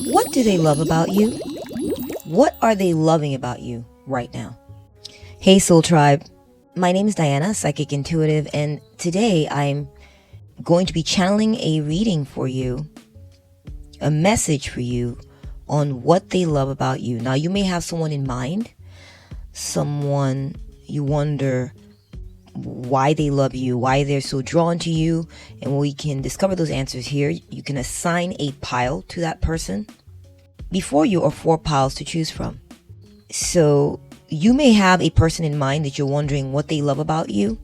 What do they love about you? What are they loving about you right now? Hey Soul Tribe, my name is Diana, Psychic Intuitive, and today I'm going to be channeling a reading for you, a message for you on what they love about you. Now, you may have someone in mind, someone you wonder why they love you, why they're so drawn to you, and we can discover those answers here. You can assign a pile to that person. Before you are 4 piles to choose from. So you may have a person in mind that you're wondering what they love about you.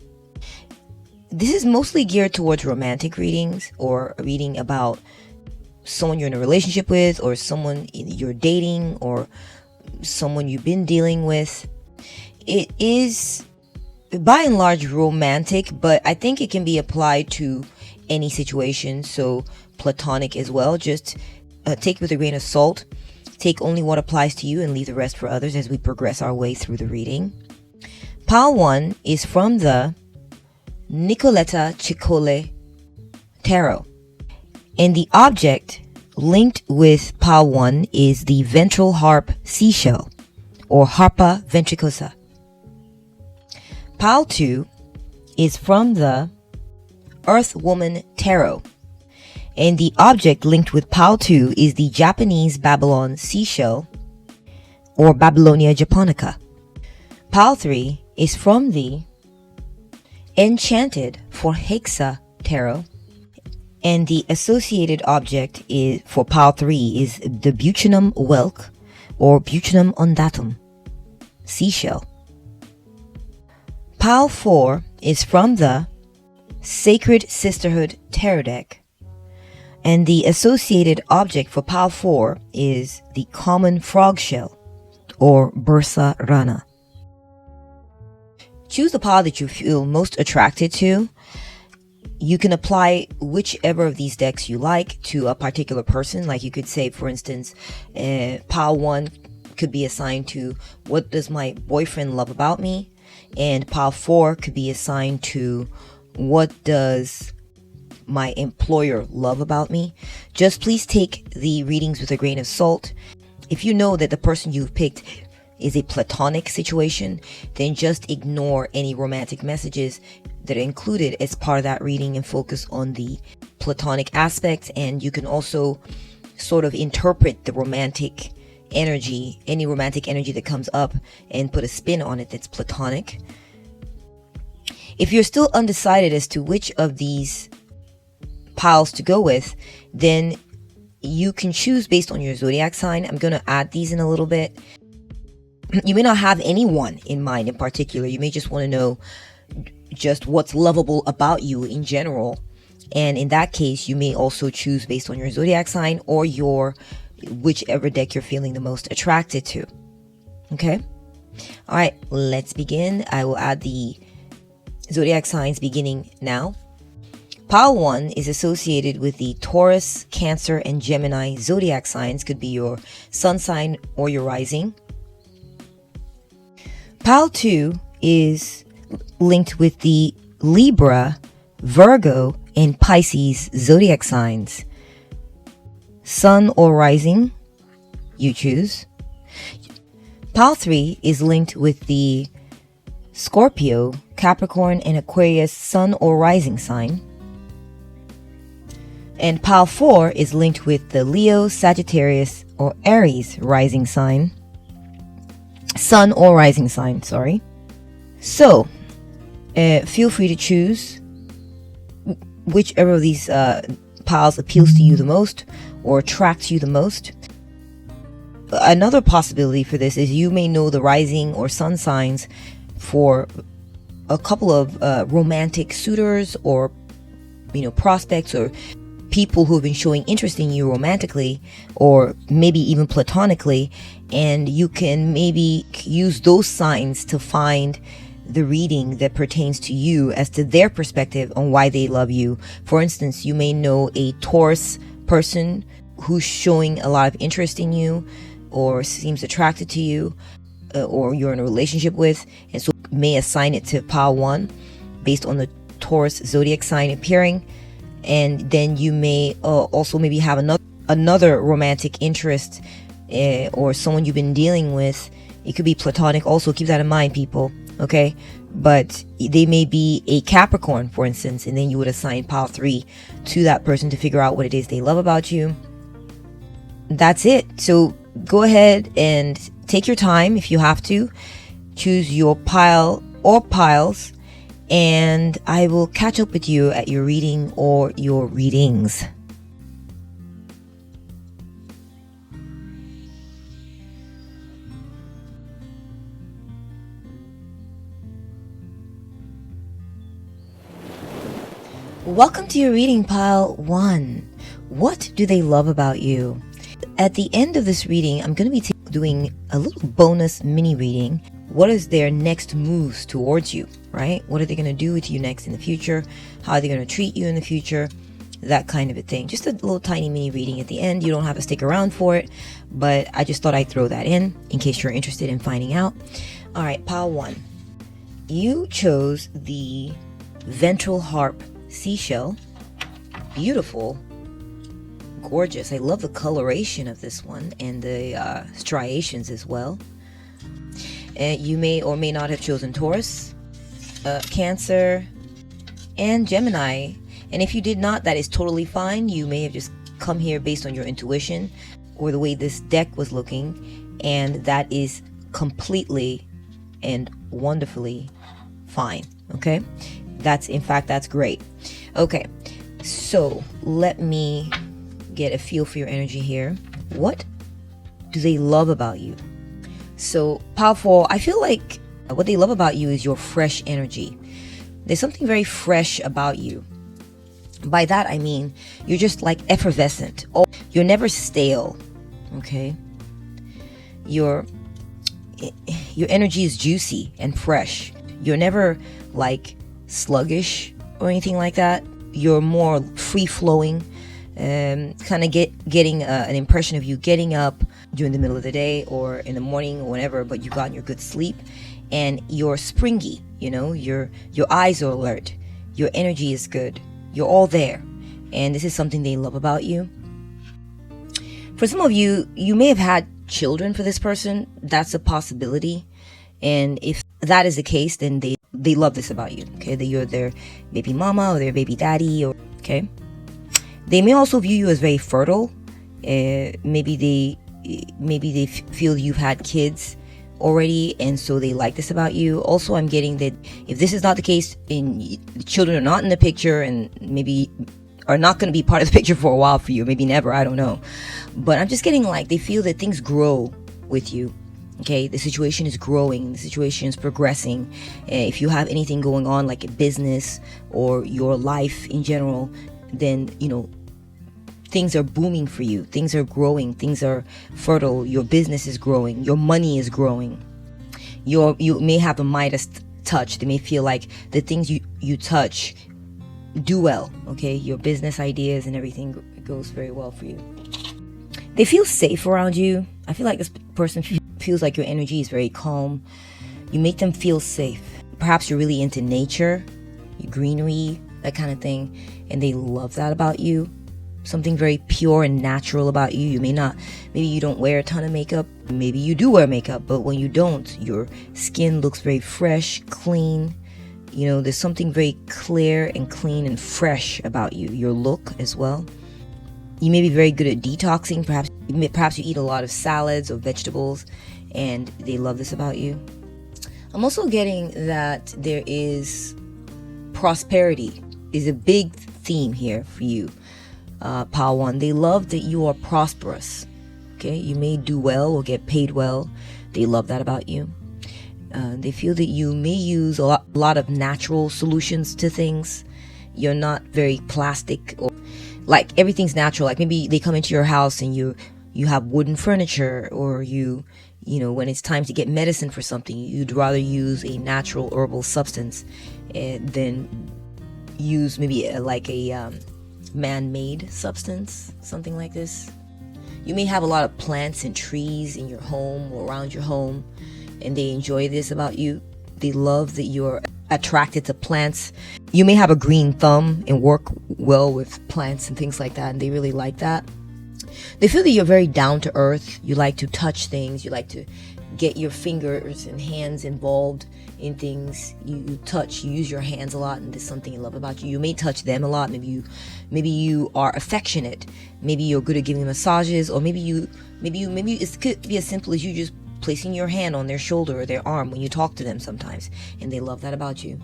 This is mostly geared towards romantic readings, or a reading about someone you're in a relationship with, or someone you're dating, or someone you've been dealing with. It is by and large romantic, but I think it can be applied to any situation, so platonic as well. Just take it with a grain of salt. Take only what applies to you and leave the rest for others as we progress our way through the reading. Pile 1 is from the Nicoletta Ceccoli Tarot, and the object linked with Pile 1 is the Ventral Harp Seashell, or Harpa ventricosa. Pile 2 is from the Earth Woman Tarot, and the object linked with Pile 2 is the Japanese Babylon Seashell, or Babylonia japonica. Pile 3 is from the Enchanted Förhäxa Tarot, and the associated object is for Pile 3 is the Buccinum Whelk, or Buccinum undatum Seashell. Pile 4 is from the Sacred Sisterhood Tarot deck, and the associated object for Pile 4 is the Common Frog Shell, or Bursa Rana. Choose the pile that you feel most attracted to. You can apply whichever of these decks you like to a particular person. Like you could say, for instance, Pile 1 could be assigned to what does my boyfriend love about me? And Pile 4 could be assigned to what does my employer love about me. Just please take the readings with a grain of salt. If you know that the person you've picked is a platonic situation, then just ignore any romantic messages that are included as part of that reading and focus on the platonic aspects. And you can also sort of interpret the romantic energy, any romantic energy that comes up, and put a spin on it that's platonic. If you're still undecided as to which of these piles to go with, then you can choose based on your zodiac sign. I'm going to add these in a little bit. You may not have anyone in mind in particular. You may just want to know just what's lovable about you in general. And in that case, you may also choose based on your zodiac sign or your whichever deck you're feeling the most attracted to. Okay? All right, let's begin. I will add the zodiac signs beginning now. Pile 1 is associated with the Taurus, Cancer, and Gemini zodiac signs. Could be your sun sign or your rising. Pile 2 is linked with the Libra, Virgo, and Pisces zodiac signs. Sun or rising, you choose. Pile 3 is linked with the Scorpio, Capricorn, and Aquarius sun or rising sign. And Pile 4 is linked with the Leo, Sagittarius, or Aries rising sign. Sun or rising sign, sorry. So, feel free to choose whichever of these piles appeals to you the most or attracts you the most. Another possibility for this is you may know the rising or sun signs for a couple of romantic suitors, or prospects, or people who have been showing interest in you romantically, or maybe even platonically, and you can maybe use those signs to find the reading that pertains to you as to their perspective on why they love you. For instance, you may know a Taurus person who's showing a lot of interest in you or seems attracted to you, or you're in a relationship with, and so may assign it to pile 1 based on the Taurus zodiac sign appearing. And then you may also maybe have another romantic interest or someone you've been dealing with. It could be platonic also, keep that in mind, people, okay? But they may be a Capricorn, for instance, and then you would assign pile 3 to that person to figure out what it is they love about you. That's it. So go ahead and take your time if you have to. Choose your pile or piles, and I will catch up with you at your reading or your readings. Welcome to your reading, pile 1. What do they love about you? At the end of this reading, I'm going to be doing a little bonus mini reading. What is their next moves towards you, right? What are they going to do with you next in the future? How are they going to treat you in the future? That kind of a thing. Just a little tiny mini reading at the end. You don't have to stick around for it, but I just thought I'd throw that in case you're interested in finding out. All right, pile 1. You chose the Ventral Harp Seashell. Beautiful, gorgeous. I love the coloration of this one and the striations as well. You may or may not have chosen Taurus, Cancer, and Gemini. And if you did not, that is totally fine. You may have just come here based on your intuition or the way this deck was looking, and that is completely and wonderfully fine. Okay, that's great. Okay, so let me get a feel for your energy here. What do they love about you? So powerful. I feel like what they love about you is your fresh energy. There's something very fresh about you. By that I mean you're just like effervescent. Oh, you're never stale. Okay, your energy is juicy and fresh. You're never like sluggish or anything like that. You're more free-flowing, kind of getting an impression of you getting up during the middle of the day or in the morning or whenever, but you've gotten your good sleep, and you're springy. Your eyes are alert, your energy is good, you're all there, and this is something they love about you. For some of you, you may have had children for this person. That's a possibility, and if that is the case, then they love this about you. Okay, that you're their baby mama or their baby daddy. Or okay, they may also view you as very fertile. Maybe they feel you've had kids already, and so they like this about you. Also, I'm getting that if this is not the case, and the children are not in the picture, and maybe are not going to be part of the picture for a while for you, maybe never, I don't know, but I'm just getting like they feel that things grow with you. Okay, the situation is growing, the situation is progressing. If you have anything going on like a business or your life in general, then things are booming for you. Things are growing, things are fertile, your business is growing, your money is growing. You may have a Midas touch. They may feel like the things you touch do well. Okay, your business ideas and everything goes very well for you. They feel safe around you. I feel like this person feels like your energy is very calm. You make them feel safe. Perhaps you're really into nature, greenery, that kind of thing, and they love that about you. Something very pure and natural about you. Maybe you don't wear a ton of makeup. Maybe you do wear makeup, but when you don't, your skin looks very fresh, clean. There's something very clear and clean and fresh about you. Your look as well. You may be very good at detoxing. Perhaps you eat a lot of salads or vegetables, and they love this about you. I'm also getting that there is prosperity is a big theme here for you, pile 1. They love that you are prosperous. Okay, you may do well or get paid well. They love that about you. They feel that you may use a lot of natural solutions to things. You're not very plastic, or like everything's natural. Like maybe they come into your house and you have wooden furniture, or when it's time to get medicine for something, you'd rather use a natural herbal substance than use maybe a man-made substance, something like this. You may have a lot of plants and trees in your home or around your home, and they enjoy this about you. They love that you're attracted to plants. You may have a green thumb and work well with plants and things like that, and they really like that. They feel that you're very down to earth. You like to touch things. You like to get your fingers and hands involved in things. You touch, you use your hands a lot, and this is something you love about you. You may touch them a lot. Maybe you are affectionate. Maybe you're good at giving massages, or maybe it could be as simple as you just placing your hand on their shoulder or their arm when you talk to them sometimes, and they love that about you.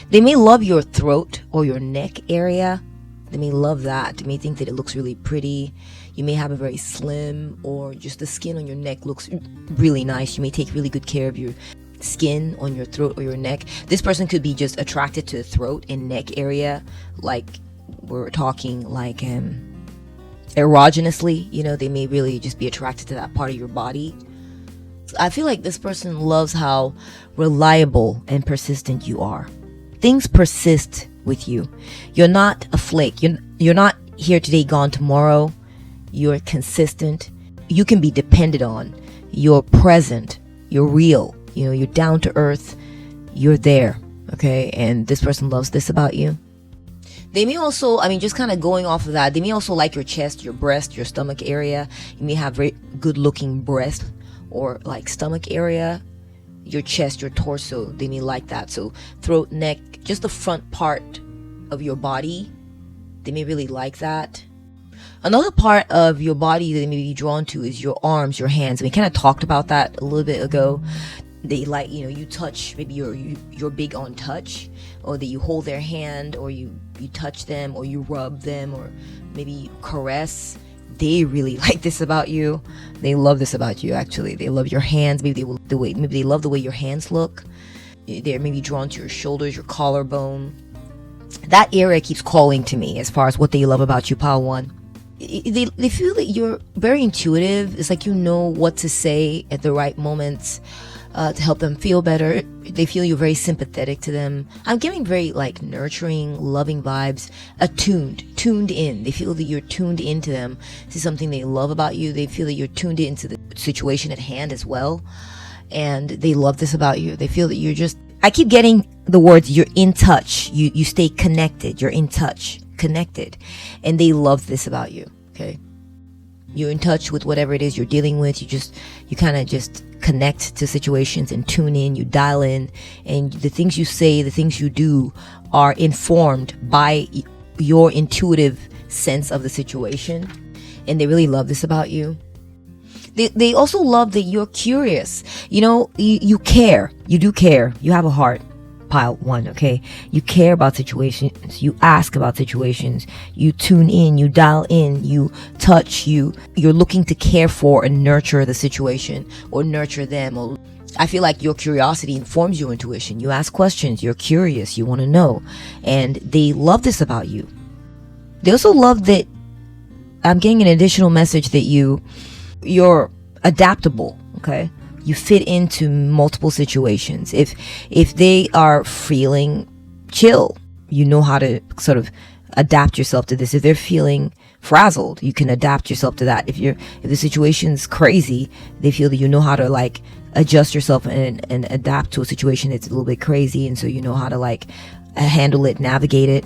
They may love your throat or your neck area. They may love that. They may think that it looks really pretty. You may have a very slim, or just the skin on your neck looks really nice. You may take really good care of your skin on your throat or your neck. This person could be just attracted to the throat and neck area, like we're talking like erogeneously. You know, they may really just be attracted to that part of your body. I feel like this person loves how reliable and persistent you are. Things persist with you. You're not a flake. You're not here today, gone tomorrow. You're consistent. You can be depended on. You're present. You're real. You know, you're down to earth. You're there. Okay. And this person loves this about you. They may also, just kind of going off of that, they may also like your chest, your breast, your stomach area. You may have very good looking breast or like stomach area. Your chest, your torso, they may like that. So throat, neck, just the front part of your body, they may really like that. Another part of your body that they may be drawn to is your arms, your hands. We kind of talked about that a little bit ago. They like, you touch, maybe you're big on touch, or that you hold their hand, or you touch them, or you rub them, or maybe you caress. They really like this about you. They love this about you, actually. They love your hands. Maybe they love the way your hands look. They're maybe drawn to your shoulders, your collarbone. That area keeps calling to me as far as what they love about you, pile 1. They feel that you're very intuitive. It's like you know what to say at the right moments to help them feel better. They feel you're very sympathetic to them. I'm getting very like nurturing, loving vibes, tuned in. They feel that you're tuned into them. This is something they love about you. They feel that you're tuned into the situation at hand as well. And they love this about you. They feel that you're just, I keep getting the words, you're in touch. You stay connected. You're in touch, connected. And they love this about you. Okay. You're in touch with whatever it is you're dealing with. You kind of just connect to situations and tune in, you dial in, and the things you say, the things you do are informed by your intuitive sense of the situation. And they really love this about you. They also love that you're curious. You care. You do care. You have a heart. Pile 1, okay? You care about situations. You ask about situations. You tune in. You dial in. You touch. You're looking to care for and nurture the situation or nurture them. Or I feel like your curiosity informs your intuition. You ask questions. You're curious. You want to know. And they love this about you. They also love that I'm getting an additional message that you're adaptable, okay? You fit into multiple situations. If they are feeling chill, you know how to sort of adapt yourself to this. If they're feeling frazzled, you can adapt yourself to that. If the situation's crazy, they feel that you know how to like adjust yourself and adapt to a situation that's a little bit crazy, and so you know how to like handle it, navigate it.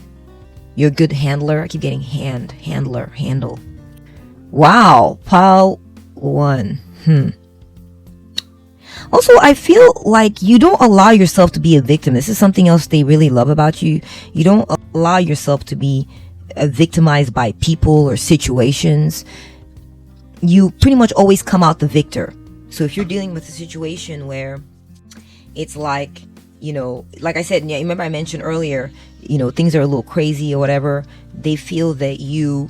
You're a good handler. I keep getting handler, handle. Wow, pile 1. Also, I feel like you don't allow yourself to be a victim. This is something else they really love about you. You don't allow yourself to be victimized by people or situations. You pretty much always come out the victor. So if you're dealing with a situation where it's like, like I said, yeah, remember I mentioned earlier, things are a little crazy or whatever, they feel that you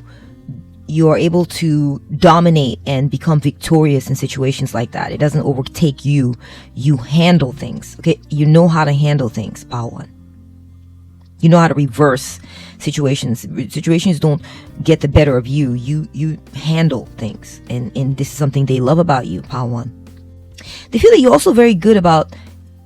are able to dominate and become victorious in situations like that. It doesn't overtake you. You handle things. Okay. You know how to handle things. Pile 1. You know how to reverse situations. Situations don't get the better of you. You handle things. And this is something they love about you. Pile 1. They feel that you're also very good about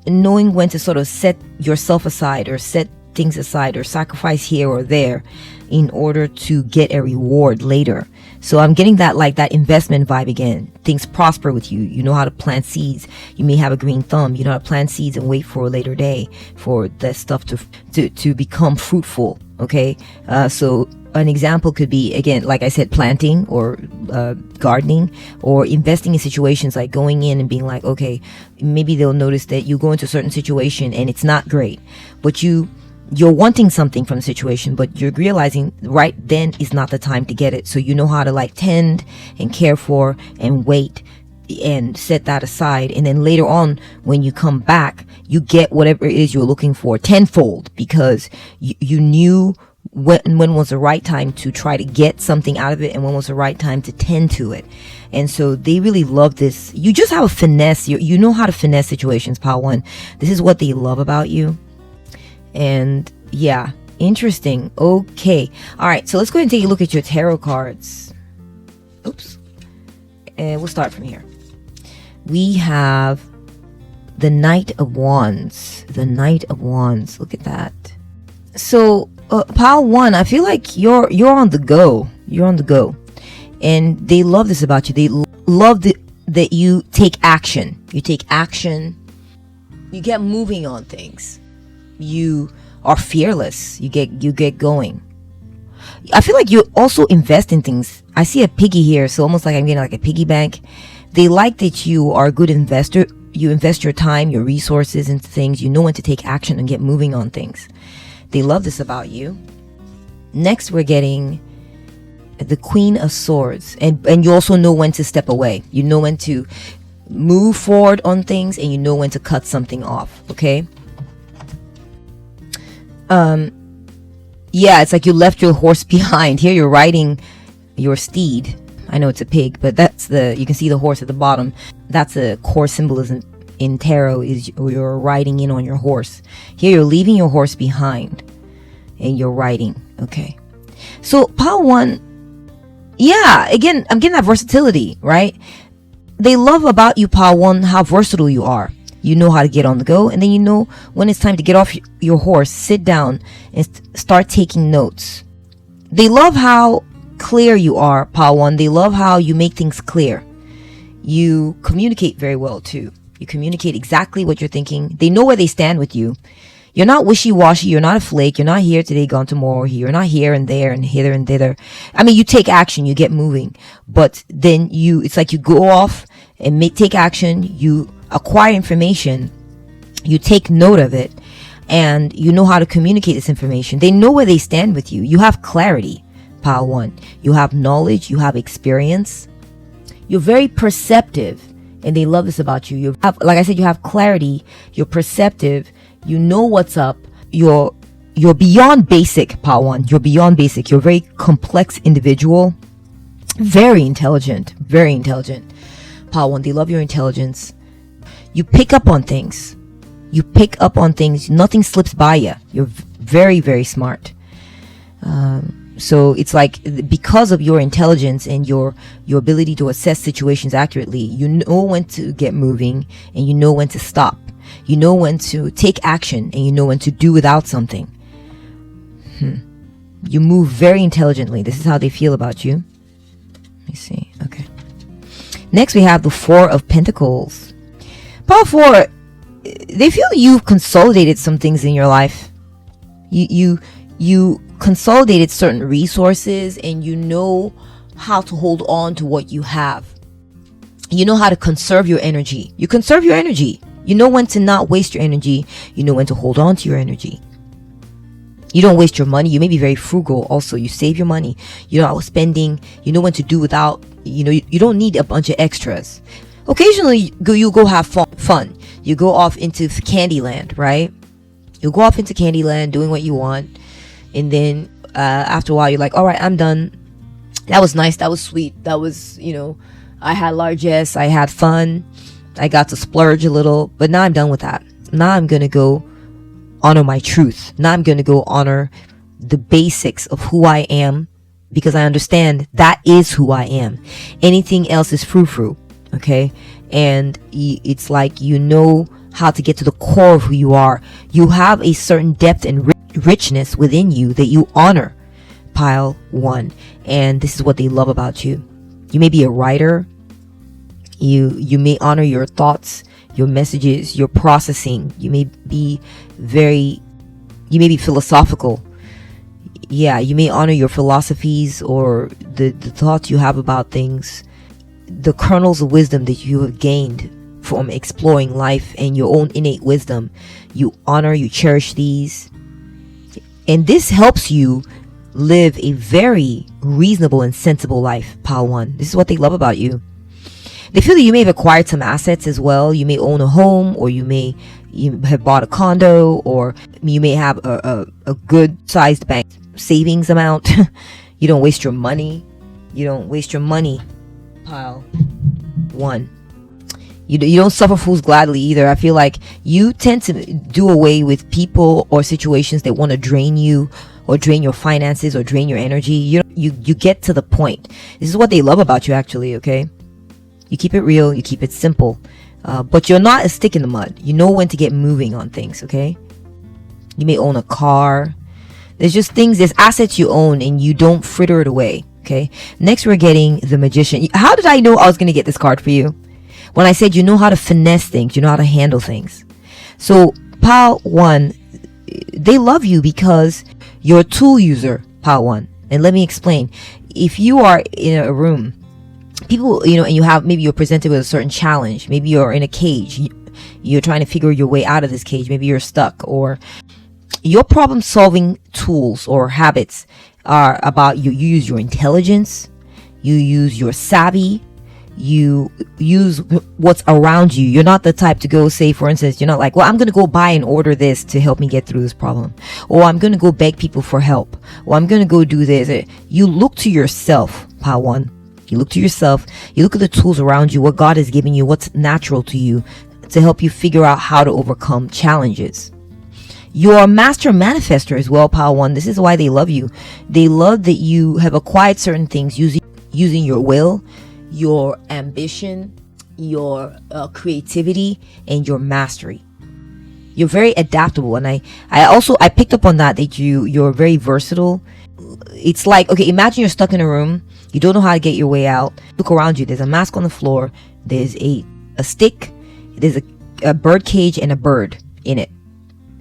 knowing when to sort of set yourself aside or set things aside or sacrifice here or there in order to get a reward later. So I'm getting that investment vibe again. Things prosper with you. You know how to plant seeds. You may have a green thumb. You know how to plant seeds and wait for a later day for that stuff to become fruitful. Okay. So an example could be, again, like I said, planting or gardening, or investing in situations, like going in and being like, okay, maybe they'll notice that you go into a certain situation and it's not great, but you're wanting something from the situation, but you're realizing right then is not the time to get it. So you know how to like tend and care for and wait and set that aside, and then later on when you come back, you get whatever it is you're looking for tenfold, because you knew when was the right time to try to get something out of it, and when was the right time to tend to it. And so they really love this. You just have a finesse. You know how to finesse situations, Pile 1. This is what they love about you. And yeah, interesting. Okay, all right, so let's go ahead and take a look at your tarot cards. Oops. And we'll start from here. We have the Knight of Wands. The Knight of Wands. Look at that. So Pile 1, I feel like you're on the go. You're on the go, and they love this about you. They love that you take action. You take action. You get moving on things. You are fearless. You get going. I feel like you also invest in things. I see a piggy here, so almost like I'm getting like a piggy bank. They like that you are a good investor. You invest your time, your resources into things. You know when to take action and get moving on things. They love this about you. Next, we're getting the Queen of Swords. And you also know when to step away. You know when to move forward on things, and you know when to cut something off. Okay? Yeah, it's like you left your horse behind. Here you're riding your steed. I know it's a pig, but you can see the horse at the bottom. That's a core symbolism in tarot, is you're riding in on your horse. Here you're leaving your horse behind and you're riding. Okay. So Pile 1, yeah, again, I'm getting that versatility, right? They love about you, Pile 1, how versatile you are. You know how to get on the go, and then you know when it's time to get off your horse, sit down and start taking notes. They love how clear you are, Pile 1. They love how you make things clear. You communicate very well too. You communicate exactly what you're thinking. They know where they stand with you. You're not wishy-washy. You're not a flake. You're not here today, gone tomorrow. You're not here and there and hither and thither. I mean, you take action. You get moving. But then it's like you go off and take action. You acquire information. You take note of it. And you know how to communicate this information. They know where they stand with you. You have clarity, Pile 1. You have knowledge. You have experience. You're very perceptive. And they love this about you. You have, like I said, you have clarity. You're perceptive. You know what's up. You're beyond basic, Pile 1. You're beyond basic. You're a very complex individual. Very intelligent. Very intelligent. Pile 1, they love your intelligence. You pick up on things. You pick up on things. Nothing slips by you. You're very, very smart. So it's like, because of your intelligence and your ability to assess situations accurately, you know when to get moving and you know when to stop. You know when to take action and you know when to do without something. You move very intelligently. This is how they feel about you. Let me see. Okay. Next we have the Four of Pentacles. Pile 4, they feel you've consolidated some things in your life. You consolidated certain resources, and you know how to hold on to what you have. You know how to conserve your energy. You conserve your energy. You know when to not waste your energy. You know when to hold on to your energy. You don't waste your money. You may be very frugal also. You save your money. You're not spending. You know when to do without. You don't need a bunch of extras. Occasionally you go have fun. You go off into Candyland, right? You go off into Candyland doing what you want. And then after a while, you're like, all right, I'm done. That was nice. That was sweet. That was, I had largesse. I had fun. I got to splurge a little. But now I'm done with that. Now I'm going to go honor my truth. Now I'm going to go honor the basics of who I am, because I understand that is who I am. Anything else is frou-frou. Okay? And it's like, you know how to get to the core of who you are. You have a certain depth and richness within you that you honor, Pile 1. And this is what they love about you. You may be a writer. You may honor your thoughts, your messages, your processing. You may be philosophical. Yeah, you may honor your philosophies or the thoughts you have about things, the kernels of wisdom that you have gained from exploring life and your own innate wisdom. You honor, you cherish these. And this helps you live a very reasonable and sensible life, Pile 1. This is what they love about you. They feel that you may have acquired some assets as well. You may own a home, or you have bought a condo, or you may have a good sized bank savings amount. You don't waste your money. You don't waste your money, Pile 1. You don't suffer fools gladly either. I feel like you tend to do away with people or situations that want to drain you, or drain your finances, or drain your energy. You get to the point. This is what they love about you, actually, okay? You keep it real, you keep it simple. But you're not a stick in the mud. You know when to get moving on things, okay? You may own a car. There's just things, there's assets you own, and you don't fritter it away, okay? Next, we're getting the Magician. How did I know I was going to get this card for you? When I said you know how to finesse things, you know how to handle things. So, Pile 1, they love you because you're a tool user, Pile 1. And let me explain. If you are in a room, people, and maybe you're presented with a certain challenge. Maybe you're in a cage. You're trying to figure your way out of this cage. Maybe you're stuck, or your problem solving tools or habits are about you use your intelligence, you use your savvy, you use what's around you. You're not the type to go say, for instance, you're not like, well, I'm going to go buy and order this to help me get through this problem, or I'm going to go beg people for help, or I'm going to go do this. You look to yourself, Pile 1. You look to yourself, you look at the tools around you, what God has given you, what's natural to you, to help you figure out how to overcome challenges. You're a master manifester as well, Pile 1. This is why they love you. They love that you have acquired certain things using your will, your ambition, your creativity, and your mastery. You're very adaptable, and I picked up on that you're very versatile. It's like, okay, imagine you're stuck in a room. You don't know how to get your way out. Look around you. There's a mask on the floor. There's a stick. There's a bird cage and a bird in it.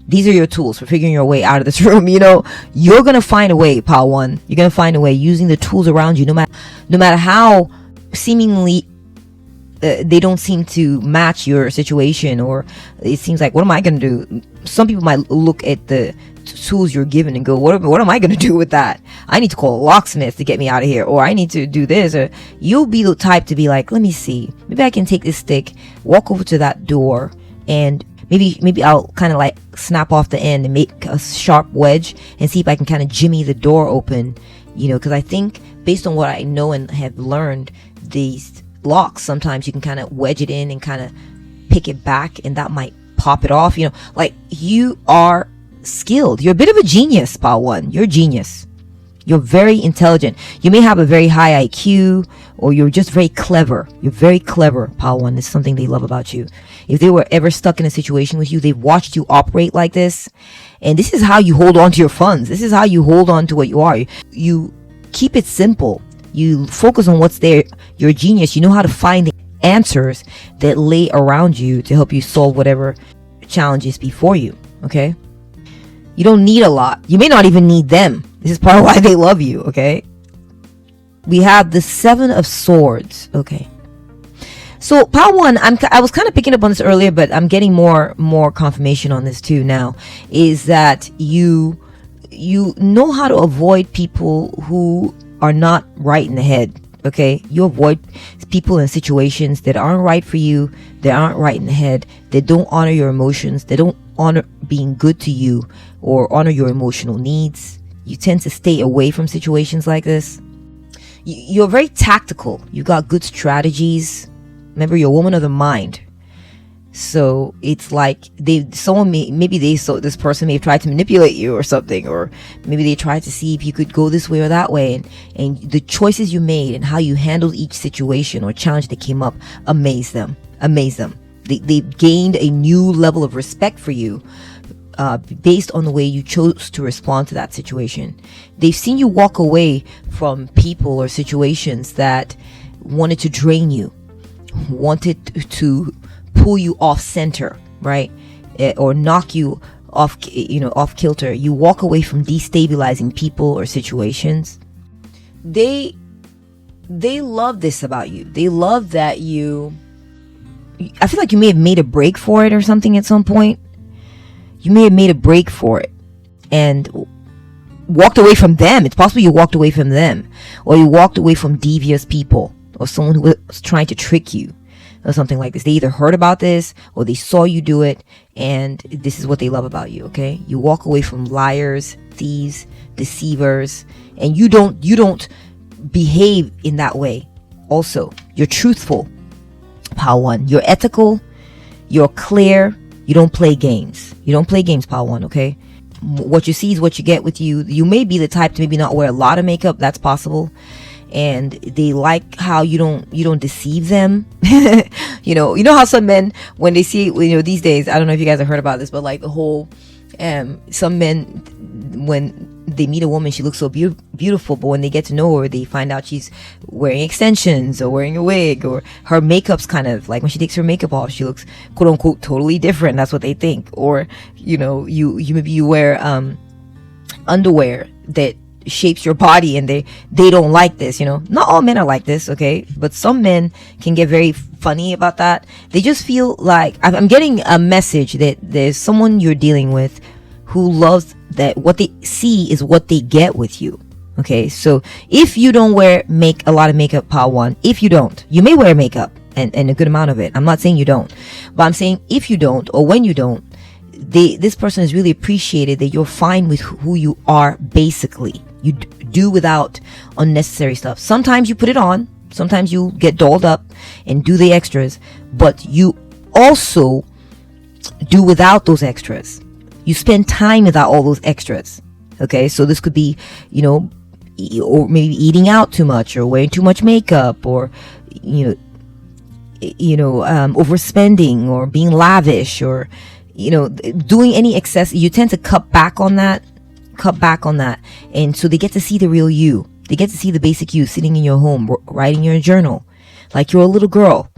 These are your tools for figuring your way out of this room. You're going to find a way, Pile 1. You're going to find a way using the tools around you, no matter how seemingly they don't seem to match your situation, or it seems like, what am I going to do? Some people might look at the tools you're given and go, what am I going to do with that? I need to call a locksmith to get me out of here, or I need to do this. Or you'll be the type to be like, let me see, maybe I can take this stick, walk over to that door, and maybe I'll kind of like snap off the end and make a sharp wedge and see if I can kind of jimmy the door open, because I think based on what I know and have learned, these locks, sometimes you can kind of wedge it in and kind of pick it back, and that might pop it off. Like, you are skilled. You're a bit of a genius, Pile 1. You're a genius. You're very intelligent. You may have a very high IQ, or you're just very clever. You're very clever, Pile 1. This is something they love about you. If they were ever stuck in a situation with you, they've watched you operate like this, and this is how you hold on to your funds. This is how you hold on to what you are. You keep it simple. You focus on what's there. You're a genius. You know how to find the answers that lay around you to help you solve whatever challenges before you, okay? You don't need a lot. You may not even need them. This is part of why they love you, okay? We have the 7 of Swords, okay? So, Pile 1, I was kind of picking up on this earlier, but I'm getting more confirmation on this too now, is that you know how to avoid people who are not right in the head, okay? You avoid people in situations that aren't right for you, that aren't right in the head, that don't honor your emotions, that don't honor being good to you or honor your emotional needs. You tend to stay away from situations like this. You're very tactical. You got good strategies. Remember, you're a woman of the mind. So it's like this person may have tried to manipulate you or something, or maybe they tried to see if you could go this way or that way, and the choices you made and how you handled each situation or challenge that came up amaze them. They've gained a new level of respect for you based on the way you chose to respond to that situation. They've seen you walk away from people or situations that wanted to drain you, wanted to pull you off center, right? Or knock you off kilter. You walk away from destabilizing people or situations. They love this about you. They love that I feel like you may have made a break for it or something at some point. You may have made a break for it and walked away from them. It's possible you walked away from them, or you walked away from devious people, or someone who was trying to trick you or something like this. They either heard about this or they saw you do it, and this is what they love about you. Okay, you walk away from liars, thieves, deceivers, and you don't behave in that way. Also, you're truthful, Pile 1. You're ethical, you're clear, you don't play games. You don't play games, Pile 1, okay? What you see is what you get with you. You may be the type to maybe not wear a lot of makeup. That's possible. And they like how you don't deceive them. you know how some men, when they see, these days, I don't know if you guys have heard about this, but like the whole, some men, when they meet a woman, she looks so beautiful, but when they get to know her, they find out she's wearing extensions or wearing a wig, or her makeup's kind of like, when she takes her makeup off, she looks quote unquote totally different. That's what they think. Or you wear underwear that shapes your body, and they don't like this. Not all men are like this, okay, but some men can get very funny about that. They just feel like, I'm getting a message that there's someone you're dealing with who loves that what they see is what they get with you. Okay, so if you don't wear a lot of makeup, Pile 1, if you don't, you may wear makeup and a good amount of it. I'm not saying you don't, but I'm saying if you don't, or when you don't, this person is really appreciated that you're fine with who you are. Basically, you do without unnecessary stuff. Sometimes you put it on, sometimes you get dolled up and do the extras, but you also do without those extras. You spend time without all those extras. Okay, so this could be, or maybe eating out too much, or wearing too much makeup, or overspending, or being lavish, or doing any excess. You tend to cut back on that, and so they get to see the real you. They get to see the basic you sitting in your home, writing your journal, like you're a little girl.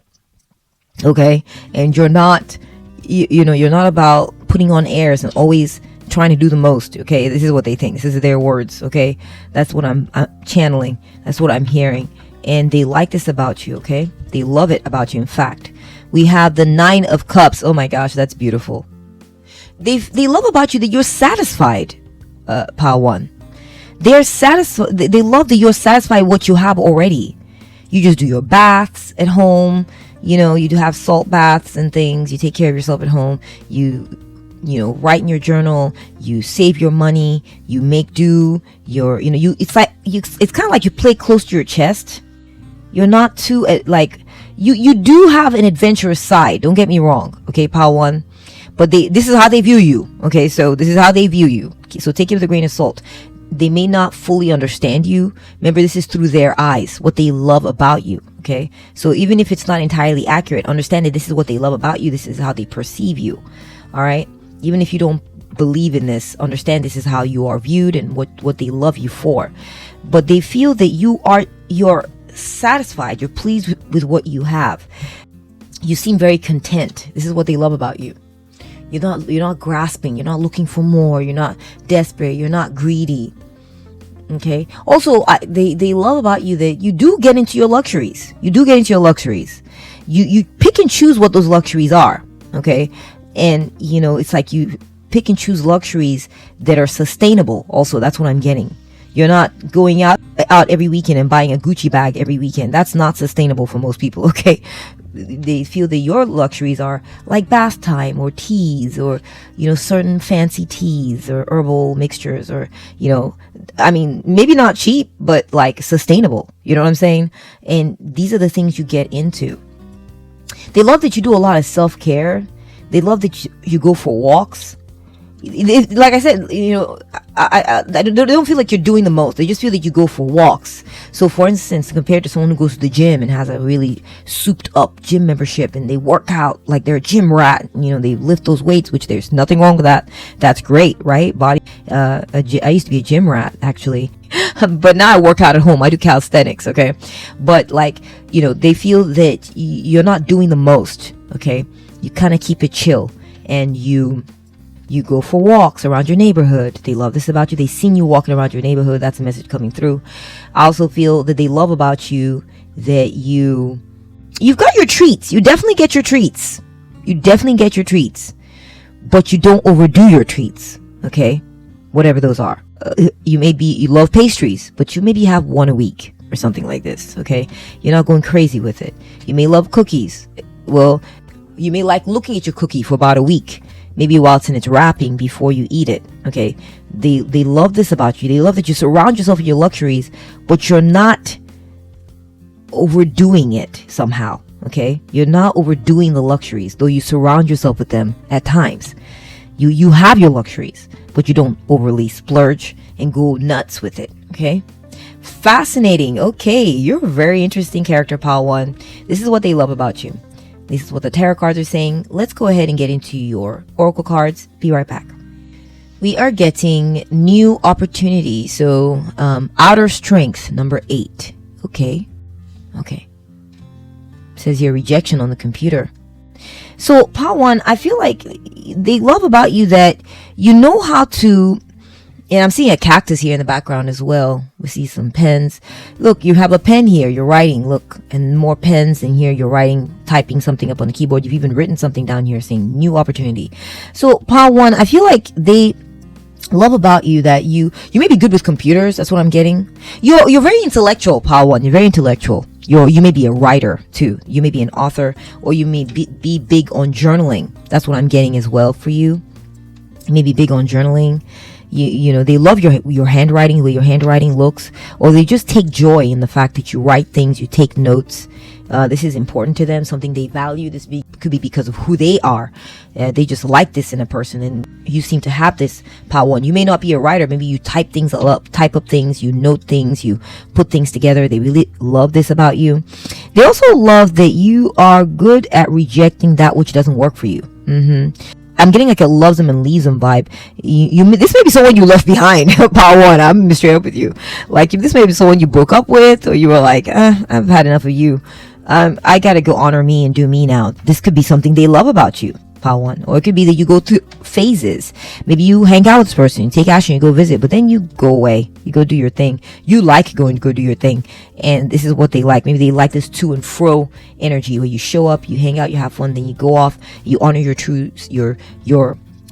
Okay, and you're not, you're not about putting on airs and always trying to do the most. Okay, this is what they think. This is their words. Okay, that's what I'm channeling. That's what I'm hearing, and they like this about you. Okay, they love it about you. In fact, we have the 9 of Cups. Oh my gosh, that's beautiful. They love about you that you're satisfied, Pile 1. They're satisfied. They love that you're satisfied with what you have already. You just do your baths at home. You do have salt baths and things. You take care of yourself at home. You write in your journal. You save your money. You make do. It's kind of like you play close to your chest. You're not too you do have an adventurous side. Don't get me wrong. Okay, Pile 1. But this is how they view you. Okay, so this is how they view you. So take it with a grain of salt. They may not fully understand you. Remember, this is through their eyes, what they love about you. Okay, so even if it's not entirely accurate, understand that this is what they love about you. This is how they perceive you. All right, even if you don't believe in this, understand this is how you are viewed and what they love you for. But they feel that you're satisfied. You're pleased with what you have. You seem very content. This is what they love about you. You're not grasping. You're not looking for more. You're not desperate. You're not greedy. Okay. Also, they love about you that you do get into your luxuries. You pick and choose what those luxuries are. Okay. And it's like you pick and choose luxuries that are sustainable. Also, that's what I'm getting. You're not going out every weekend and buying a Gucci bag every weekend. That's not sustainable for most people. Okay. They feel that your luxuries are like bath time or teas, or certain fancy teas or herbal mixtures, or maybe not cheap, but like sustainable. You know what I'm saying? And these are the things you get into. They love that you do a lot of self-care. They love that you go for walks. Like I said, they don't feel like you're doing the most. They just feel that you go for walks. So for instance, compared to someone who goes to the gym and has a really souped up gym membership, and they work out like they're a gym rat, they lift those weights, which there's nothing wrong with that. That's great, right? I used to be a gym rat, actually. But now I work out at home. I do calisthenics, okay? But they feel that you're not doing the most, okay? You kind of keep it chill, and you You go for walks around your neighborhood. They love this about you. They've seen you walking around your neighborhood. That's a message coming through. I also feel that they love about you that you've got your treats. You definitely get your treats. You definitely get your treats. But you don't overdo your treats. Okay? Whatever those are. You love pastries, but you maybe have one a week or something like this. Okay? You're not going crazy with it. You may love cookies. Well, you may like looking at your cookie for about a week. Maybe while it's in its wrapping before you eat it. Okay? They love this about you. They love that you surround yourself with your luxuries, but you're not overdoing it somehow. Okay? You're not overdoing the luxuries, though you surround yourself with them at times. You have your luxuries, but you don't overly splurge and go nuts with it. Okay? Fascinating. Okay, you're a very interesting character, Pile 1. This is what they love about you. This is what the tarot cards are saying. Let's go ahead and get into your oracle cards. Be right back. We are getting new opportunity. So, outer strength, number 8. Okay. It says here rejection on the computer. So, Pile 1, I feel like they love about you that you know how to. And I'm seeing a cactus here in the background as well. We see some pens. Look, you have a pen here. You're writing. Look, and more pens. And here you're writing, typing something up on the keyboard. You've even written something down here saying new opportunity. So, Pile 1, I feel like they love about you that you may be good with computers. That's what I'm getting. You're very intellectual, Pile 1. You're very intellectual. You may be a writer too. You may be an author, or you may be big on journaling. That's what I'm getting as well for you. You may be big on journaling. You know, they love your handwriting, the way your handwriting looks, or they just take joy in the fact that you write things, you take notes. This is important to them, something they value. This could be because of who they are. They just like this in a person, and you seem to have this, Pile 1. You may not be a writer. Maybe you type up things, you note things, you put things together. They really love this about you. They also love that you are good at rejecting that which doesn't work for you. I'm getting like a loves them and leaves them vibe. This may be someone you left behind, Pile 1. I'm straight up with you. Like, if this may be someone you broke up with, or you were like, I've had enough of you. I gotta go honor me and do me now. This could be something they love about you, Pile 1. Or it could be that you go through phases. Maybe you hang out with this person, you take action, you go visit, but then you go away. You go do your thing. You like going to go do your thing. And this is what they like. Maybe they like this to and fro energy where you show up, you hang out, you have fun, then you go off, you honor your truths, your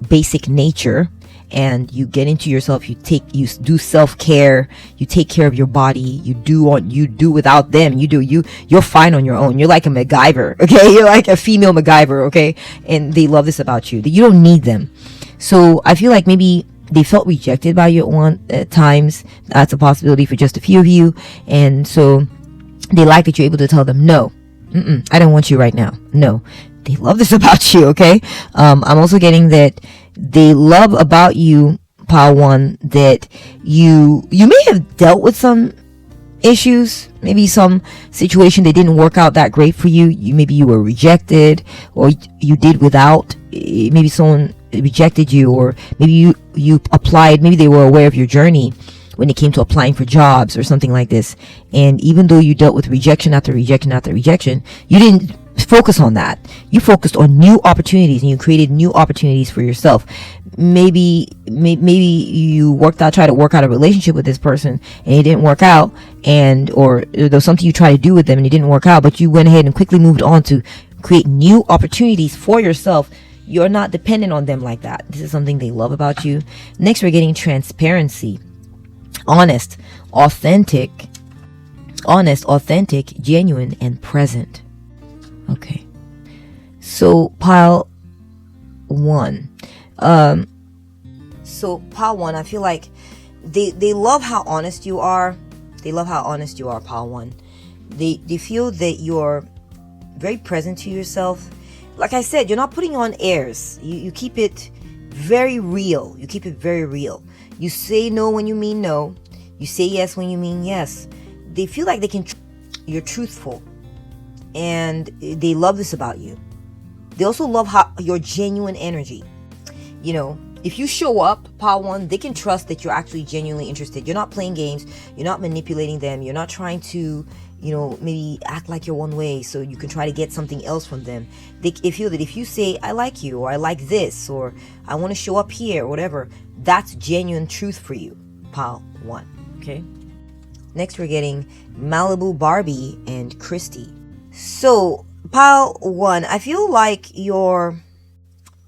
basic nature, and you get into yourself. You do self-care, you take care of your body, you do without them, you're fine on your own. You're like a MacGyver, okay? You're like a female MacGyver, okay? And they love this about you, that you don't need them. So I feel like maybe they felt rejected by you at times. That's a possibility for just a few of you. And so they like that you're able to tell them, no, I don't want you right now. No. They love this about you, okay? I'm also getting that they love about you, Pile 1, that you may have dealt with some issues, maybe some situation that didn't work out that great for you. Maybe you were rejected, or you did without. Maybe someone rejected you, or maybe you applied. Maybe they were aware of your journey when it came to applying for jobs or something like this. And even though you dealt with rejection after rejection after rejection, you didn't focus on that. You focused on new opportunities, and you created new opportunities for yourself. Maybe you tried to work out a relationship with this person, and it didn't work out, or there was something you tried to do with them and it didn't work out, but you went ahead and quickly moved on to create new opportunities for yourself. You're not dependent on them like that. This is something they love about you. Next, we're getting transparency. Honest, authentic, genuine, and present. Okay. So, Pile 1. Pile 1, I feel like they love how honest you are. They love how honest you are, Pile 1. They feel that you're very present to yourself. Like I said, you're not putting on airs. You keep it very real. You say no when you mean no. You say yes when you mean yes. They feel like you're truthful. And they love this about you. They also love your genuine energy. You know, if you show up, pile 1, they can trust that you're actually genuinely interested. You're not playing games. You're not manipulating them. You're not trying to, maybe act like you're one way so you can try to get something else from them. They feel that if you say, I like you, or I like this, or I want to show up here, or whatever, that's genuine truth for you, pile 1. Okay? Next, we're getting Malibu Barbie and Christy. So, pile 1, I feel like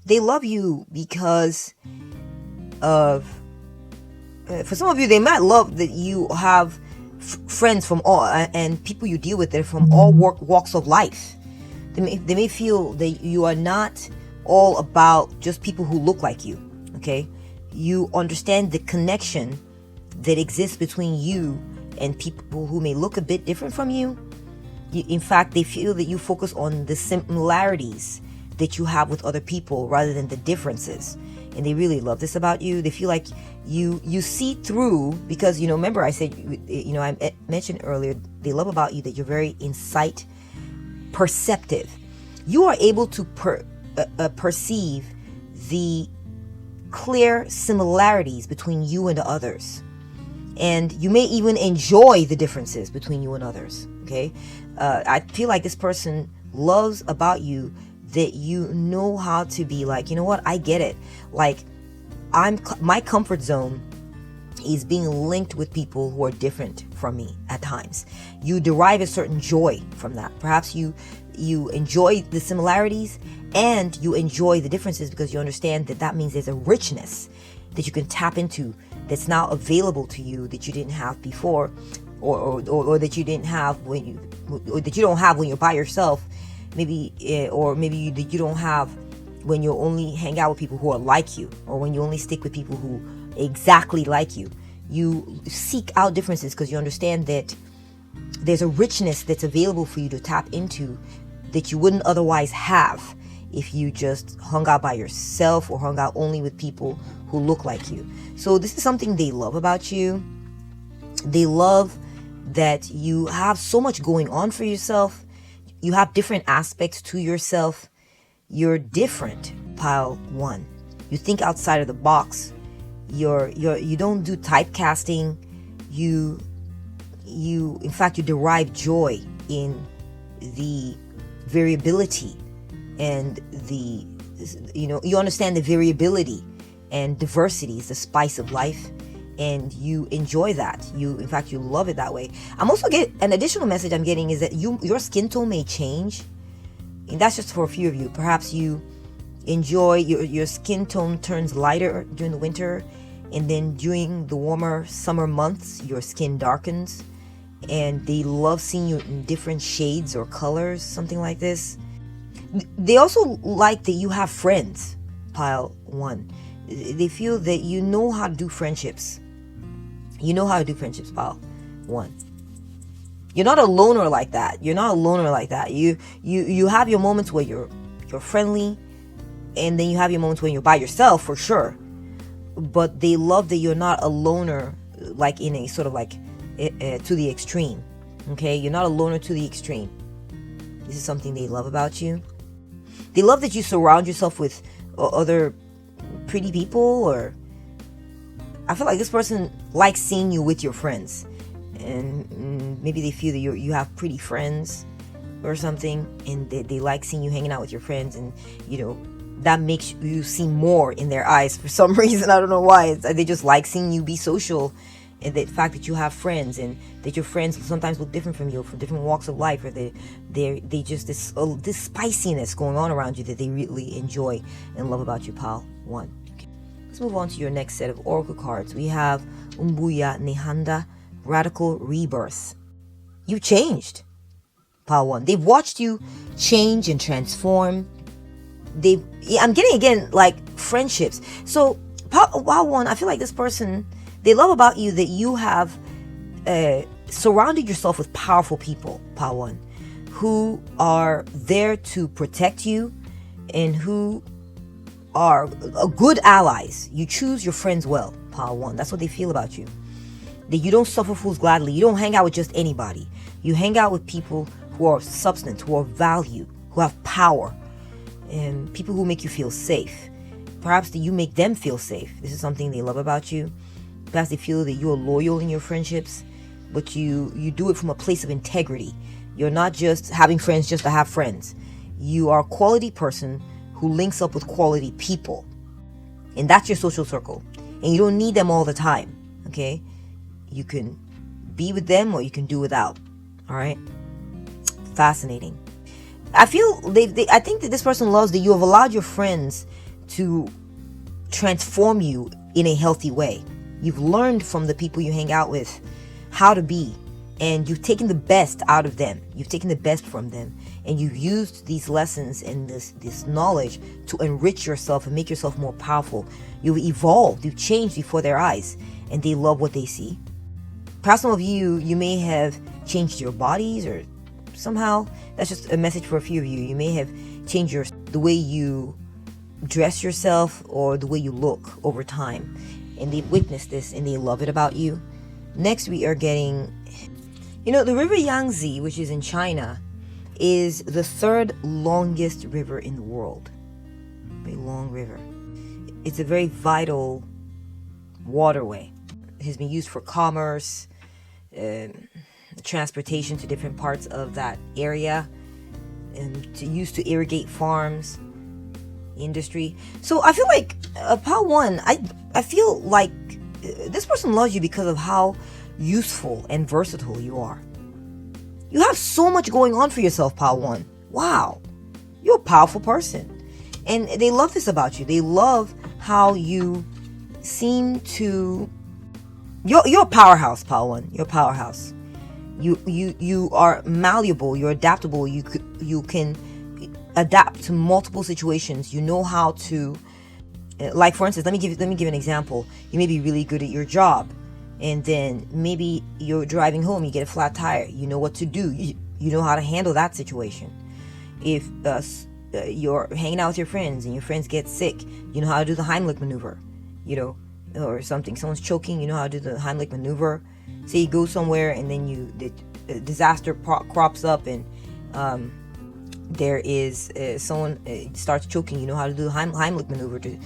they love you because of, for some of you, they might love that you have friends from all, and people you deal with that are from all walks of life. They may feel that you are not all about just people who look like you, okay? You understand the connection that exists between you and people who may look a bit different from you. In fact, they feel that you focus on the similarities that you have with other people rather than the differences. And they really love this about you. They feel like you see through, because, remember I said, I mentioned earlier, they love about you that you're very insight perceptive. You are able to perceive the clear similarities between you and others. And you may even enjoy the differences between you and others. Okay? I feel like this person loves about you that you know how to be like, you know what, I get it. Like, my comfort zone is being linked with people who are different from me at times. You derive a certain joy from that. Perhaps you enjoy the similarities and you enjoy the differences because you understand that means there's a richness that you can tap into that's now available to you that you didn't have before, or that you didn't have that you don't have when you're by yourself. Maybe you don't have when you only hang out with people who are like you, or when you only stick with people who exactly like you. You seek out differences because you understand that there's a richness that's available for you to tap into that you wouldn't otherwise have if you just hung out by yourself or hung out only with people who look like you. So this is something they love about you. They love that you have so much going on for yourself. You have different aspects to yourself. You're different, pile 1. You think outside of the box. You don't do typecasting. You in fact, you derive joy in the variability and you understand the variability and diversity is the spice of life, and you enjoy that. In fact, you love it that way. I'm also getting an additional message I'm getting is that your skin tone may change, and that's just for a few of you. Perhaps you enjoy your skin tone turns lighter during the winter, and then during the warmer summer months your skin darkens, and they love seeing you in different shades or colors, something like this. They also like that you have friends, pile 1. They feel that you know how to do friendships. You know how to do friendships, pile 1. You're not a loner like that. You have your moments where you're friendly, and then you have your moments when you're by yourself, for sure. But they love that you're not a loner, like in a sort of like to the extreme. Okay, you're not a loner to the extreme. This is something they love about you. They love that you surround yourself with other pretty people, or I feel like this person likes seeing you with your friends, and maybe they feel that you have pretty friends or something, and they like seeing you hanging out with your friends, and that makes you seem more in their eyes for some reason. I don't know why. They just like seeing you be social, and the fact that you have friends, and that your friends sometimes look different from you, from different walks of life, or they just this spiciness going on around you that they really enjoy and love about you, pile 1. Okay. Let's move on to your next set of oracle cards. We have Umbuya Nihanda, Radical Rebirth. You changed, pile 1. They've watched you change and transform. I'm getting again like friendships. So pile 1, I feel like this person, they love about you that you have surrounded yourself with powerful people, pile 1, who are there to protect you and who are good allies. You choose your friends well, pile 1. That's what they feel about you. That you don't suffer fools gladly. You don't hang out with just anybody. You hang out with people who are substance, who are value, who have power, and people who make you feel safe. Perhaps that you make them feel safe. This is something they love about you. Perhaps they feel that you're loyal in your friendships, but you do it from a place of integrity. You're not just having friends just to have friends. You are a quality person who links up with quality people. And that's your social circle. And you don't need them all the time, okay? You can be with them or you can do without, all right? Fascinating. I feel I think that this person loves that you have allowed your friends to transform you in a healthy way. You've learned from the people you hang out with how to be, and you've taken the best out of them. You've taken the best from them, and you've used these lessons and this knowledge to enrich yourself and make yourself more powerful. You've evolved, you've changed before their eyes, and they love what they see. Perhaps some of you may have changed your bodies, or somehow that's just a message for a few of you. You may have changed the way you dress yourself or the way you look over time, and they've witnessed this and they love it about you. Next, we are getting, the river Yangtze, which is in China, is the third longest river in the world. Very long river. It's a very vital waterway. It has been used for commerce, transportation to different parts of that area, and used to irrigate farms, industry. So I feel like Pal 1, I feel like this person loves you because of how useful and versatile you are. You have so much going on for yourself, Pal 1. Wow. You're a powerful person. And they love this about you. They love how you seem to... You're a powerhouse, Pal 1. You're a powerhouse. You are malleable. You're adaptable. You can adapt to multiple situations. You know how to... Like, for instance, let me give an example. You may be really good at your job, and then maybe you're driving home, you get a flat tire. You know what to do. You know how to handle that situation. If you're hanging out with your friends and your friends get sick, you know how to do the Heimlich maneuver, or something. Someone's choking, you know how to do the Heimlich maneuver. Say you go somewhere and then the disaster crops up, and there is someone starts choking, you know how to do the Heimlich maneuver to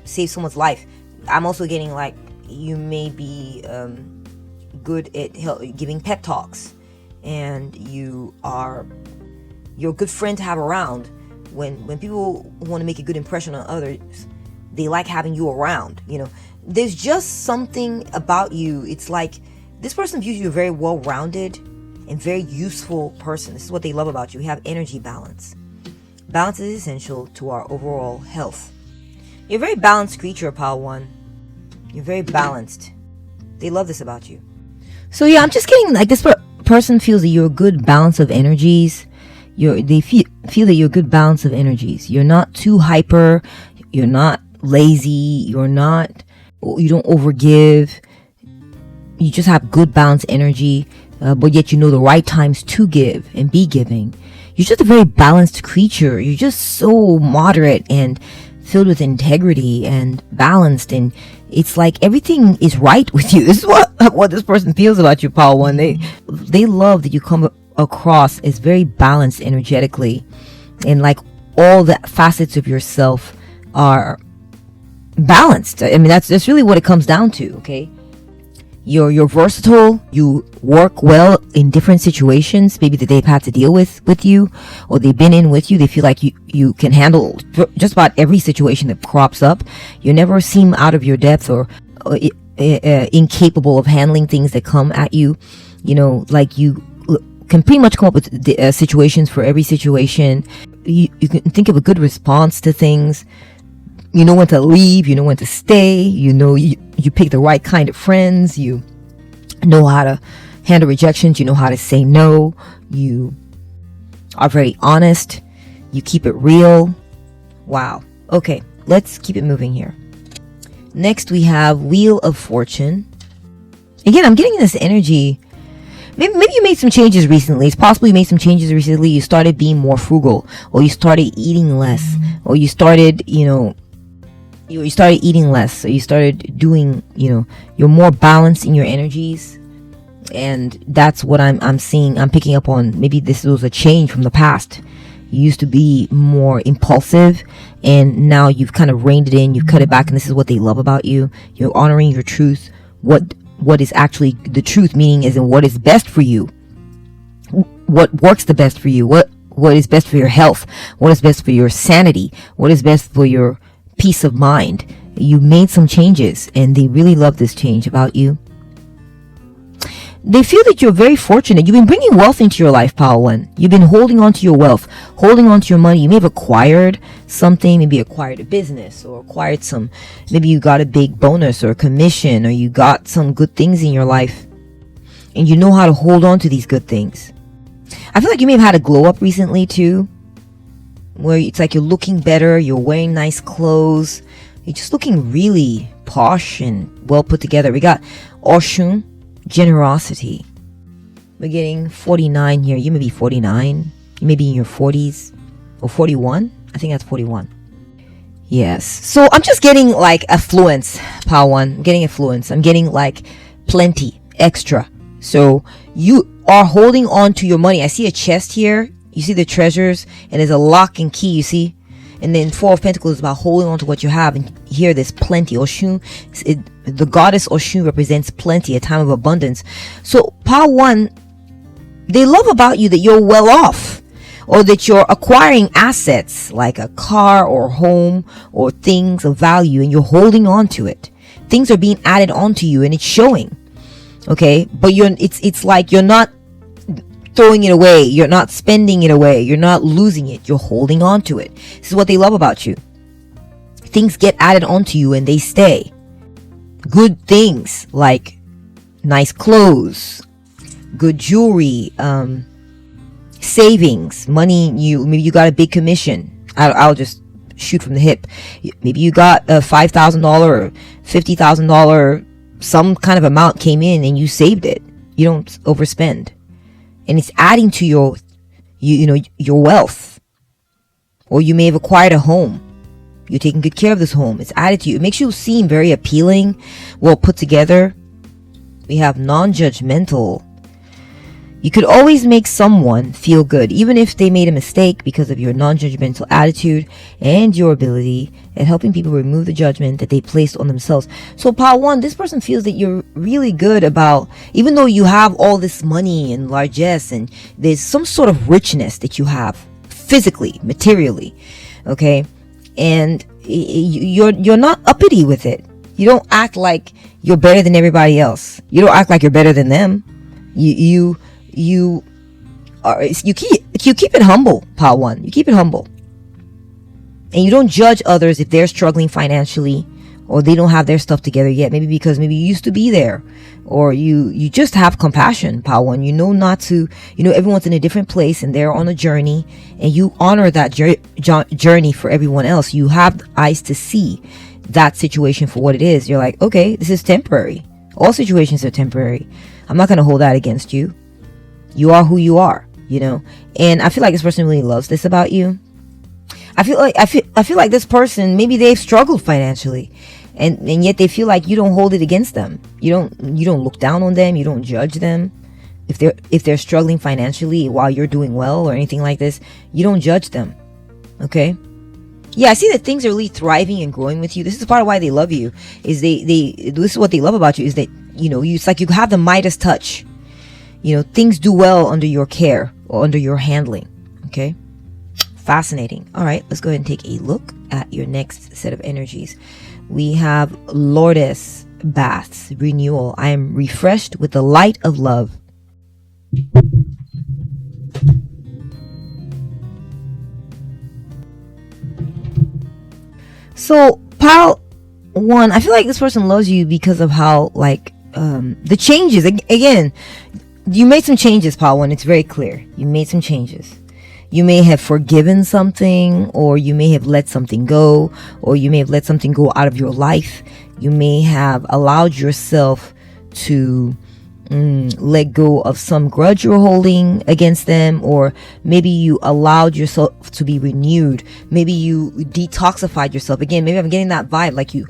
save someone's life. I'm also getting like you may be good at giving pep talks, and you're a good friend to have around. When people want to make a good impression on others, they like having you around. There's just something about you. It's like this person views you a very well-rounded and very useful person. This is what they love about you. You have energy balance. Balance is essential to our overall health. You're a very balanced creature, Pal 1. You're very balanced. They love this about you. So yeah, I'm just getting like this person feels that you're a good balance of energies. They feel that you're a good balance of energies. You're not too hyper. You're not lazy. You don't overgive. You just have good balanced energy. But yet you know the right times to give and be giving. You're just a very balanced creature. You're just so moderate and filled with integrity and balanced, and it's like everything is right with you. This is what this person feels about you, Pal 1. They love that you come across as very balanced energetically, and like all the facets of yourself are balanced. I mean, that's really what it comes down to, okay? You're versatile. You work well in different situations, maybe that they've had to deal with you, or they've been in with you. They feel like you can handle just about every situation that crops up. You never seem out of your depth or incapable of handling things that come at you. Like you can pretty much come up with situations for every situation. You can think of a good response to things. You know when to leave, you know when to stay, you pick the right kind of friends, you know how to handle rejections, you know how to say no, you are very honest, you keep it real. Wow. Okay, let's keep it moving here. Next we have Wheel of Fortune. Again, I'm getting this energy. Maybe you made some changes recently. It's possible you made some changes recently. You started being more frugal, or you started eating less, or you started, you started eating less, so you started doing, you're more balanced in your energies, and that's what I'm seeing. I'm picking up on. Maybe this was a change from the past. You used to be more impulsive, and now you've kind of reined it in. You've cut it back, and this is what they love about you. You're honoring your truth. What is actually the truth, meaning is in what is best for you. What works the best for you. What is best for your health. What is best for your sanity. What is best for your peace of mind. You made some changes, and they really love this change about you. They feel that you're very fortunate. You've been bringing wealth into your life, Power 1. You've been holding on to your wealth, holding on to your money. You may have acquired something, maybe acquired a business, or acquired maybe you got a big bonus or a commission, or you got some good things in your life, and you know how to hold on to these good things. I feel like you may have had a glow up recently too, where it's like you're looking better, you're wearing nice clothes, you're just looking really posh and well put together. We got Oshun, generosity. We're getting 49 here. You may be 49. You may be in your 40s or 41. I think that's 41. Yes. So I'm just getting like affluence, Power 1. I'm getting affluence. I'm getting like plenty, extra. So you are holding on to your money. I see a chest here. You see the treasures, and there's a lock and key, you see? And then Four of Pentacles is about holding on to what you have. And here there's plenty. Oshun, the goddess Oshun represents plenty, a time of abundance. So Power 1, they love about you that you're well off, or that you're acquiring assets like a car or home or things of value, and you're holding on to it. Things are being added onto you, and it's showing. Okay, but it's like you're not throwing it away, you're not spending it away, you're not losing it, you're holding on to it. This is what they love about you. Things get added onto you and they stay. Good things like nice clothes, good jewelry, savings, money. Maybe you got a big commission. I'll just shoot from the hip. Maybe you got a $5,000 or $50,000, some kind of amount came in and you saved it. You don't overspend. And it's adding to your wealth. Or you may have acquired a home. You're taking good care of this home. It's added to you. It makes you seem very appealing, well put together. We have non-judgmental. You could always make someone feel good, even if they made a mistake, because of your non-judgmental attitude and your ability at helping people remove the judgment that they placed on themselves. So Power 1, this person feels that you're really good about, even though you have all this money and largesse, and there's some sort of richness that you have physically, materially, okay? And you're not uppity with it. You don't act like you're better than everybody else. You don't act like you're better than them. You keep it humble, Power 1. You keep it humble. And you don't judge others if they're struggling financially, or they don't have their stuff together yet. Maybe because maybe you used to be there, or you just have compassion, Power 1. You know not to, everyone's in a different place and they're on a journey, and you honor that journey for everyone else. You have eyes to see that situation for what it is. You're like, okay, this is temporary. All situations are temporary. I'm not going to hold that against you. You are who you are, and I feel like this person really loves this about you. I feel like this person, maybe they've struggled financially, and yet they feel like you don't hold it against them. You don't look down on them. You don't judge them if they're struggling financially while you're doing well or anything like this. You don't judge them. Okay. Yeah, I see that things are really thriving and growing with you. This is part of why they love you. This is what they love about you, is that it's like you have the Midas touch. Things do well under your care or under your handling. Okay. Fascinating. All right, let's go ahead and take a look at your next set of energies. We have Lourdes Baths, renewal. I am refreshed with the light of love. So, Pile 1, I feel like this person loves you because of how, the changes. Again, you made some changes, Pile 1. It's very clear. You made some changes. You may have forgiven something, or you may have let something go, or you may have let something go out of your life. You may have allowed yourself to let go of some grudge you're holding against them, or maybe you allowed yourself to be renewed. Maybe you detoxified yourself. Again, maybe I'm getting that vibe, like you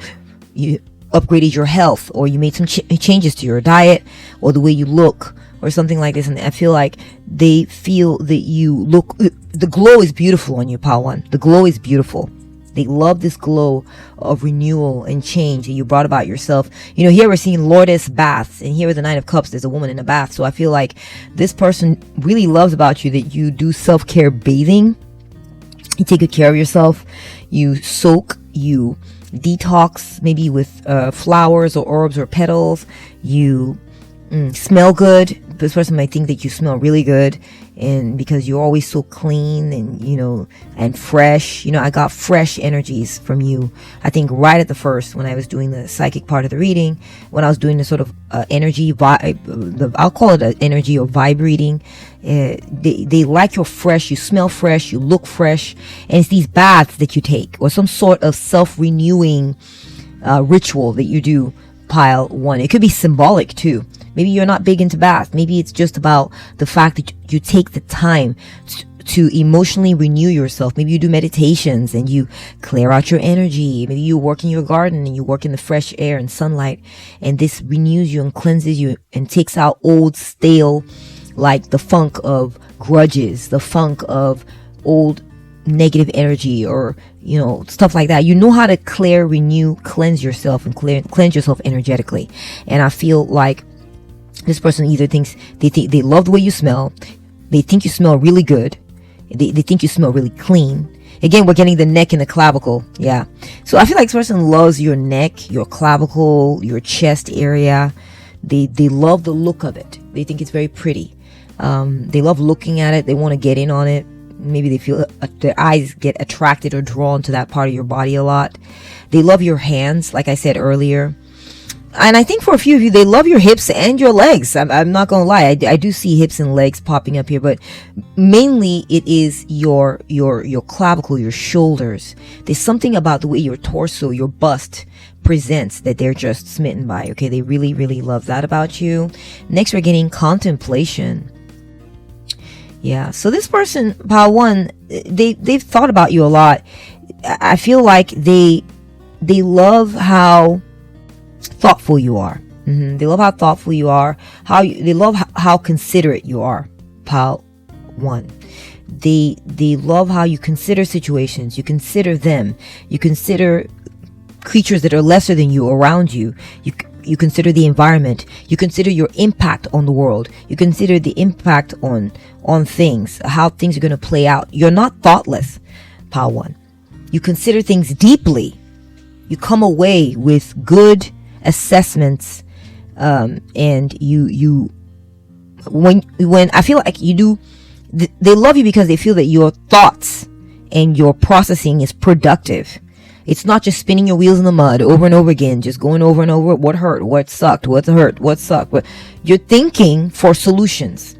upgraded your health, or you made some changes to your diet, or the way you look, or something like this, and I feel like they feel that you look, the glow is beautiful on you, Pile 1. The glow is beautiful. They love this glow of renewal and change that you brought about yourself. You know, here we're seeing Lourdes baths, and here with the Nine of Cups, there's a woman in a bath. So I feel like this person really loves about you that you do self-care bathing. You take good care of yourself. You soak, you detox, maybe with flowers or herbs or petals. You smell good. This person might think that you smell really good, and because you're always so clean and, you know, and fresh. You know, I got fresh energies from you, I think, right at the first, when I was doing the psychic part of the reading, when I was doing the sort of energy vibe, I'll call it an energy or vibe reading. They like your fresh. You smell fresh, you look fresh, and it's these baths that you take, or some sort of self-renewing ritual that you do, Pile 1. It could be symbolic too. Maybe you're not big into baths. Maybe it's just about the fact that you take the time to emotionally renew yourself. Maybe you do meditations and you clear out your energy. Maybe you work in your garden and you work in the fresh air and sunlight, and this renews you and cleanses you and takes out old, stale, like the funk of grudges, the funk of old negative energy, or, you know, stuff like that. You know how to clear, renew, cleanse yourself, and cleanse yourself energetically. And I feel like this person either thinks they love the way you smell, they think you smell really good, they think you smell really clean. Again, we're getting the neck and the clavicle. Yeah. So I feel like this person loves your neck, your clavicle, your chest area. They love the look of it. They think it's very pretty. They love looking at it. They want to get in on it. Maybe they feel their eyes get attracted or drawn to that part of your body a lot. They love your hands, like I said earlier. And I think for a few of you, they love your hips and your legs. I'm not gonna lie, I do see hips and legs popping up here, but mainly it is your clavicle, your shoulders. There's something about the way your torso, your bust presents that they're just smitten by. Okay, they really, really love that about you. Next, we're getting contemplation. Yeah, so this person, Pile 1, they've thought about you a lot. I feel like they love how thoughtful you are. They love how thoughtful you are. They love how considerate you are, Pile 1. They love how you consider situations. You consider them. You consider creatures that are lesser than you around you. You consider the environment. You consider your impact on the world. You consider the impact on things, how things are going to play out. You're not thoughtless, Pile 1. You consider things deeply. You come away with good assessments, and you when I feel like you do, they love you because they feel that your thoughts and your processing is productive. It's not just spinning your wheels in the mud over and over again, just going over and over what hurt, what sucked, what hurt, what sucked. But you're thinking for solutions.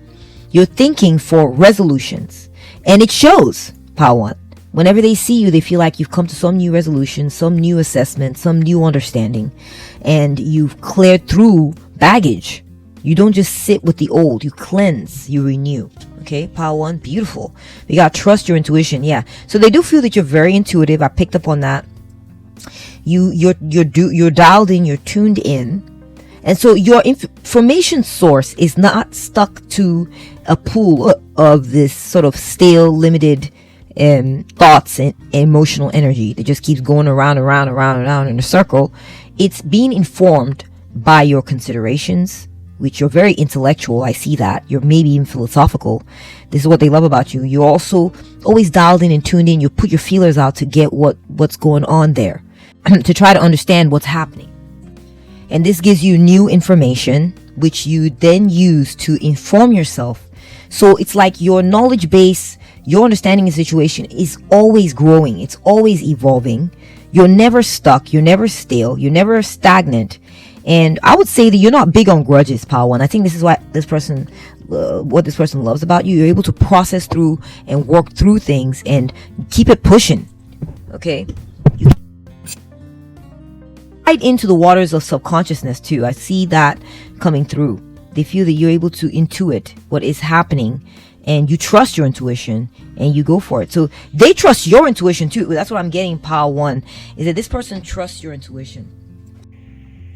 You're thinking for resolutions. And it shows, Pile 1. Whenever they see you, they feel like you've come to some new resolution, some new assessment, some new understanding, and you've cleared through baggage. You don't just sit with the old. You cleanse, you renew. Okay, Pile 1, beautiful. You gotta trust your intuition. Yeah. So they do feel that you're very intuitive. I picked up on that. You're dialed in. You're tuned in, and so your information source is not stuck to a pool of this sort of stale, limited thoughts and emotional energy that just keeps going around in a circle. It's being informed by your considerations, which you're very intellectual. I see that. You're maybe even philosophical. This is what they love about you. You're also always dialed in and tuned in. You put your feelers out to get what's going on there, to try to understand what's happening. And this gives you new information, which you then use to inform yourself. So it's like your knowledge base, your understanding of the situation is always growing. It's always evolving. You're never stuck. You're never stale. You're never stagnant. And I would say that you're not big on grudges, Pile 1. I think this is what this person loves about you. You're able to process through and work through things and keep it pushing. Okay? Right into the waters of subconsciousness too. I see that coming through. They feel that you're able to intuit what is happening, and you trust your intuition and you go for it. So they trust your intuition too. That's what I'm getting, Pile 1, is that this person trusts your intuition.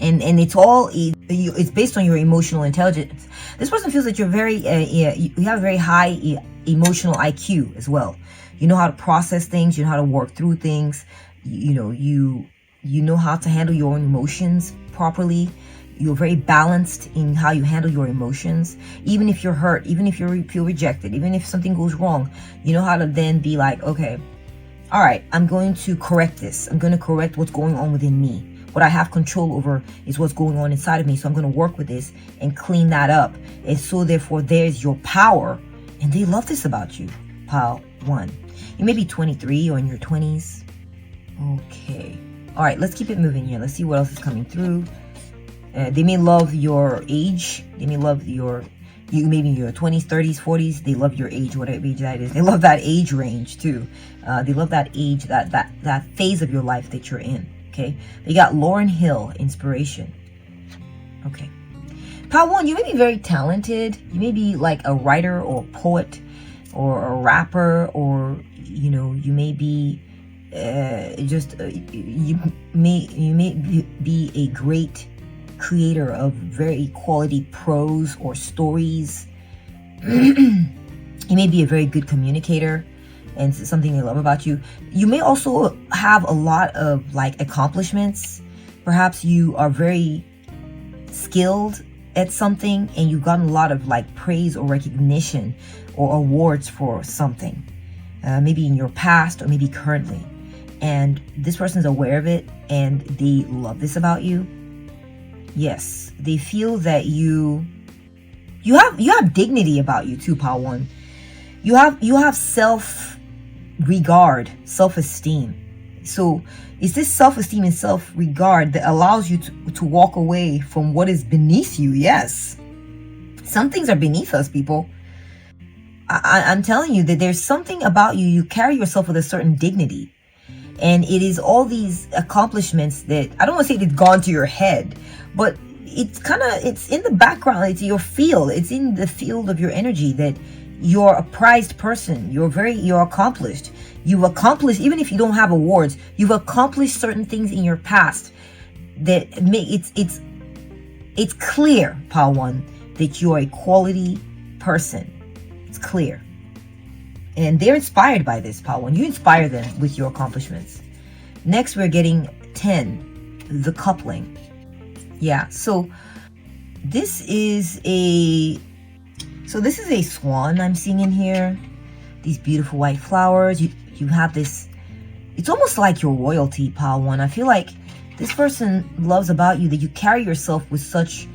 and it's based on your emotional intelligence. This person feels that you're very you have a very high emotional IQ as well. You know how to process things, you know how to work through things, you know how to handle your own emotions properly. You're very balanced in how you handle your emotions. Even if you're hurt, even if you feel rejected, even if something goes wrong, you know how to then be like, okay, all right, I'm going to correct this. I'm going to correct what's going on within me. What I have control over is what's going on inside of me. So I'm going to work with this and clean that up. And so therefore, there's your power. And they love this about you, pile 1. You may be 23 or in your 20s. Okay. All right, let's keep it moving here. Let's see what else is coming through. They may love your age. They may love you maybe in your 20s, 30s, 40s. They love your age, whatever age that is. They love that age range too. They love that age, that phase of your life that you're in. Okay. You got Lauryn Hill, inspiration. Okay. Pile 1, you may be very talented. You may be like a writer or a poet or a rapper, or you may be you may be a great creator of very quality prose or stories. You may be a very good communicator, and it's something they love about you. You may also have a lot of like accomplishments. Perhaps you are very skilled at something and you've gotten a lot of like praise or recognition or awards for something, maybe in your past or maybe currently, and this person's aware of it and they love this about you. Yes, they feel that you have dignity about you too, pile 1. You have self-regard, self-esteem. So it's this self-esteem and self-regard that allows you to walk away from what is beneath you. Yes, some things are beneath us, people. I'm telling you that there's something about you. You carry yourself with a certain dignity. And it is all these accomplishments that, I don't want to say they've gone to your head, but it's in the background. It's your field. It's in the field of your energy that you're a prized person. You're accomplished. You've accomplished, even if you don't have awards, you've accomplished certain things in your past that make it's clear, pile 1, that you're a quality person. It's clear. And they're inspired by this, pile 1. You inspire them with your accomplishments. Next, we're getting 10, the coupling. Yeah, so this is a swan I'm seeing in here. These beautiful white flowers. You have this, it's almost like your royalty, pile 1. I feel like this person loves about you that you carry yourself with such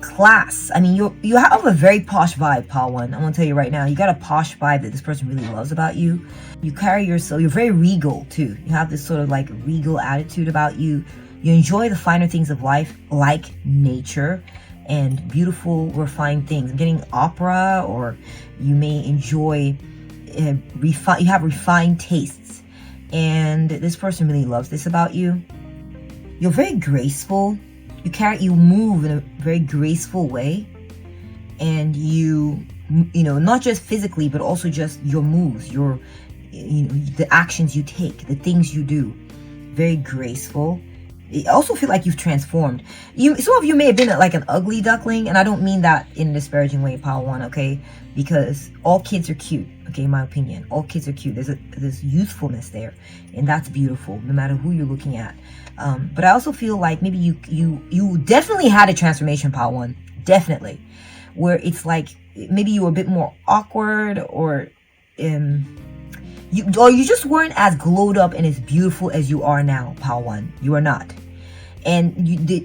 class. I mean, you have a very posh vibe, pile 1. I'm gonna tell you right now, you got a posh vibe that this person really loves about you. You carry yourself, you're very regal too. You have this sort of like regal attitude about you. You enjoy the finer things of life, like nature and beautiful refined things. I'm getting opera, or you may enjoy you have refined tastes, and this person really loves this about you. You're very graceful. You move in a very graceful way, and you not just physically but also just your moves, the actions you take, the things you do, very graceful. I also feel like you've transformed. Some of you may have been like an ugly duckling, and I don't mean that in a disparaging way, pile 1, okay? Because all kids are cute, okay? In my opinion, all kids are cute. There's youthfulness there, and that's beautiful, no matter who you're looking at. But I also feel like maybe you definitely had a transformation, pile 1, definitely, where it's like maybe you were a bit more awkward, or you just weren't as glowed up and as beautiful as you are now, pile 1. You are not. And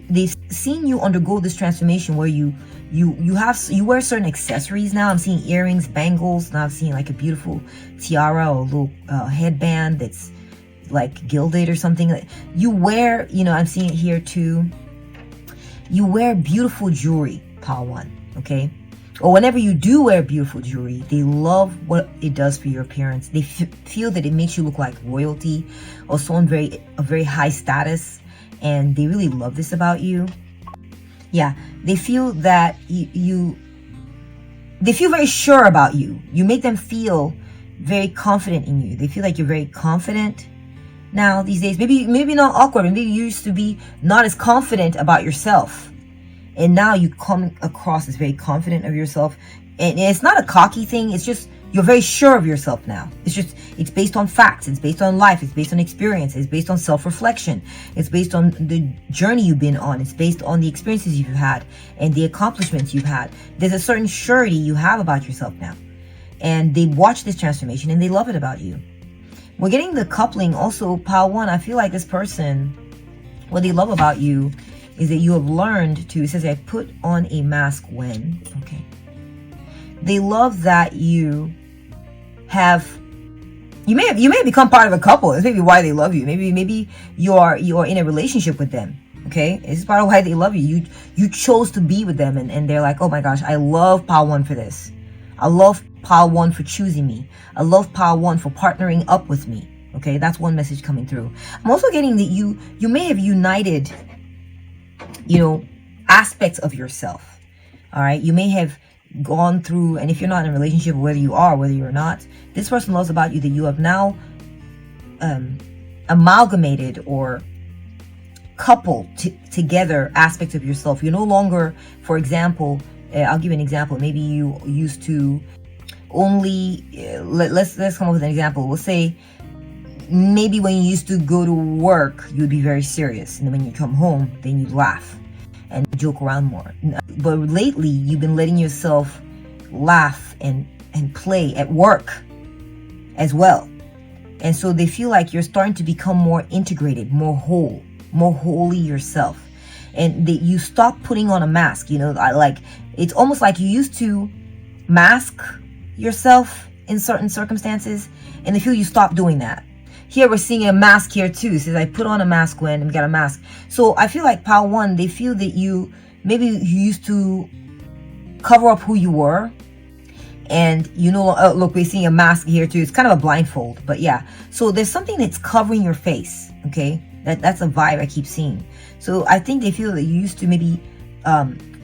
they've seen you undergo this transformation where you wear certain accessories now. I'm seeing earrings, bangles. Now I'm seeing like a beautiful tiara or a little headband that's like gilded or something. You wear, I'm seeing it here too. You wear beautiful jewelry, pile 1, okay? Or whenever you do wear beautiful jewelry, they love what it does for your appearance. They feel that it makes you look like royalty or someone of very high status, and they really love this about you. Yeah, they feel that they feel very sure about you. You make them feel very confident in you. They feel like you're very confident. now these days. Maybe not awkward, maybe you used to be not as confident about yourself, and now you come across as very confident of yourself. And it's not a cocky thing, it's just you're very sure of yourself now. It's based on facts, it's based on life, it's based on experience, it's based on self-reflection, it's based on the journey you've been on, it's based on the experiences you've had and the accomplishments you've had. There's a certain surety you have about yourself now, and they watch this transformation and they love it about you. We're getting the coupling also, pile 1. I feel like this person, what they love about you is that you have learned to, it says, I put on a mask when, okay. They love that you may have become part of a couple. That's maybe why they love you. Maybe you are in a relationship with them. Okay, this is part of why they love you. You chose to be with them, and they're like, oh my gosh, I love pile 1 for this. I love pile 1 for choosing me. I love pile 1 for partnering up with me. Okay, that's one message coming through. I'm also getting that you may have united, aspects of yourself. All right, you may have gone through, and if you're not in a relationship, whether you are, whether you're not, this person loves about you that you have now amalgamated or coupled together aspects of yourself. You're no longer, for example, I'll give you an example. Maybe you used to only let's come up with an example. We'll say maybe when you used to go to work, you'd be very serious, and then when you come home, then you laugh and joke around more. But lately, you've been letting yourself laugh and play at work as well. And so they feel like you're starting to become more integrated, more whole, more wholly yourself. And that you stop putting on a mask. It's almost like you used to mask yourself in certain circumstances, and they feel you stop doing that. Here we're seeing a mask here too. It says I put on a mask when, and we got a mask. So I feel like pile 1, they feel that you used to cover up who you were, and look, we're seeing a mask here too. It's kind of a blindfold, but yeah. So there's something that's covering your face. Okay, that's a vibe I keep seeing. So I think they feel that you used to maybe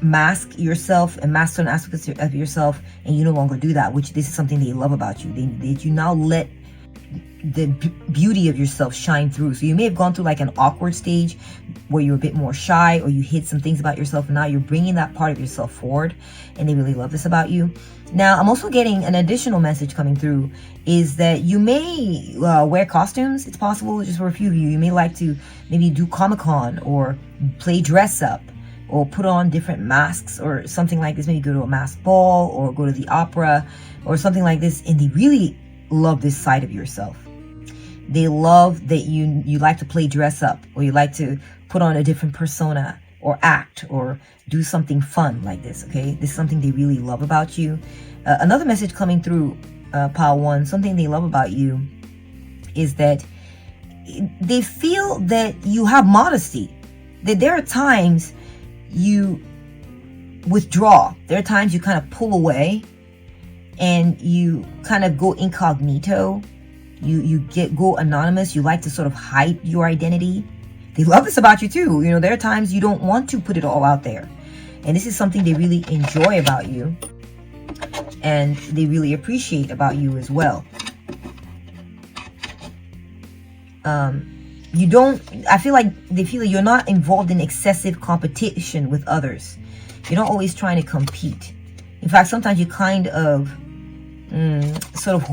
mask yourself and mask certain aspects of yourself, and you no longer do that. Which this is something they love about you. That you now let the beauty of yourself shine through. So you may have gone through like an awkward stage where you're a bit more shy, or you hid some things about yourself, and now you're bringing that part of yourself forward, and they really love this about you. Now I'm also getting an additional message coming through, is that you may wear costumes. It's possible, just for a few of you, you may like to maybe do Comic-Con or play dress up or put on different masks or something like this. Maybe go to a masked ball or go to the opera or something like this, and they really love this side of yourself. They love that you like to play dress up, or you like to put on a different persona or act or do something fun like this. Okay, this is something they really love about you. Another message coming through, pile 1, something they love about you is that they feel that you have modesty, that there are times you withdraw, there are times you kind of pull away and you kind of go incognito. You go anonymous. You like to sort of hide your identity. They love this about you too. There are times you don't want to put it all out there. And this is something they really enjoy about you, and they really appreciate about you as well. I feel like they feel like you're not involved in excessive competition with others. You're not always trying to compete. In fact, sometimes you kind of sort of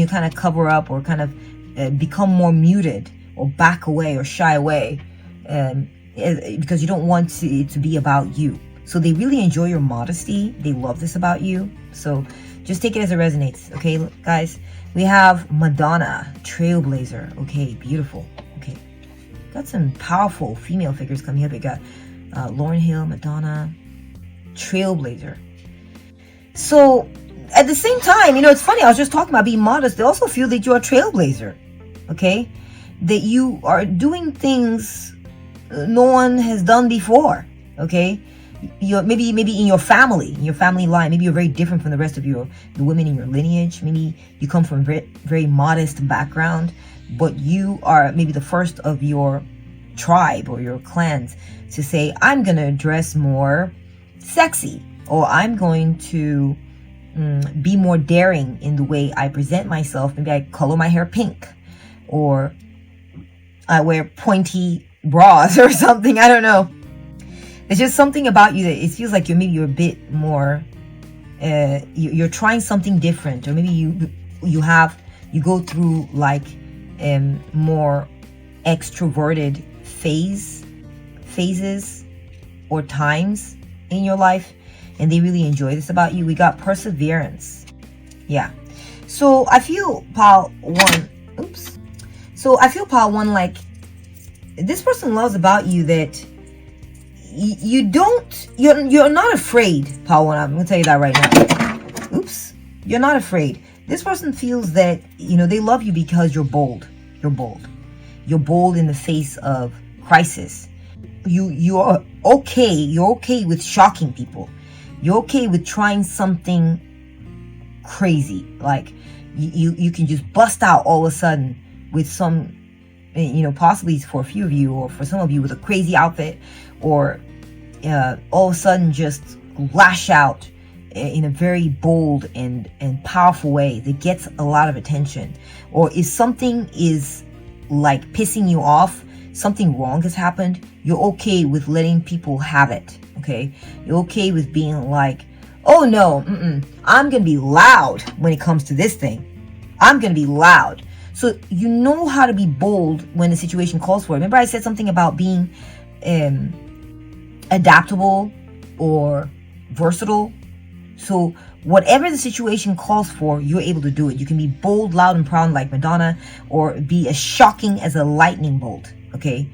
kind of cover up, or kind of become more muted, or back away, or shy away, because you don't want it to be about you. So they really enjoy your modesty. They love this about you. So just take it as it resonates. Okay, guys, we have Madonna, Trailblazer. Okay, beautiful. Okay, got some powerful female figures coming up. We got Lauryn Hill, Madonna, Trailblazer. So at the same time, it's funny, I was just talking about being modest. They also feel that you're a trailblazer, okay? That you are doing things no one has done before, okay? You're maybe in your family line, maybe you're very different from the rest of the women in your lineage. Maybe you come from a very, very modest background, but you are maybe the first of your tribe or your clans to say, I'm gonna dress more sexy, or I'm going to be more daring in the way I present myself. Maybe I color my hair pink, or wear pointy bras or something. I don't know. There's just something about you that it feels like you're a bit more, you're trying something different, or maybe you go through like more extroverted phases or times in your life, and they really enjoy this about you. We got perseverance. Yeah. So I feel pile one, like this person loves about you that you're not afraid, pile one. I'm gonna tell you that right now. You're not afraid. This person feels that, they love you because you're bold. You're bold in the face of crisis. You're okay with shocking people. You're okay with trying something crazy. Like you can just bust out all of a sudden with some, possibly for a few of you, or for some of you, with a crazy outfit, or all of a sudden just lash out in a very bold and powerful way that gets a lot of attention. Or if something is like pissing you off, something wrong has happened, you're okay with letting people have it. Okay, you're okay with being like, oh no, I'm gonna be loud when it comes to this thing. I'm gonna be loud. So you know how to be bold when the situation calls for it. Remember I said something about being adaptable or versatile? So whatever the situation calls for, you're able to do it. You can be bold, loud, and proud like Madonna, or be as shocking as a lightning bolt, okay,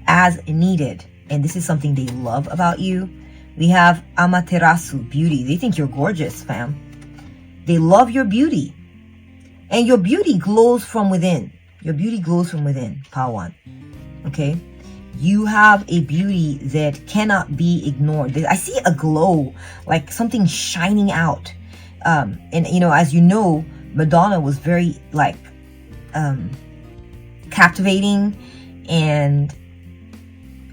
as needed. And this is something they love about you. We have Amaterasu, beauty. They think you're gorgeous, fam. They love your beauty. And your beauty glows from within. Your beauty glows from within, Pawan. Okay? You have a beauty that cannot be ignored. I see a glow, like something shining out. And as you know, Madonna was very like captivating and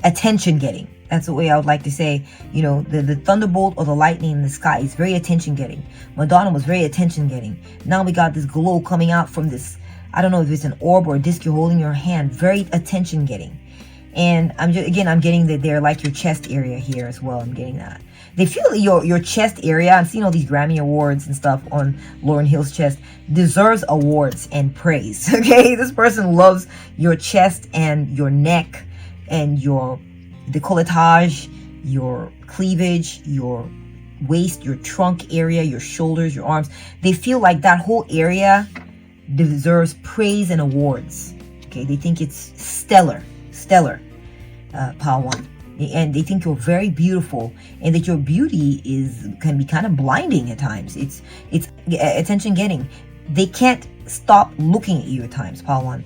attention getting. That's the way I would like to say. The thunderbolt or the lightning in the sky is very attention getting. Madonna was very attention getting. Now we got this glow coming out from this, I don't know if it's an orb or a disc you're holding in your hand, very attention getting. And I'm getting that they're like your chest area here as well. I'm getting that. They feel that your chest area, I'm seeing all these Grammy Awards and stuff on Lauryn Hill's chest, deserves awards and praise. Okay? This person loves your chest and your neck and your décolletage, your cleavage, your waist, your trunk area, your shoulders, your arms. They feel like that whole area deserves praise and awards. Okay? They think it's stellar, Pawan. And they think you're very beautiful, and that your beauty can be kind of blinding at times. It's attention getting. They can't stop looking at you at times, Pawan.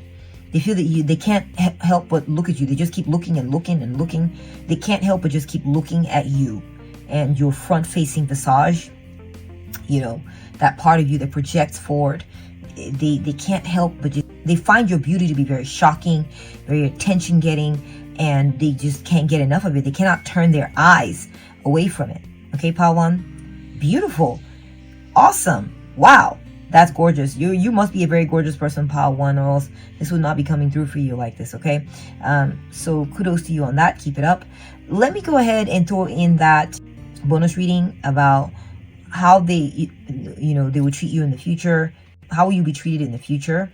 They feel that they can't help but look at you. They just keep looking and looking and looking. They can't help but just keep looking at you and your front-facing visage. That part of you that projects forward. They can't help but they find your beauty to be very shocking, very attention getting, and they just can't get enough of it. They cannot turn their eyes away from it. Okay, Pawan? Beautiful. Awesome. Wow. That's gorgeous. You must be a very gorgeous person, Pawan, or else this would not be coming through for you like this, okay? So kudos to you on that. Keep it up. Let me go ahead and throw in that bonus reading about how they would treat you in the future. How will you be treated in the future?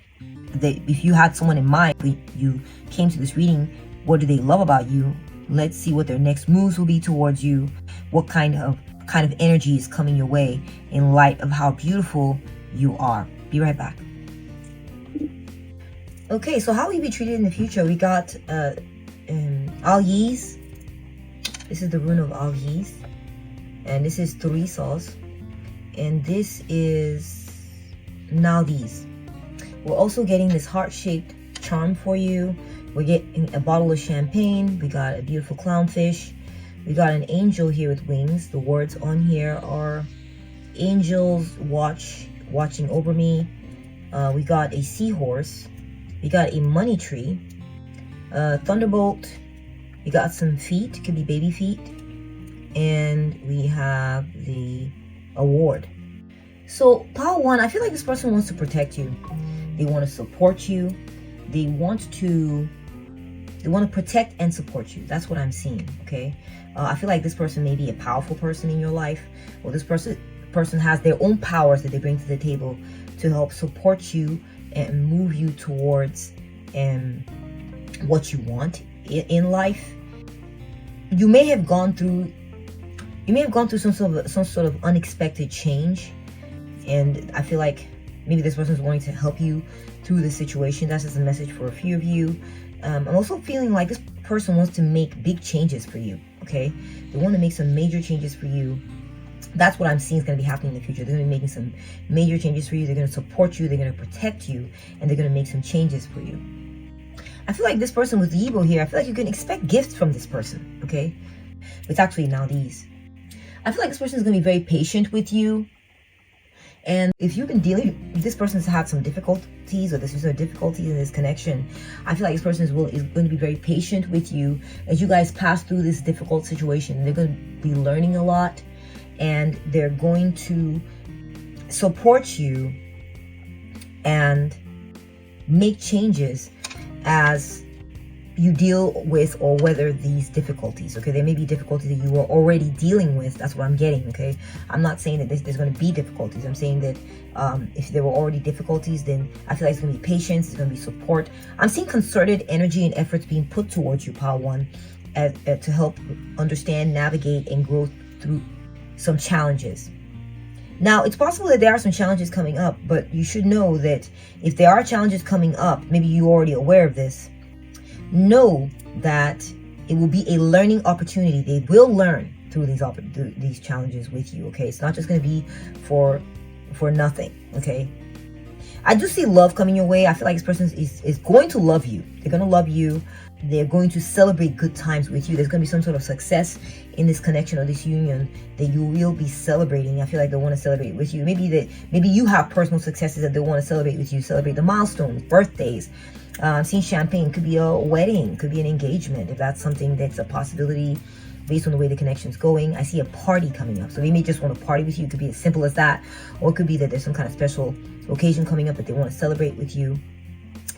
If you had someone in mind when you came to this reading, what do they love about you? Let's see what their next moves will be towards you. What kind of energy is coming your way in light of how beautiful you are. Be right back. Okay, so how will you be treated in the future? We got Al-Yiz. This is the rune of Al-Yiz. And this is Turisas. And this is Naldiz. We're also getting this heart-shaped charm for you. We're getting a bottle of champagne. We got a beautiful clownfish. We got an angel here with wings. The words on here are angels watching over me. We got a seahorse. We got a money tree. Thunderbolt. We got some feet. Could be baby feet. And we have the award. So, pile one, I feel like this person wants to protect you. They want to support you. They want to They want to protect and support you. That's what I'm seeing, okay? I feel like this person may be a powerful person in your life, or this person has their own powers that they bring to the table to help support you and move you towards what you want in life. You may have gone through some sort of unexpected change, and I feel like maybe this person is wanting to help you through the situation. That's just a message for a few of you. I'm also feeling like this person wants to make big changes for you, okay? They want to make some major changes for you. That's what I'm seeing is going to be happening in the future. They're going to be making some major changes for you. They're going to support you. They're going to protect you. And they're going to make some changes for you. I feel like this person with Libra here, I feel like you can expect gifts from this person, okay? It's actually now these. I feel like this person is going to be very patient with you. And if you've been dealing, this person's had some difficulties, or there's some difficulties in this connection, I feel like this person is going to be very patient with you as you guys pass through this difficult situation. They're going to be learning a lot, and they're going to support you and make changes as you deal with or weather these difficulties, okay? There may be difficulties that you are already dealing with. That's what I'm getting, okay? I'm not saying that there's going to be difficulties. I'm saying that if there were already difficulties, then I feel like it's going to be patience, it's going to be support. I'm seeing concerted energy and efforts being put towards you, Pile 1, to help understand, navigate, and grow through some challenges. Now, it's possible that there are some challenges coming up, but you should know that if there are challenges coming up, maybe you're already aware of this, know that it will be a learning opportunity. They will learn through these challenges with you, okay? It's not just going to be for nothing, okay? I do see love coming your way. I feel like this person is going to love you. They're going to love you. They're going to celebrate good times with you. There's going to be some sort of success in this connection or this union that you will be celebrating. I feel like they want to celebrate with you. Maybe you have personal successes that they want to celebrate with you. Celebrate the milestones, birthdays. I'm seeing champagne. Could be a wedding. Could be an engagement. If that's something that's a possibility based on the way the connection's going. I see a party coming up. So they may just want to party with you. It could be as simple as that. Or it could be that there's some kind of special occasion coming up that they want to celebrate with you.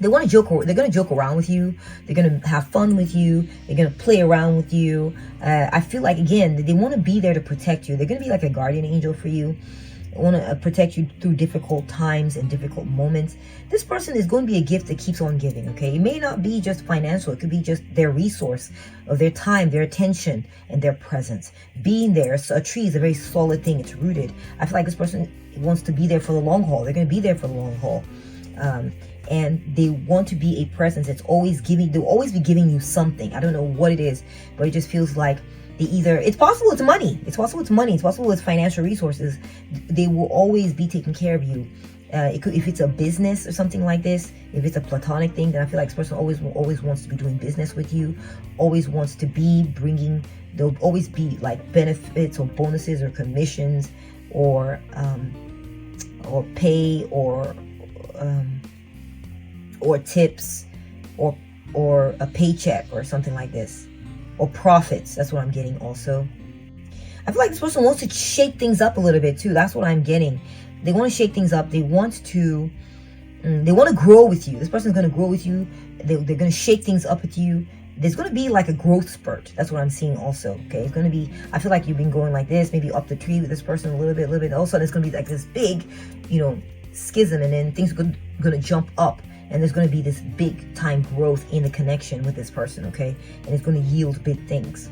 They want to joke. They're going to joke around with you. They're going to have fun with you. They're going to play around with you. I feel like, again, they want to be there to protect you. They're going to be like a guardian angel for you. They want to protect you through difficult times and difficult moments. This person is going to be a gift that keeps on giving, okay? It may not be just financial. It could be just their resource of their time, their attention, and their presence. Being there, a tree is a very solid thing. It's rooted. I feel like this person wants to be there for the long haul. They're going to be there for the long haul. And they want to be a presence that's always giving. They'll always be giving you something. I don't know what it is, but it just feels like it's possible it's money. It's possible it's money. It's possible it's financial resources. They will always be taking care of you. If it's a business or something like this, if it's a platonic thing, then I feel like this person always wants to be doing business with you, always wants to be bringing. There'll always be like benefits or bonuses or commissions or pay or tips or a paycheck or something like this, or profits. That's what I'm getting also. I feel like this person wants to shake things up a little bit too. That's what I'm getting. They want to shake things up. They want to grow with you. This person's going to grow with you. They're going to shake things up with you. There's going to be like a growth spurt. That's what I'm seeing also, okay? It's going to be, I feel like you've been going like this, maybe up the tree with this person a little bit. Also, there's going to be like this big, schism, and then things are going to jump up. And there's going to be this big time growth in the connection with this person, okay? And it's going to yield big things.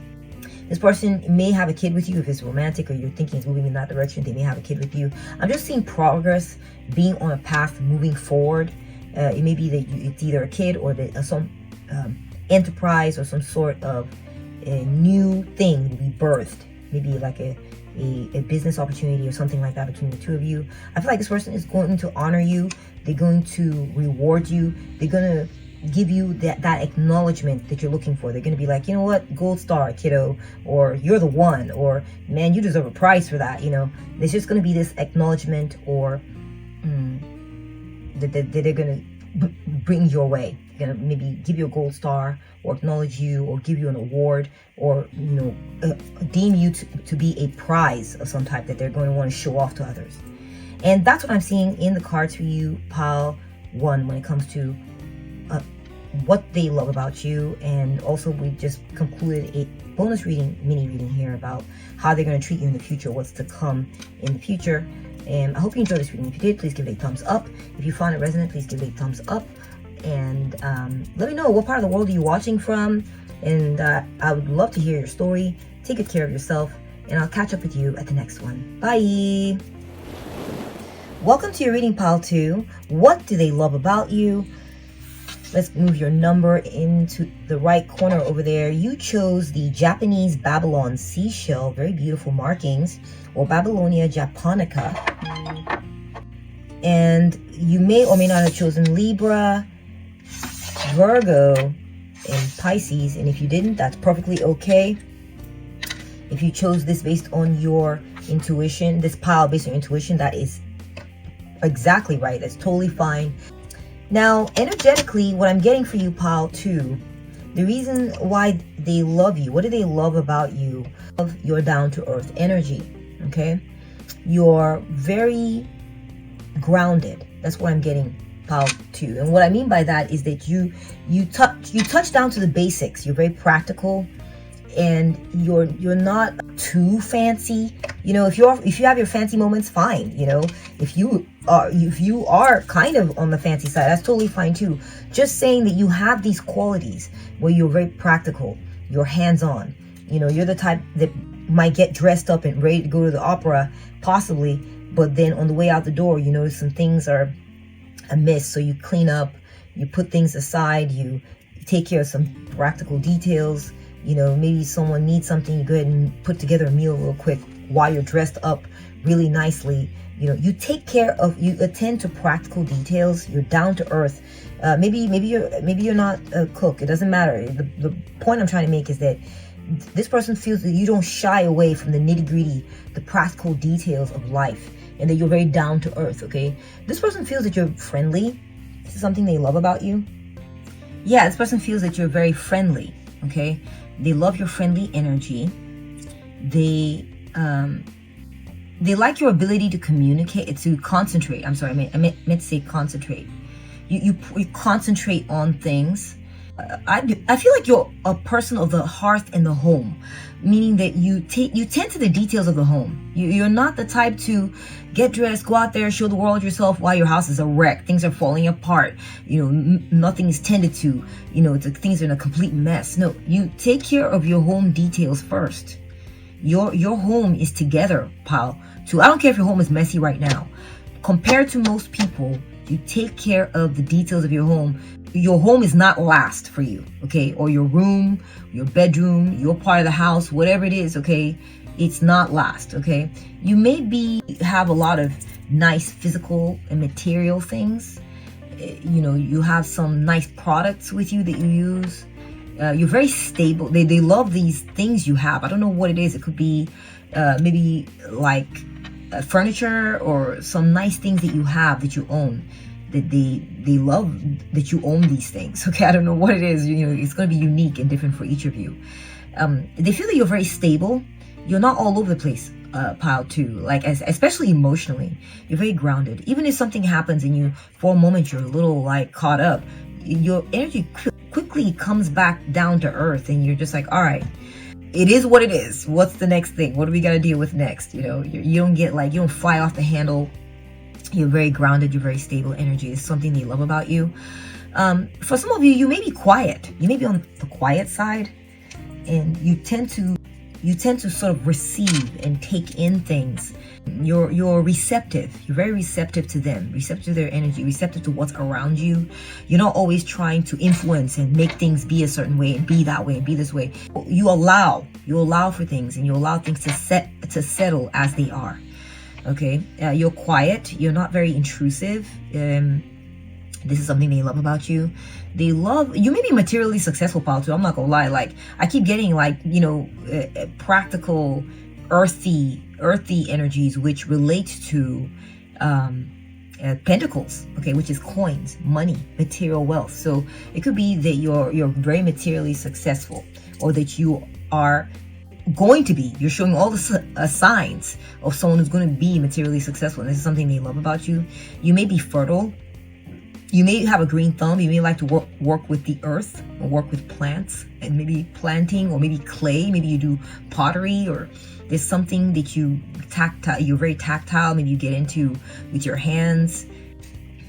This person may have a kid with you if it's romantic or you're thinking it's moving in that direction. They may have a kid with you. I'm just seeing progress, being on a path, moving forward. It may be that it's either a kid or some enterprise or some sort of a new thing will be birthed. Maybe like a business opportunity or something like that between the two of you. I feel like this person is going to honor you. They're going to reward you. They're going to give you that acknowledgement that you're looking for. They're going to be like, you know what, gold star, kiddo, or you're the one, or man, you deserve a prize for that. There's just going to be this acknowledgement or that they're going to bring your way. They're going to maybe give you a gold star or acknowledge you or give you an award or deem you to be a prize of some type that they're going to want to show off to others. And that's what I'm seeing in the cards for you, Pile 1, when it comes to what they love about you. And also we just concluded a bonus reading, mini reading here about how they're going to treat you in the future, what's to come in the future. And I hope you enjoyed this reading. If you did, please give it a thumbs up. If you found it resonant, please give it a thumbs up. And let me know what part of the world are you watching from. And I would love to hear your story. Take good care of yourself. And I'll catch up with you at the next one. Bye. Welcome to your reading, pile 2. What do they love about you? Let's move your number into the right corner over there. You chose the Japanese Babylon Seashell. Very beautiful markings. Or Babylonia Japonica. And you may or may not have chosen Libra, Virgo, and Pisces. And if you didn't, that's perfectly okay. If you chose this based on your intuition, this pile based on your intuition, that is exactly right. That's totally fine. Now, energetically, what I'm getting for you, pile 2, the reason why they love you, what do they love about you? Of your down-to-earth energy, okay? You're very grounded. That's what I'm getting, pile 2. And what I mean by that is that you touch down to the basics. You're very practical, and you're not too fancy. You know, if you have your fancy moments, fine. You know, if you are kind of on the fancy side, that's totally fine too. Just saying that you have these qualities where you're very practical, you're hands-on. You know, you're the type that might get dressed up and ready to go to the opera, possibly, but then on the way out the door, you notice some things are amiss, so you clean up, you put things aside, you take care of some practical details. You know, maybe someone needs something, you go ahead and put together a meal real quick while you're dressed up really nicely. You know, you take care of, you attend to practical details. You're down to earth. Maybe you're not a cook. It doesn't matter. The point I'm trying to make is that this person feels that you don't shy away from the nitty-gritty, the practical details of life, and that you're very down to earth. Okay, this person feels that you're friendly. This is something they love about you. Yeah, this person feels that you're very friendly. Okay, they love your friendly energy. They like your ability to communicate, to concentrate. I'm sorry, I meant to say concentrate. You concentrate on things. I feel like you're a person of the hearth and the home, meaning that you tend to the details of the home. You're not the type to get dressed, go out there, show the world yourself while your house is a wreck. Things are falling apart. You know, nothing is tended to. You know, things are in a complete mess. No, you take care of your home details first. Your home is together, pal. So I don't care if your home is messy right now. Compared to most people, you take care of the details of your home. Your home is not last for you, okay? Or your room, your bedroom, your part of the house, whatever it is, okay? It's not last, okay? You may have a lot of nice physical and material things. You know, you have some nice products with you that you use. You're very stable. They love these things you have. I don't know what it is. It could be maybe like furniture or some nice things that you have that you own. That they love that you own these things. Okay, I don't know what it is. You know, it's going to be unique and different for each of you. They feel that you're very stable. You're not all over the place, pile 2. Like, especially emotionally, you're very grounded. Even if something happens and you, for a moment, you're a little like caught up, your energy quickly comes back down to earth, and you're just like, all right, it is what it is. What's the next thing? What do we got to deal with next? You know, you don't get like, you don't fly off the handle. You're very grounded. You're very stable energy. It's something they love about you. For some of you, you may be quiet. You may be on the quiet side, and you tend to sort of receive and take in things. You're receptive. You're very receptive to them, receptive to their energy, receptive to what's around you. You're not always trying to influence and make things be a certain way and be that way and be this way. You allow for things, and you allow things to settle as they are. Okay, you're quiet. You're not very intrusive. This is something they love about you. They love, you may be materially successful, pal, too. I'm not gonna lie. Like, I keep getting like, you know, practical, earthy energies, which relate to pentacles, okay, which is coins, money, material wealth. So it could be that you're very materially successful, or that you are going to be. You're showing all the signs of someone who's going to be materially successful, and this is something they love about you. You may be fertile. You may have a green thumb. You may like to work with the earth or work with plants and maybe planting or maybe clay. Maybe you do pottery, or there's something that you're very tactile. Maybe you get into with your hands.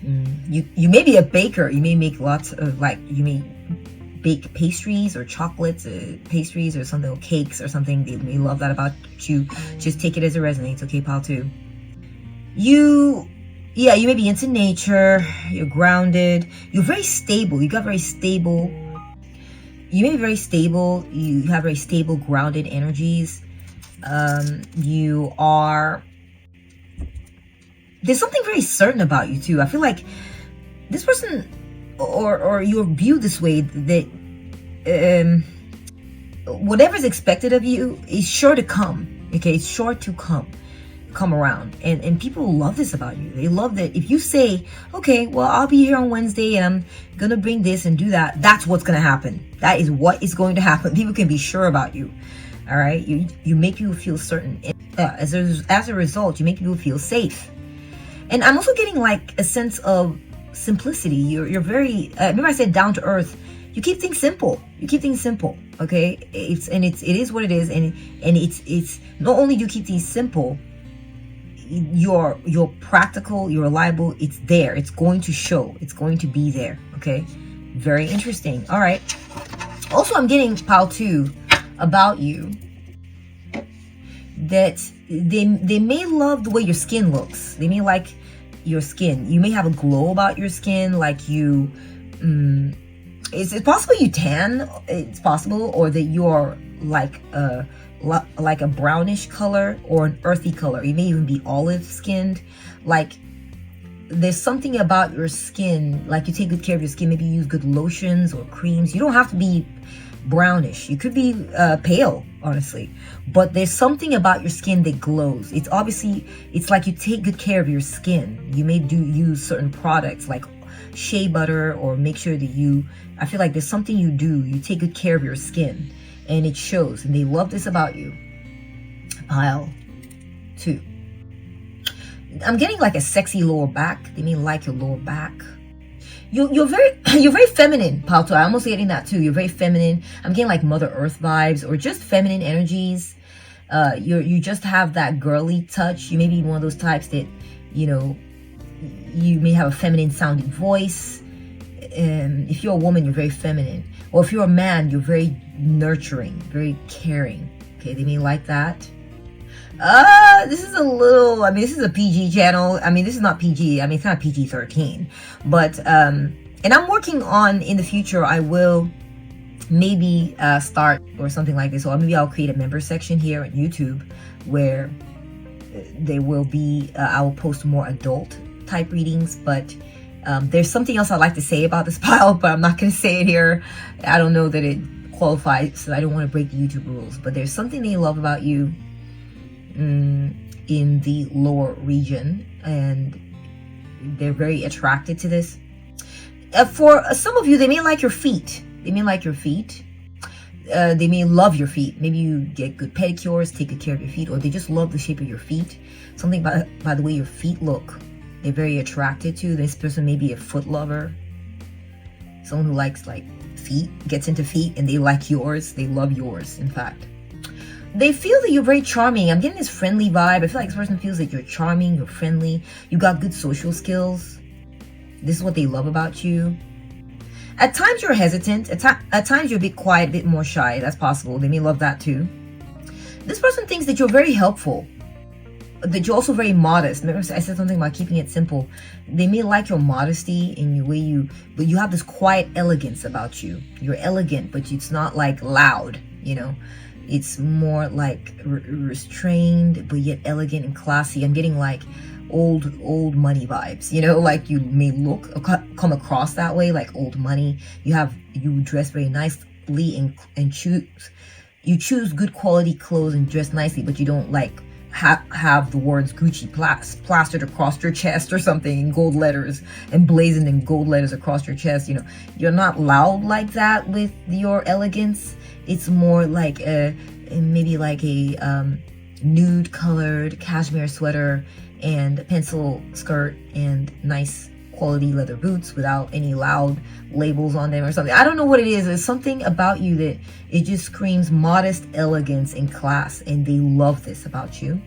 You may be a baker. You may make lots of you may bake pastries or chocolates, pastries or something, or cakes or something. They may love that about you. Just take it as it resonates, okay, pile 2. You may be into nature. You're grounded. You're very stable. You may be very stable. You have very stable, grounded energies. There's something very certain about you too. I feel like this person, or you're viewed this way, that whatever's expected of you is sure to come. Okay, it's sure to come around, and people love this about you. They love that if you say, okay, well, I'll be here on Wednesday and I'm gonna bring this and do that, that's what's gonna happen. That is what is going to happen. People can be sure about you. All right, you make people feel certain. As a result, you make people feel safe. And I'm also getting like a sense of simplicity. You're very remember I said down to earth. You keep things simple. Okay, it is what it is, and it's not only do you keep these simple, you're practical, you're reliable. It's there. It's going to show. It's going to be there. Okay, very interesting. All right. Also, I'm getting pile 2 about you, that they may love the way your skin looks. They may like your skin. You may have a glow about your skin, like you it's possible you tan. It's possible, or that you're like a brownish color or an earthy color. You may even be olive skinned. Like there's something about your skin, like you take good care of your skin. Maybe you use good lotions or creams. You don't have to be brownish. You could be pale, honestly, but there's something about your skin that glows. It's like you take good care of your skin. You may use certain products like shea butter, or make sure that I feel like there's something you do. You take good care of your skin, and it shows, and they love this about you. Pile 2. I'm getting like a sexy lower back. They may like your lower back. You're very feminine, pile 2. I'm almost getting that too. You're very feminine. I'm getting like Mother Earth vibes, or just feminine energies. You just have that girly touch. You may be one of those types that, you may have a feminine sounding voice. If you're a woman, you're very feminine. Or if you're a man, you're very nurturing, very caring. Okay, they may like that. This is this is a PG channel. This is not PG. It's kind of PG-13. But, and I'm working on, in the future, I will maybe start or something like this. Or maybe I'll create a member section here on YouTube where there will be, I will post more adult type readings. But there's something else I'd like to say about this pile, but I'm not going to say it here. I don't know that it qualifies, so I don't want to break the YouTube rules. But there's something they love about you in the lower region, and they're very attracted to this. For some of you, they may like your feet. They may love your feet. Maybe you get good pedicures, take good care of your feet, or they just love the shape of your feet. Something by the way your feet look, they're very attracted to. This person may be a foot lover. Someone who likes feet, gets into feet, and they like yours. They love yours, in fact. They feel that you're very charming. I'm getting this friendly vibe. I feel like this person feels that you're charming, you're friendly, you got good social skills. This is what they love about you. At times you're hesitant. At times you're a bit quiet, a bit more shy. That's possible. They may love that too. This person thinks that you're very helpful, that you're also very modest. Remember I said something about keeping it simple. They may like your modesty in your way but you have this quiet elegance about you. You're elegant, but it's not like loud, It's more like restrained, but yet elegant and classy. I'm getting like old money vibes, like you may come across that way, like old money. You dress very nicely and choose good quality clothes and dress nicely, but you don't have the words Gucci plastered across your chest or something in gold letters, emblazoned in gold letters across your chest. You're not loud like that with your elegance. It's more like maybe like a nude colored cashmere sweater and a pencil skirt and nice quality leather boots without any loud labels on them or something. I don't know what it is. There's something about you that it just screams modest elegance and class, and they love this about you.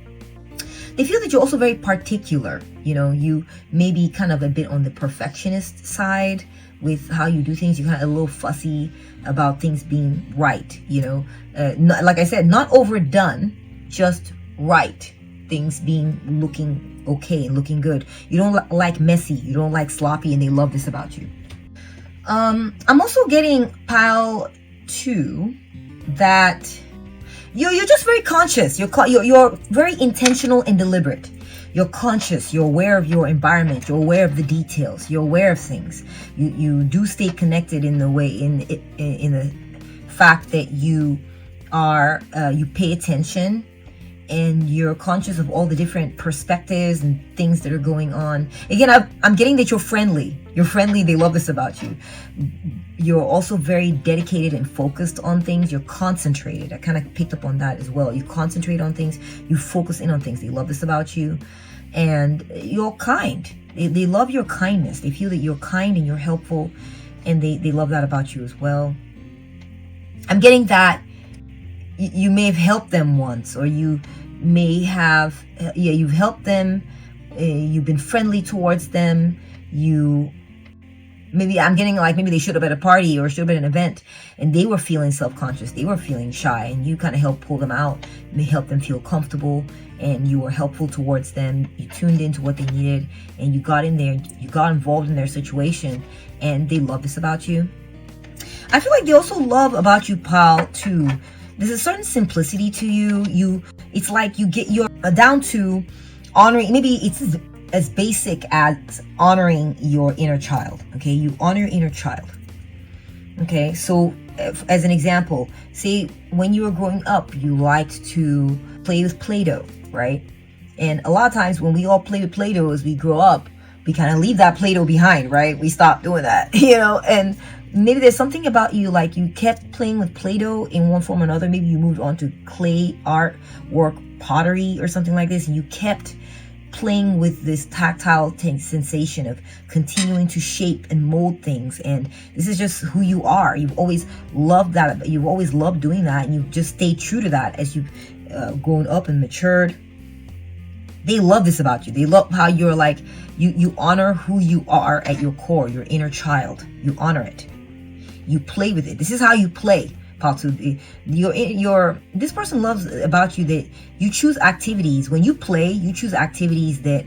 They feel that you're also very particular. You know, you may be kind of a bit on the perfectionist side with how you do things. You're kind of a little fussy about things being right, you know. Not, like I said, not overdone, just right. Things being looking okay and looking good. You don't like messy. You don't like sloppy, and they love this about you. I'm also getting pile 2 that you're just very conscious. You're very intentional and deliberate. You're conscious. You're aware of your environment. You're aware of the details. You're aware of things. You do stay connected in the way in the fact that you are you pay attention, and you're conscious of all the different perspectives and things that are going on. Again, I'm getting that you're friendly. You're friendly. They love this about you. You're also very dedicated and focused on things. You're concentrated. I kind of picked up on that as well. You concentrate on things. You focus in on things. They love this about you. And you're kind. They love your kindness. They feel that you're kind and you're helpful, and they love that about you as well. I'm getting that you may have helped them once, or you may have, you've helped them, you've been friendly towards them, I'm getting like maybe they showed up at a party or showed up at an event and they were feeling self-conscious, they were feeling shy, and you kind of helped pull them out, and help them feel comfortable, and you were helpful towards them. You tuned into what they needed, and you got in there, you got involved in their situation, and they love this about you. I feel like they also love about you, pal, too. There's a certain simplicity to you. It's like you're down to honoring, maybe it's as basic as honoring your inner child. Okay, you honor your inner child. Okay, so as an example, say when you were growing up, you liked to play with Play-Doh, right? And a lot of times when we all play with Play-Doh as we grow up, we kind of leave that Play-Doh behind, right? We stop doing that, you know, and maybe there's something about you, like you kept playing with Play-Doh in one form or another. Maybe you moved on to clay art, work, pottery, or something like this, and you kept playing with this tactile sensation of continuing to shape and mold things. And this is just who you are. You've always loved that. You've always loved doing that, and you've just stayed true to that as you've grown up and matured. They love this about you. They love how you're like, you honor who you are at your core, your inner child. You honor it. You play with it. This is how you play, Patu. This person loves about you that you choose activities. When you play, you choose activities that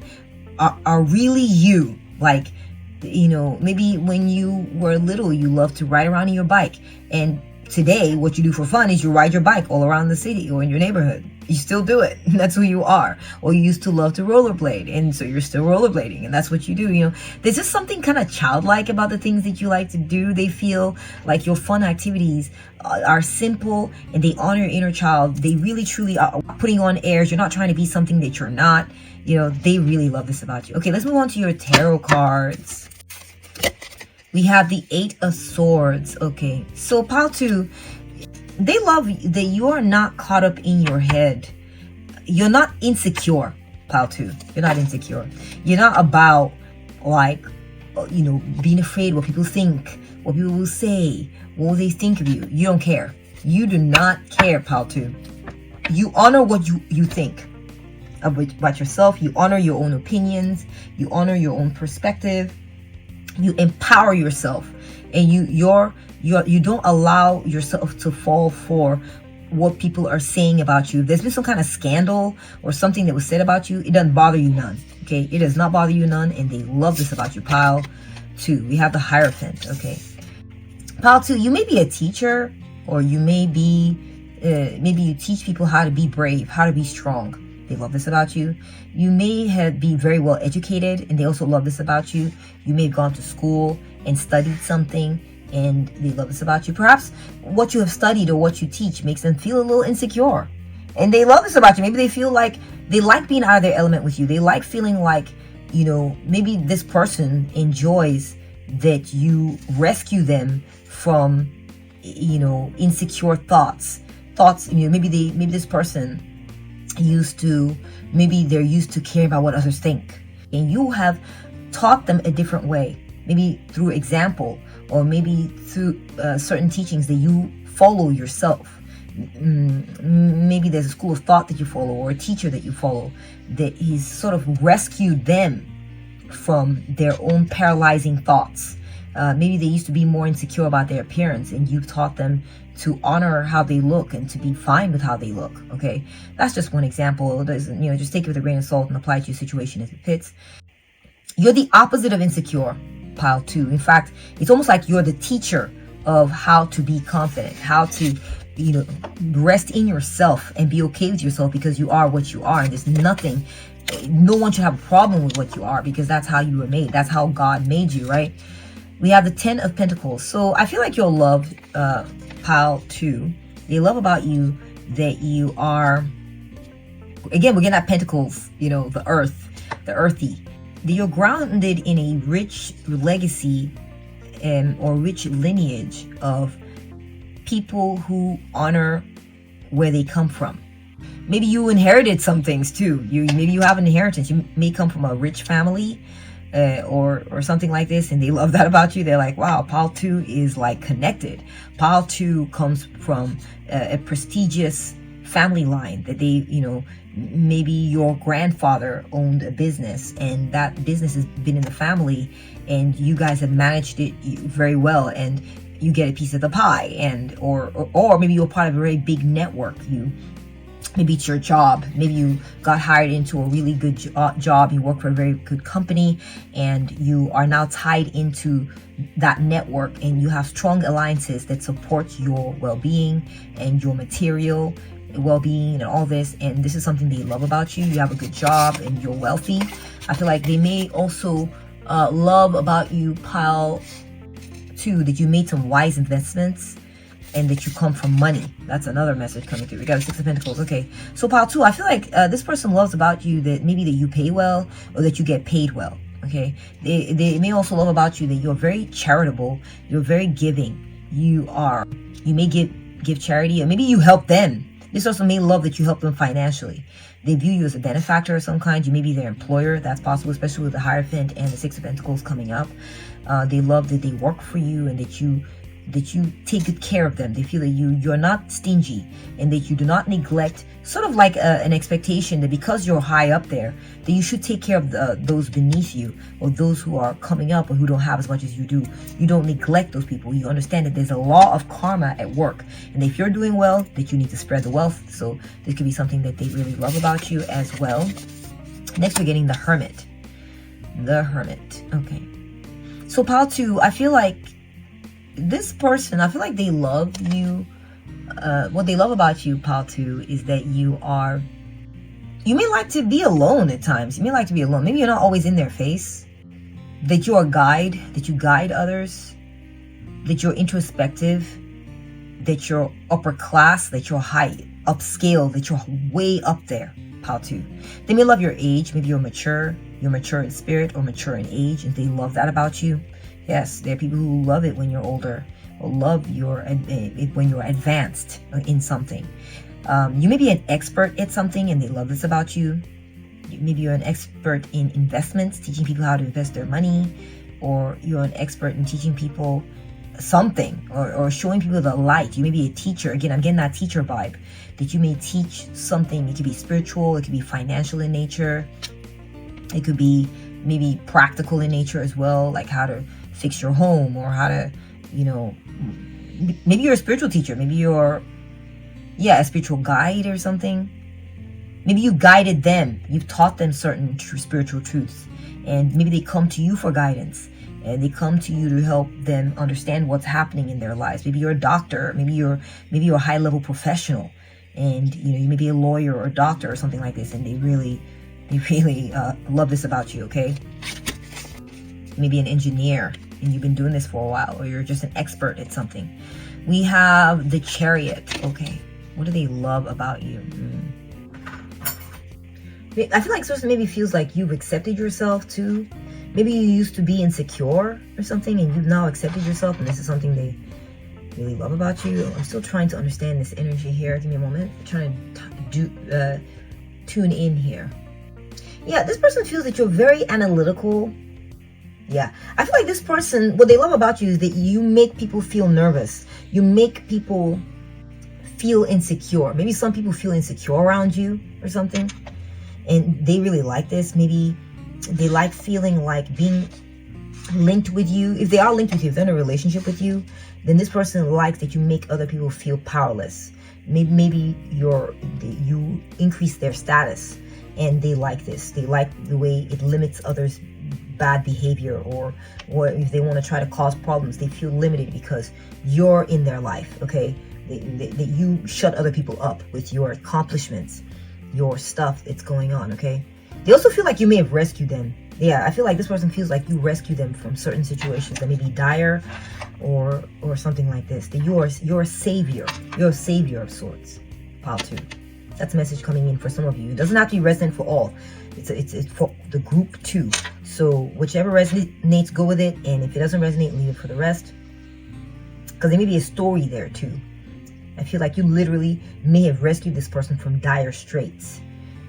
are really you. Like, you know, maybe when you were little, you loved to ride around on your bike. And today, what you do for fun is you ride your bike all around the city or in your neighborhood. You still do it. That's who you are. Or you used to love to rollerblade, and so you're still rollerblading, and that's what you do. You know, there's just something kind of childlike about the things that you like to do. They feel like your fun activities are simple, and they honor your inner child. They really, truly are putting on airs. You're not trying to be something that you're not. You know, they really love this about you. Okay, let's move on to your tarot cards. We have the 8 of Swords. Okay, so Pal2, they love that you are not caught up in your head. You're not insecure, Pal2. You're not insecure. You're not about, like, you know, being afraid what people think, what people will say, what will they think of you. You don't care. You do not care, Pal2. You honor what you think about yourself. You honor your own opinions. You honor your own perspective. You empower yourself, and you don't allow yourself to fall for what people are saying about you. If there's been some kind of scandal or something that was said about you, it doesn't bother you none. Okay, it does not bother you none, and they love this about you. Pile 2, we have the Hierophant. Okay, Pile 2, you may be a teacher, or you may be maybe you teach people how to be brave, how to be strong. They love this about you. You may be very well educated, and they also love this about you. You may have gone to school and studied something, and they love this about you. Perhaps what you have studied or what you teach makes them feel a little insecure, and they love this about you. Maybe they feel like they like being out of their element with you. They like feeling like, you know, maybe this person enjoys that you rescue them from, you know, insecure thoughts. You know, maybe this person they're used to caring about what others think, and you have taught them a different way, maybe through example, or maybe through certain teachings that you follow yourself. Maybe there's a school of thought that you follow, or a teacher that you follow, that he's sort of rescued them from their own paralyzing thoughts. Maybe they used to be more insecure about their appearance, and you've taught them to honor how they look and to be fine with how they look. Okay, that's just one example. Just take it with a grain of salt and apply it to your situation as it fits. You're the opposite of insecure, pile 2. In fact, it's almost like you're the teacher of how to be confident, how to rest in yourself and be okay with yourself, because you are what you are, and there's nothing, no one should have a problem with what you are, because that's how you were made. That's how God made you, right? We have the 10 of Pentacles. So I feel like you'll love pile 2. They love about you that you are, again, we're getting at Pentacles, the earth, the earthy. That you're grounded in a rich legacy or rich lineage of people who honor where they come from. Maybe you inherited some things too. Maybe you have an inheritance. You may come from a rich family or something like this, and they love that about you. They're like, wow, pile 2 is like connected. Pile 2 comes from a prestigious family line that they, maybe your grandfather owned a business, and that business has been in the family, and you guys have managed it very well, and you get a piece of the pie, and or maybe you're part of a very big network. Maybe it's your job. Maybe you got hired into a really good job. You work for a very good company, and you are now tied into that network, and you have strong alliances that support your well-being and your material well-being and all this. And this is something they love about you. You have a good job and you're wealthy. I feel like they may also love about you, pile 2, that you made some wise investments and that you come from money. That's another message coming through. We got a 6 of Pentacles. Okay, so pile 2, I feel like this person loves about you that maybe that you pay well or that you get paid well. Okay, they may also love about you that you're very charitable, you're very giving, you may give charity, or maybe you help them. This person may love that you help them financially. They view you as a benefactor of some kind. You may be their employer. That's possible, especially with the Hierophant and the 6 of Pentacles coming up. They love that they work for you and that you take good care of them. They feel that you're not stingy and that you do not neglect, sort of like an expectation that because you're high up there, that you should take care of those beneath you, or those who are coming up or who don't have as much as you do. You don't neglect those people. You understand that there's a law of karma at work, and if you're doing well, that you need to spread the wealth. So this could be something that they really love about you as well. Next, we're getting the Hermit. The Hermit. Okay. So pile 2, I feel like this person, I feel like they love you. What they love about you, pile 2, is that you may like to be alone at times. You may like to be alone. Maybe you're not always in their face. That you're a guide, that you guide others, that you're introspective, that you're upper class, that you're high upscale, that you're way up there, pile 2. They may love your age. Maybe you're mature in spirit or mature in age, and they love that about you. Yes, there are people who love it when you're older, or love when you're advanced in something. You may be an expert at something, and they love this about you. Maybe you're an expert in investments, teaching people how to invest their money, or you're an expert in teaching people something, or showing people the light. You may be a teacher. Again, I'm getting that teacher vibe, that you may teach something. It could be spiritual, it could be financial in nature, it could be maybe practical in nature as well, like how to fix your home, or how to, maybe you're a spiritual teacher. Maybe you're, a spiritual guide or something. Maybe you guided them. You've taught them certain spiritual truths, and maybe they come to you for guidance, and they come to you to help them understand what's happening in their lives. Maybe you're a doctor. Maybe you're a high-level professional, and you may be a lawyer or a doctor or something like this, and they really love this about you. Okay, maybe an engineer, and you've been doing this for a while, or you're just an expert at something. We have the Chariot. Okay, what do they love about you? I feel like this person maybe feels like you've accepted yourself too. Maybe you used to be insecure or something, and you've now accepted yourself, and this is something they really love about you. I'm still trying to understand this energy here. Give me a moment. I'm trying to tune in here. Yeah, this person feels that you're very analytical, Yeah, I feel like this person, what they love about you is that you make people feel nervous. You make people feel insecure. Maybe some people feel insecure around you or something, and they really like this. Maybe they like feeling like being linked with you. If they are linked with you, if they're in a relationship with you, then this person likes that you make other people feel powerless. Maybe you increase their status, and they like this. They like the way it limits others' bad behavior, or if they want to try to cause problems, they feel limited because you're in their life. Okay, that you shut other people up with your accomplishments, your stuff that's going on. Okay, they also feel like you may have rescued them. Yeah, I feel like this person feels like you rescued them from certain situations that may be dire, or something like this. That you're a savior. You're a savior of sorts. Pile 2. That's a message coming in for some of you. It doesn't have to be resonant for all. It's for the group too. So whichever resonates, go with it. And if it doesn't resonate, leave it for the rest. Because there may be a story there too. I feel like you literally may have rescued this person from dire straits,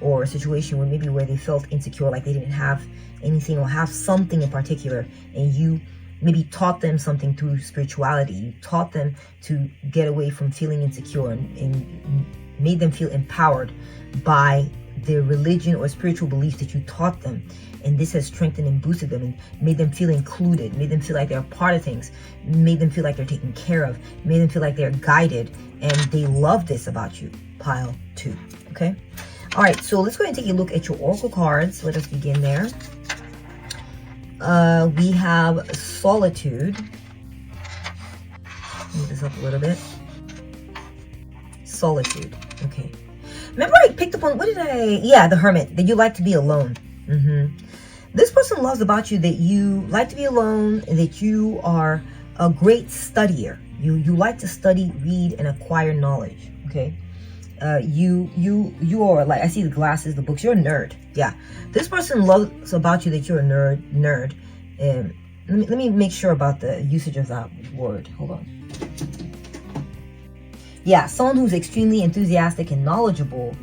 or a situation where they felt insecure, like they didn't have anything or have something in particular, and you maybe taught them something through spirituality. You taught them to get away from feeling insecure, and made them feel empowered by the religion or spiritual beliefs that you taught them. And this has strengthened and boosted them and made them feel included, made them feel like they're a part of things, made them feel like they're taken care of, made them feel like they're guided, and they love this about you. Pile 2. Okay? All right, so let's go ahead and take a look at your oracle cards. Let us begin there. We have Solitude. Move this up a little bit. Solitude. Okay. Remember I picked up on, yeah, the Hermit, that you like to be alone. This person loves about you that you like to be alone, and that you are a great studier. You like to study, read, and acquire knowledge. Okay. You are like, I see the glasses, the books. You're a nerd. Yeah. This person loves about you that you're a nerd. Let me make sure about the usage of that word. Hold on. Yeah, someone who's extremely enthusiastic and knowledgeable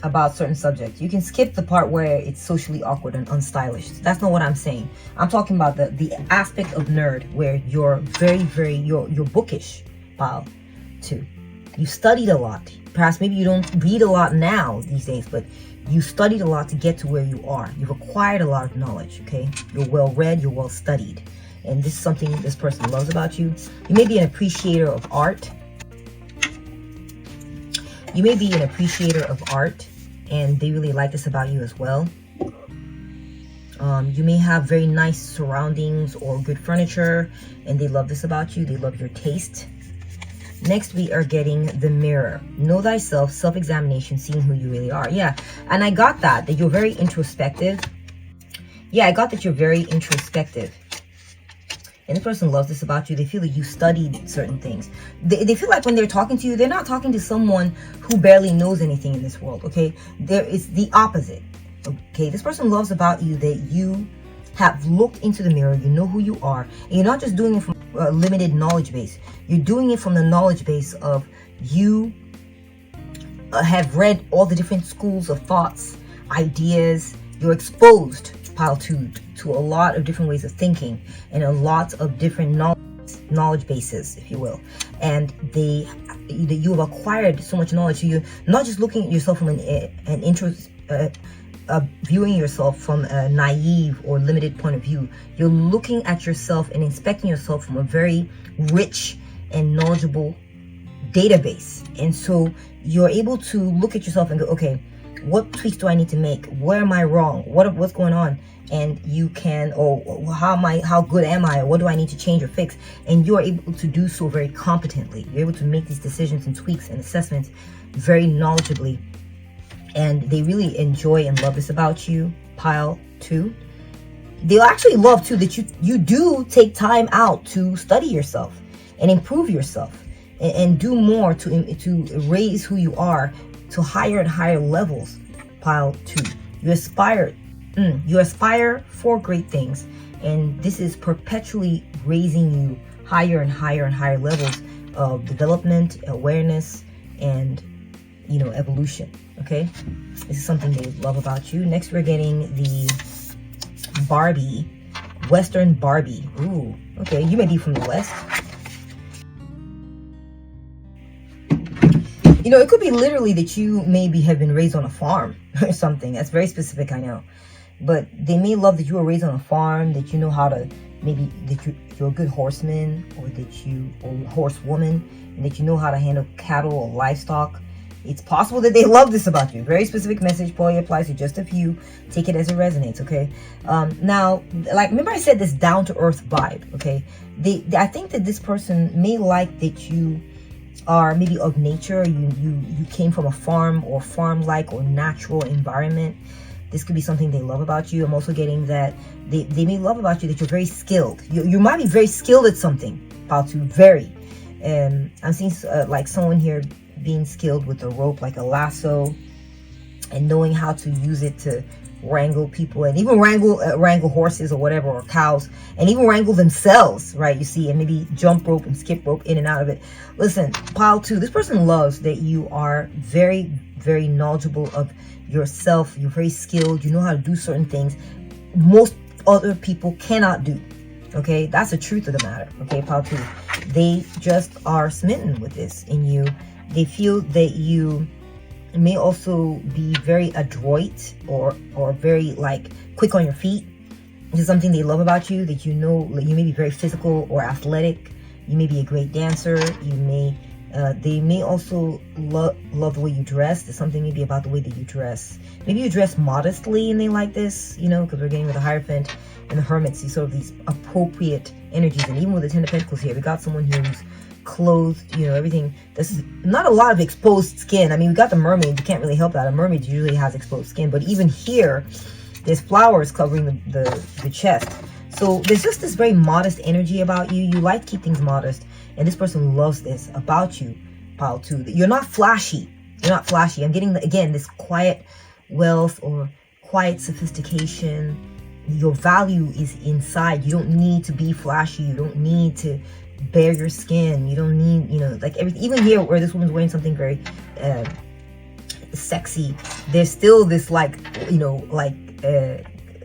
about certain subjects. You can skip the part where it's socially awkward and unstylish. That's not what I'm saying. I'm talking about the aspect of nerd where you're you're bookish. Pile 2. You studied a lot. Perhaps maybe you don't read a lot now these days, but you studied a lot to get to where you are. You've acquired a lot of knowledge, okay? You're well read, you're well studied. And this is something this person loves about you. You may be an appreciator of art. You may be an appreciator of art, and they really like this about you as well. You may have very nice surroundings or good furniture, and they love this about you. They love your taste. Next, we are getting the Mirror. Know thyself, self-examination, seeing who you really are. Yeah, and I got that you're very introspective. Yeah, I got that you're very introspective. And this person loves this about you. They feel like you studied certain things. They feel like when they're talking to you, they're not talking to someone who barely knows anything in this world, okay? It's the opposite, okay? This person loves about you that you have looked into the mirror, you know who you are, and you're not just doing it from a limited knowledge base. You're doing it from the knowledge base of you have read all the different schools of thoughts, ideas. You're exposed, Pile 2, to a lot of different ways of thinking and a lot of different knowledge bases, if you will. And you have acquired so much knowledge. So you're not just looking at yourself from an interest, viewing yourself from a naive or limited point of view. You're looking at yourself and inspecting yourself from a very rich and knowledgeable database. And so you're able to look at yourself and go, okay, what tweaks do I need to make? Where am I wrong? What's going on? And you can, how good am I? What do I need to change or fix? And you're able to do so very competently. You're able to make these decisions and tweaks and assessments very knowledgeably. And they really enjoy and love this about you, Pile 2. They'll actually love too that you do take time out to study yourself and improve yourself and do more to raise who you are to higher and higher levels. Pile 2. You aspire for great things, and this is perpetually raising you higher and higher and higher levels of development, awareness, and evolution. Okay, this is something they love about you. Next, we're getting the Barbie Western Barbie. Ooh, okay, you may be from the West. You know, it could be literally that you maybe have been raised on a farm or something. That's very specific, I know. But they may love that you were raised on a farm, that you know how to, maybe that you're a good horseman, or that or a horsewoman, and that you know how to handle cattle or livestock. It's possible that they love this about you. Very specific message, probably applies to just a few. Take it as it resonates, okay? Now, like, remember I said this down-to-earth vibe, okay? I think that this person may like that you are maybe of nature. You came from a farm or farm-like or natural environment. This could be something they love about you. I'm also getting that they may love about you that you're very skilled. You might be very skilled at something, Patu, very. I'm seeing like someone here being skilled with a rope, like a lasso, and knowing how to use it to wrangle people, and even wrangle horses or whatever, or cows, and even wrangle themselves, right? You see, and maybe jump rope and skip rope in and out of it. Listen, pile 2, this person loves that you are very, very knowledgeable of yourself. You're very skilled. You know how to do certain things most other people cannot do. Okay, that's the truth of the matter. Okay, pile 2, they just are smitten with this in you. They feel that you may also be very adroit or very like quick on your feet. This is something they love about you, that you know you may be very physical or athletic. You may be a great dancer. You may they may also love the way you dress. There's something maybe about the way that you dress. Maybe you dress modestly and they like this, you know, because we're getting with the Hierophant and the Hermit, see sort of these appropriate energies. And even with the Ten of Pentacles here, we got someone here who's clothed, you know, everything. This is not a lot of exposed skin. I mean, we got the mermaid. You can't really help that. A mermaid usually has exposed skin, but even here, there's flowers covering the chest. So there's just this very modest energy about you. You like to keep things modest, and this person loves this about you, pile 2. You're not flashy. You're not flashy. I'm getting, again, this quiet wealth or quiet sophistication. Your value is inside. You don't need to be flashy. You don't need to bare your skin. You don't need, you know, like everything. Even here where this woman's wearing something very sexy, there's still this, like, you know, like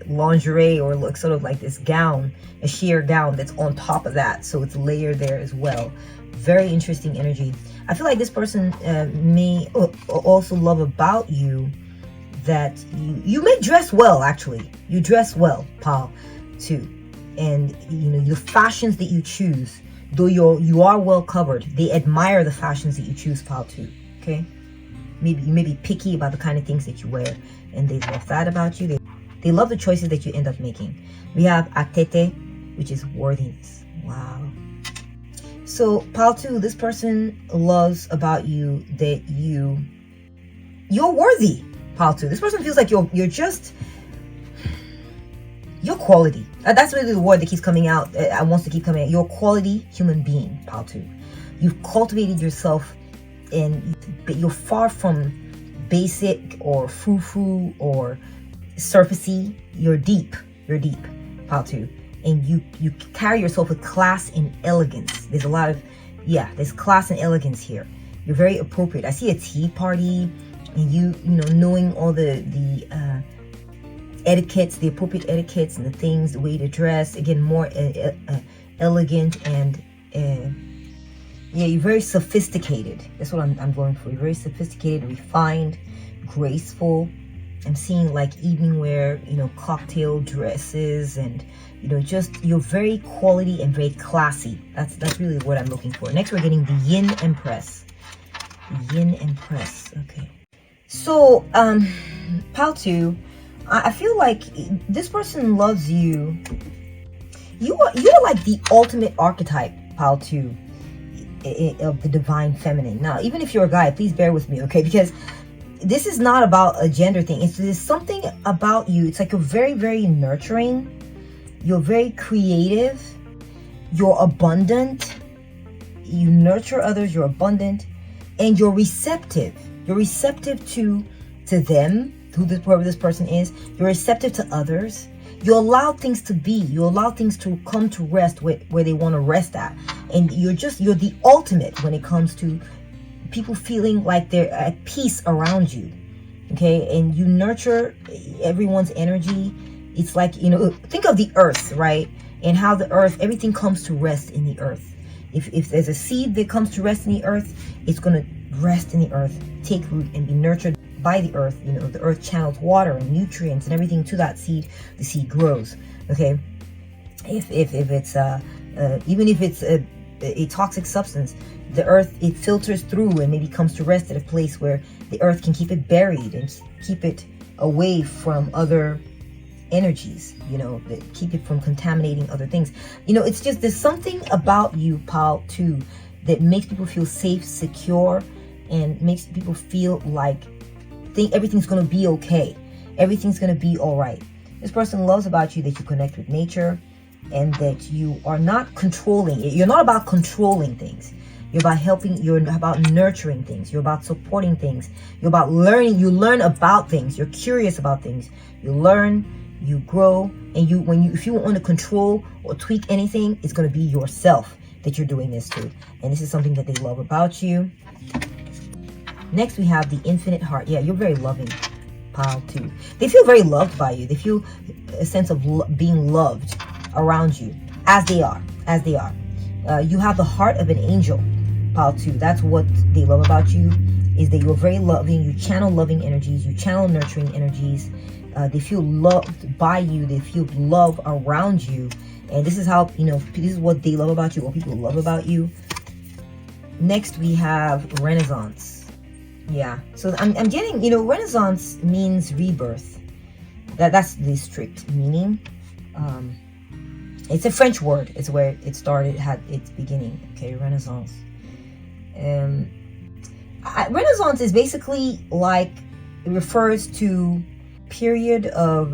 lingerie, or look sort of like this gown, a sheer gown that's on top of that, so it's layered there as well. Very interesting energy. I feel like this person may also love about you that you may dress well. Actually, you dress well, pal, too. And you know, your fashions that you choose, though you are well covered, they admire the fashions that you choose, pal, too. Okay, maybe you may be picky about the kind of things that you wear, and they love that about you. They love the choices that you end up making. We have atete, which is worthiness. Wow. So, pile 2, this person loves about you that you're worthy, pile 2. This person feels like you're quality. That's really the word that keeps coming out. Wants to keep coming out. You're a quality human being, pile 2. You've cultivated yourself, and you're far from basic or foo-foo or surfacey. You're deep, pile 2, and you carry yourself with class and elegance. There's a lot of, there's class and elegance here. You're very appropriate. I see a tea party, and you know, knowing all the etiquettes, the appropriate etiquettes, and the things, the way to dress. Again, more elegant, and you're very sophisticated. That's what I'm going for. You're very sophisticated, refined, graceful. I'm seeing like evening wear, you know, cocktail dresses, and you know, just you're very quality and very classy. That's really what I'm looking for. Next, we're getting the Yin Empress. Yin Empress. Okay. So, pile 2, I feel like this person loves you. You are like the ultimate archetype, pile 2, of the divine feminine. Now, even if you're a guy, please bear with me, okay? Because this is not about a gender thing. There's something about you. It's like you're very, very nurturing. You're very creative. You're abundant. You nurture others. You're abundant, and you're receptive. You're receptive to them, whoever this person is. You're receptive to others. You allow things to be. You allow things to come to rest where they want to rest at. And you're the ultimate when it comes to people feeling like they're at peace around you. Okay, and you nurture everyone's energy. It's like, you know, think of the earth, right? And how the earth, everything comes to rest in the earth. If there's a seed that comes to rest in the earth, it's going to rest in the earth, take root, and be nurtured by the earth. You know, the earth channels water and nutrients and everything to that seed. The seed grows. Okay. If it's even if it's a toxic substance, the earth, it filters through and maybe comes to rest at a place where the earth can keep it buried and keep it away from other energies, you know, that keep it from contaminating other things. You know, it's just, there's something about you, Pal, too, that makes people feel safe, secure, and makes people feel like everything's going to be okay. Everything's going to be all right. This person loves about you that you connect with nature and that you are not controlling it. You're not about controlling things. You're about helping, you're about nurturing things. You're about supporting things. You're about learning. You learn about things. You're curious about things. You learn, you grow, and if you want to control or tweak anything, it's going to be yourself that you're doing this to. And this is something that they love about you. Next, we have the infinite heart. Yeah, you're very loving, Pal, too. They feel very loved by you. They feel a sense of being loved around you, as they are. You have the heart of an angel, Pal, too. That's what they love about you, is that you're very loving. You channel loving energies. You channel nurturing energies. They feel loved by you. They feel love around you. And this is how, you know, this is what they love about you, what people love about you. Next, we have Renaissance. Yeah, so I'm getting, you know, Renaissance means rebirth. That's the strict meaning. It's a French word. It's where it started, had its beginning. Okay, Renaissance. Renaissance is basically like, it refers to period of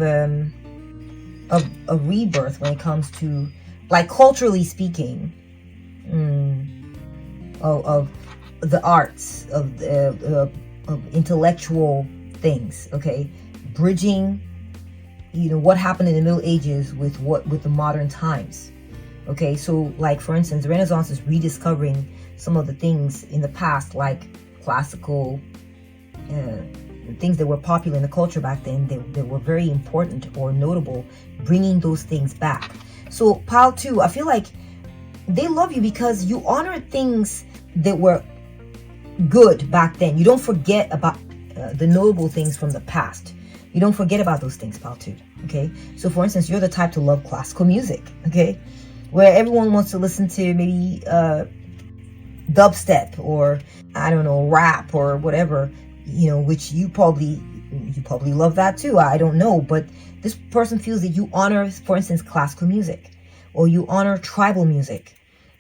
rebirth when it comes to, like, culturally speaking, of the arts, of intellectual things. Okay, bridging, you know, what happened in the Middle Ages with the modern times. Okay, so like, for instance, the Renaissance is rediscovering some of the things in the past, like classical things that were popular in the culture back then, that were very important or notable, bringing those things back. So Pal, too, I feel like they love you because you honor things that were good back then. You don't forget about the notable things from the past. You don't forget about those things, Pal, too. Okay, so for instance, you're the type to love classical music. Okay, where everyone wants to listen to maybe dubstep, or I don't know, rap or whatever, you know, which you probably love that too. I don't know, but this person feels that you honor, for instance, classical music, or you honor tribal music.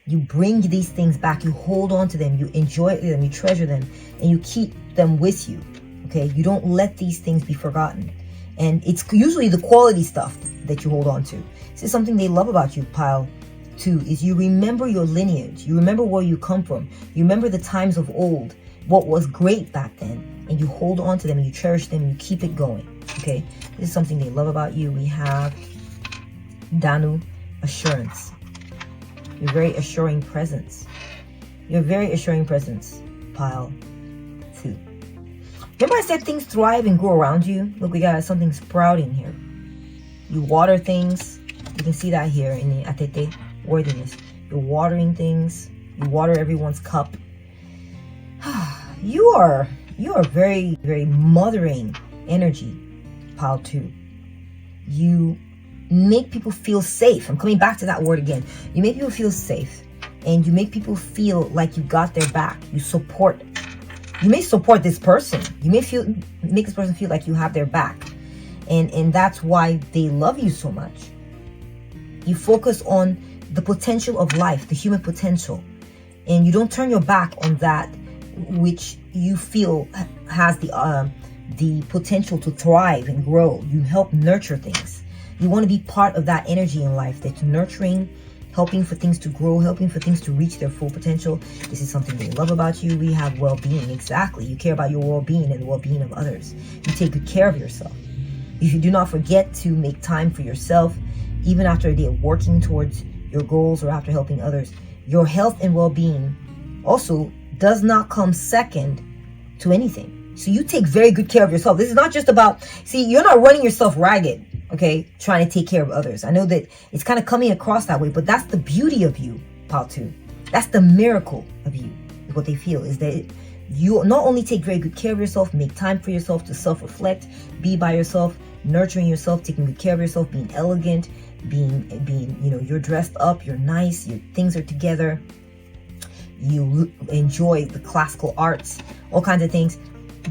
You bring these things back. You hold on to them. You enjoy them. You treasure them, and you keep them with you. Okay, you don't let these things be forgotten. And it's usually the quality stuff that you hold on to. This is something they love about you, Pile, too, is you remember your lineage. You remember where you come from. You remember the times of old, what was great back then, and you hold on to them, and you cherish them, and you keep it going. Okay, this is something they love about you. We have Danu, assurance. You're very assuring presence. You're very assuring presence, Pile, too. Remember I said things thrive and grow around you? Look, we got something sprouting here. You water things. You can see that here in the atete, worthiness. You're watering things. You water everyone's cup. You are very, very mothering energy, Pile 2. You make people feel safe. I'm coming back to that word again. You make people feel safe, and you make people feel like you got their back. You support. You may support this person. You may make this person feel like you have their back, and that's why they love you so much. You focus on the potential of life, the human potential, and you don't turn your back on that which you feel has the potential to thrive and grow. You help nurture things. You want to be part of that energy in life that's nurturing, helping for things to grow, helping for things to reach their full potential. This is something they love about you. We have well-being. Exactly. You care about your well-being and the well-being of others. You take good care of yourself. You do not forget to make time for yourself, even after a day of working towards your goals or after helping others. Your health and well-being also does not come second to anything. So you take very good care of yourself. This is not just about, see, you're not running yourself ragged. okay, trying to take care of others. I know that it's kind of coming across that way, but that's the beauty of you, pile 2. That's the miracle of you, is what they feel, is that you not only take very good care of yourself, make time for yourself to self-reflect, be by yourself, nurturing yourself, taking good care of yourself, being elegant, being, you know, you're dressed up, you're nice, your things are together, you enjoy the classical arts, all kinds of things,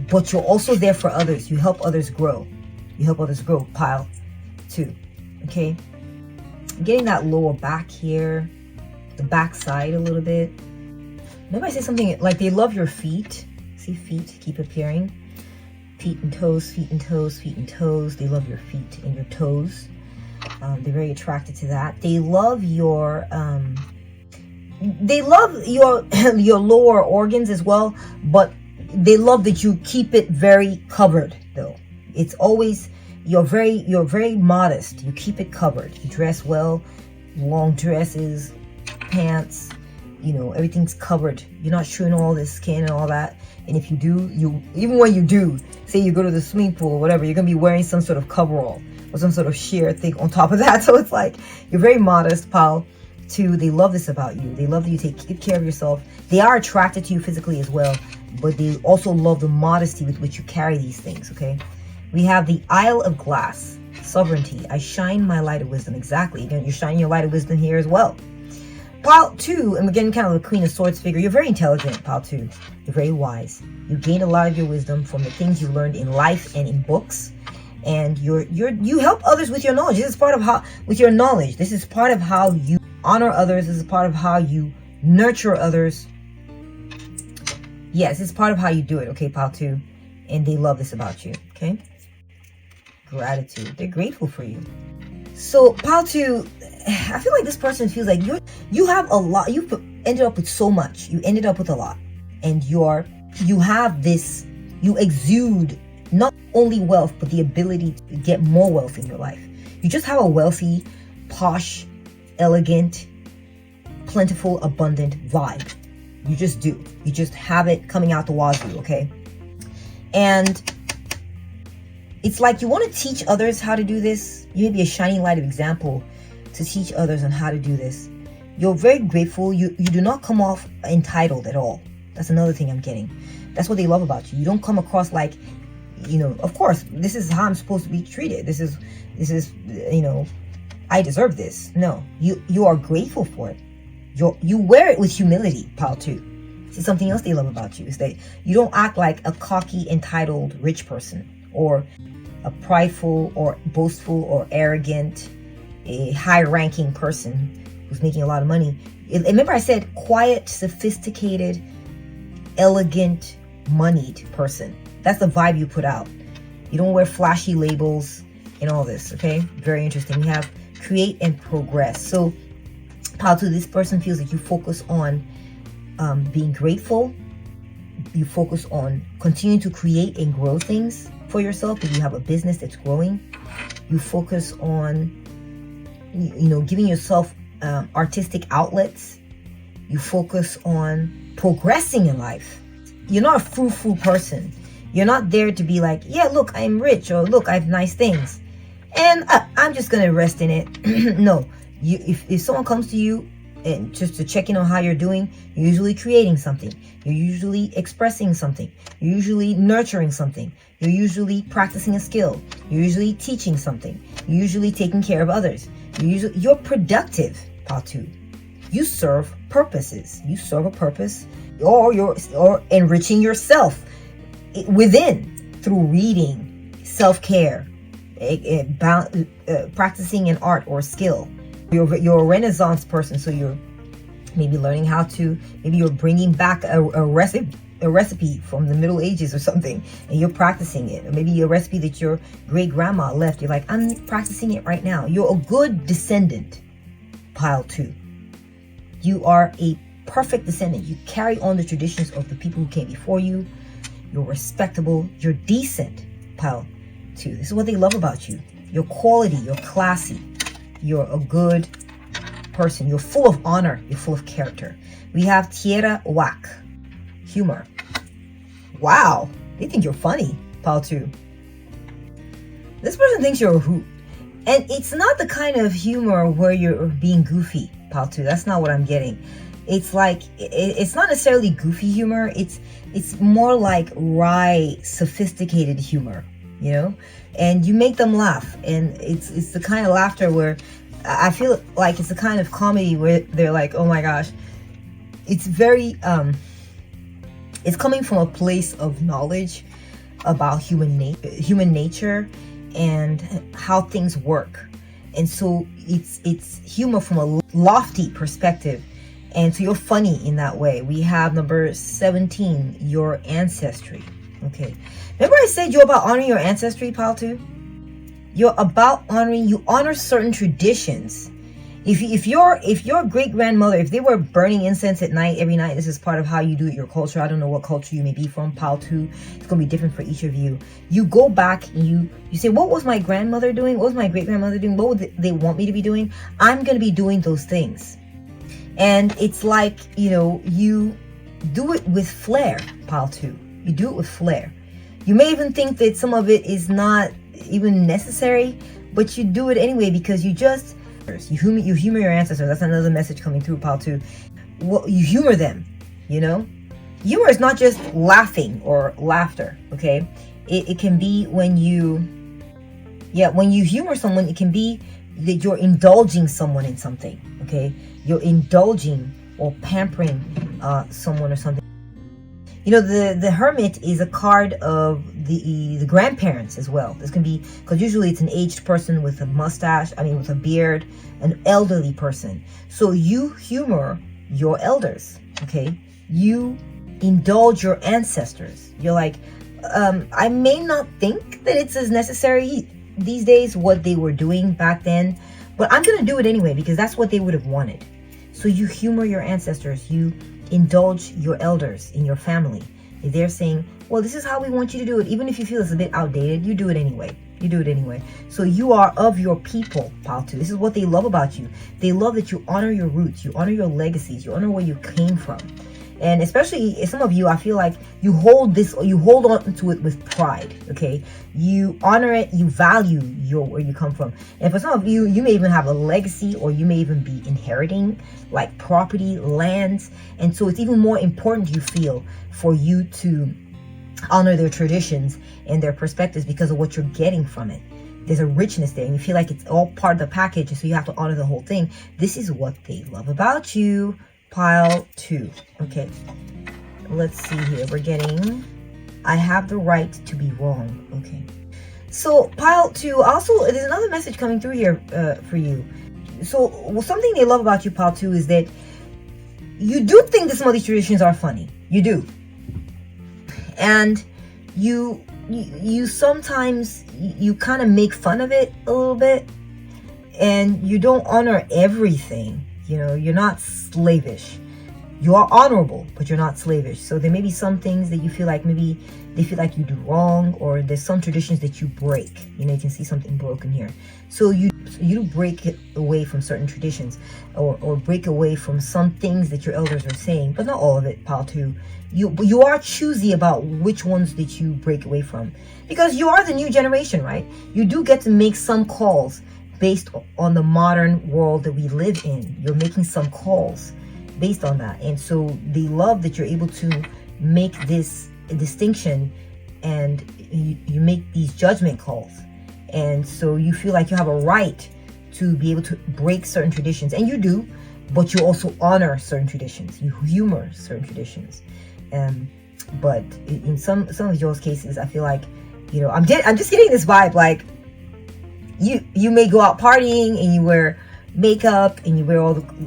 but you're also there for others. You help others grow. You help others grow, pile 2, okay? Getting that lower back here, the back side a little bit. Maybe I say something like they love your feet. See, feet keep appearing. Feet and toes, feet and toes, feet and toes. They love your feet and your toes. They're very attracted to that. They love your your lower organs as well, but they love that you keep it very covered though. It's always, you're very modest. You keep it covered. You dress well, long dresses, pants, you know, everything's covered. You're not showing all this skin and all that. And if you do, even when you do, say you go to the swimming pool or whatever, you're gonna be wearing some sort of coverall or some sort of sheer thing on top of that. So it's like, you're very modest, pile 2. They love this about you. They love that you take good care of yourself. They are attracted to you physically as well, but they also love the modesty with which you carry these things, okay? We have the Isle of Glass, sovereignty. I shine my light of wisdom. Exactly. Again, you're shining your light of wisdom here as well. Pile 2, and again, kind of the Queen of Swords figure. You're very intelligent, pile 2. You're very wise. You gain a lot of your wisdom from the things you learned in life and in books. And you help others with your knowledge. This is part of how, with your knowledge, this is part of how you honor others. This is part of how you nurture others. Yes, it's part of how you do it, okay, pile 2. And they love this about you, okay? Gratitude. They're grateful for you. So, pile 2, I feel like this person feels like you have a lot. You've ended up with so much. You ended up with a lot. And you have this, you exude not only wealth, but the ability to get more wealth in your life. You just have a wealthy, posh, elegant, plentiful, abundant vibe. You just do. You just have it coming out the wazoo, okay? And it's like you want to teach others how to do this. You may be a shining light of example to teach others on how to do this. You're very grateful. You do not come off entitled at all. That's another thing I'm getting. That's what they love about you. You don't come across like, you know, of course, this is how I'm supposed to be treated. This is, you know, I deserve this. No, you are grateful for it. You wear it with humility, pile 2. See, something else they love about you is that you don't act like a cocky, entitled, rich person, or a prideful or boastful or arrogant, a high-ranking person who's making a lot of money. Remember I said quiet, sophisticated, elegant, moneyed person. That's the vibe you put out. You don't wear flashy labels and all this, okay? Very interesting. We have create and progress. So, pile 2, this person feels like you focus on being grateful. You focus on continuing to create and grow things for yourself. If you have a business that's growing, you focus on, you know, giving yourself artistic outlets. You focus on progressing in life. You're not a frou-frou person. You're not there to be like, yeah, look, I'm rich, or look, I have nice things, and I'm just gonna rest in it. No, if someone comes to you and just to check in on how you're doing, you're usually creating something. You're usually expressing something. You're usually nurturing something. You're usually practicing a skill. You're usually teaching something. You're usually taking care of others. You're productive, pile 2. You serve purposes. You serve a purpose, or enriching yourself within through reading, self-care, practicing an art or skill. You're a Renaissance person, so you're maybe learning how to, maybe you're bringing back a recipe from the Middle Ages or something, and you're practicing it. Or maybe a recipe that your great grandma left. You're like, I'm practicing it right now. You're a good descendant, pile 2. You are a perfect descendant. You carry on the traditions of the people who came before you. You're respectable. You're decent, pile 2. This is what they love about you. Your quality. You're classy. You're a good person. You're full of honor. You're full of character. We have Tierra Whack. Humor. Wow. They think you're funny, pile 2. This person thinks you're a hoot. And it's not the kind of humor where you're being goofy, pal too. That's not what I'm getting. It's like, it's not necessarily goofy humor. It's more like wry, sophisticated humor, you know? And you make them laugh. And it's the kind of laughter where I feel like it's the kind of comedy where they're like, oh my gosh. It's very, it's coming from a place of knowledge about human nature and how things work. And so it's humor from a lofty perspective. And so you're funny in that way. We have number 17, your ancestry. Okay. Remember I said you're about honoring your ancestry, pal too? You're about honoring, you honor certain traditions. If your great grandmother, if they were burning incense at night, every night, this is part of how you do it, your culture. I don't know what culture you may be from, pal too. It's gonna be different for each of you. You go back and you say, what was my grandmother doing? What was my great grandmother doing? What would they want me to be doing? I'm gonna be doing those things. And it's like, you know, you do it with flair, pal too. You do it with flair. You may even think that some of it is not even necessary, but you do it anyway because you humor your ancestors. That's another message coming through, pal too. Well, you humor them, you know. Humor is not just laughing or laughter, okay? It can be when you humor someone, it can be that you're indulging someone in something, okay? You're indulging or pampering someone or something. You know, the Hermit is a card of the grandparents as well. This can be, because usually it's an aged person with a mustache, with a beard, an elderly person. So you humor your elders, okay? You indulge your ancestors. You're like, I may not think that it's as necessary these days what they were doing back then, but I'm going to do it anyway because that's what they would have wanted. So you humor your ancestors. You indulge your elders in your family. If they're saying, well, this is how we want you to do it, even if you feel it's a bit outdated, you do it anyway. You do it anyway. So you are of your people, pal too. This is what they love about you. They love that you honor your roots, you honor your legacies, you honor where you came from. And especially some of you, I feel like you hold on to it with pride, okay? You honor it, you value where you come from. And for some of you, you may even have a legacy, or you may even be inheriting like property, lands. And so it's even more important, you feel, for you to honor their traditions and their perspectives because of what you're getting from it. There's a richness there, and you feel like it's all part of the package, so you have to honor the whole thing. This is what they love about you. Pile 2. Okay, let's see here. We're getting, I have the right to be wrong. Okay, so pile 2. Also, there's another message coming through here for you. So something they love about you, pile 2, is that you do think that some of these traditions are funny. You do, and you sometimes you kind of make fun of it a little bit, and you don't honor everything. You know, you're not slavish. You are honorable, but you're not slavish. So there may be some things that you feel like maybe they feel like you do wrong, or there's some traditions that you break. You know, you can see something broken here. So you break it away from certain traditions, or break away from some things that your elders are saying, but not all of it, pal 2. You are choosy about which ones that you break away from, because you are the new generation, right? You do get to make some calls based on the modern world that we live in. You're making some calls based on that. And so they love that you're able to make this distinction, and you make these judgment calls. And so you feel like you have a right to be able to break certain traditions, and you do, but you also honor certain traditions. You humor certain traditions. But in some of y'all's cases, I feel like, you know, I'm just getting this vibe like, you may go out partying and you wear makeup and you wear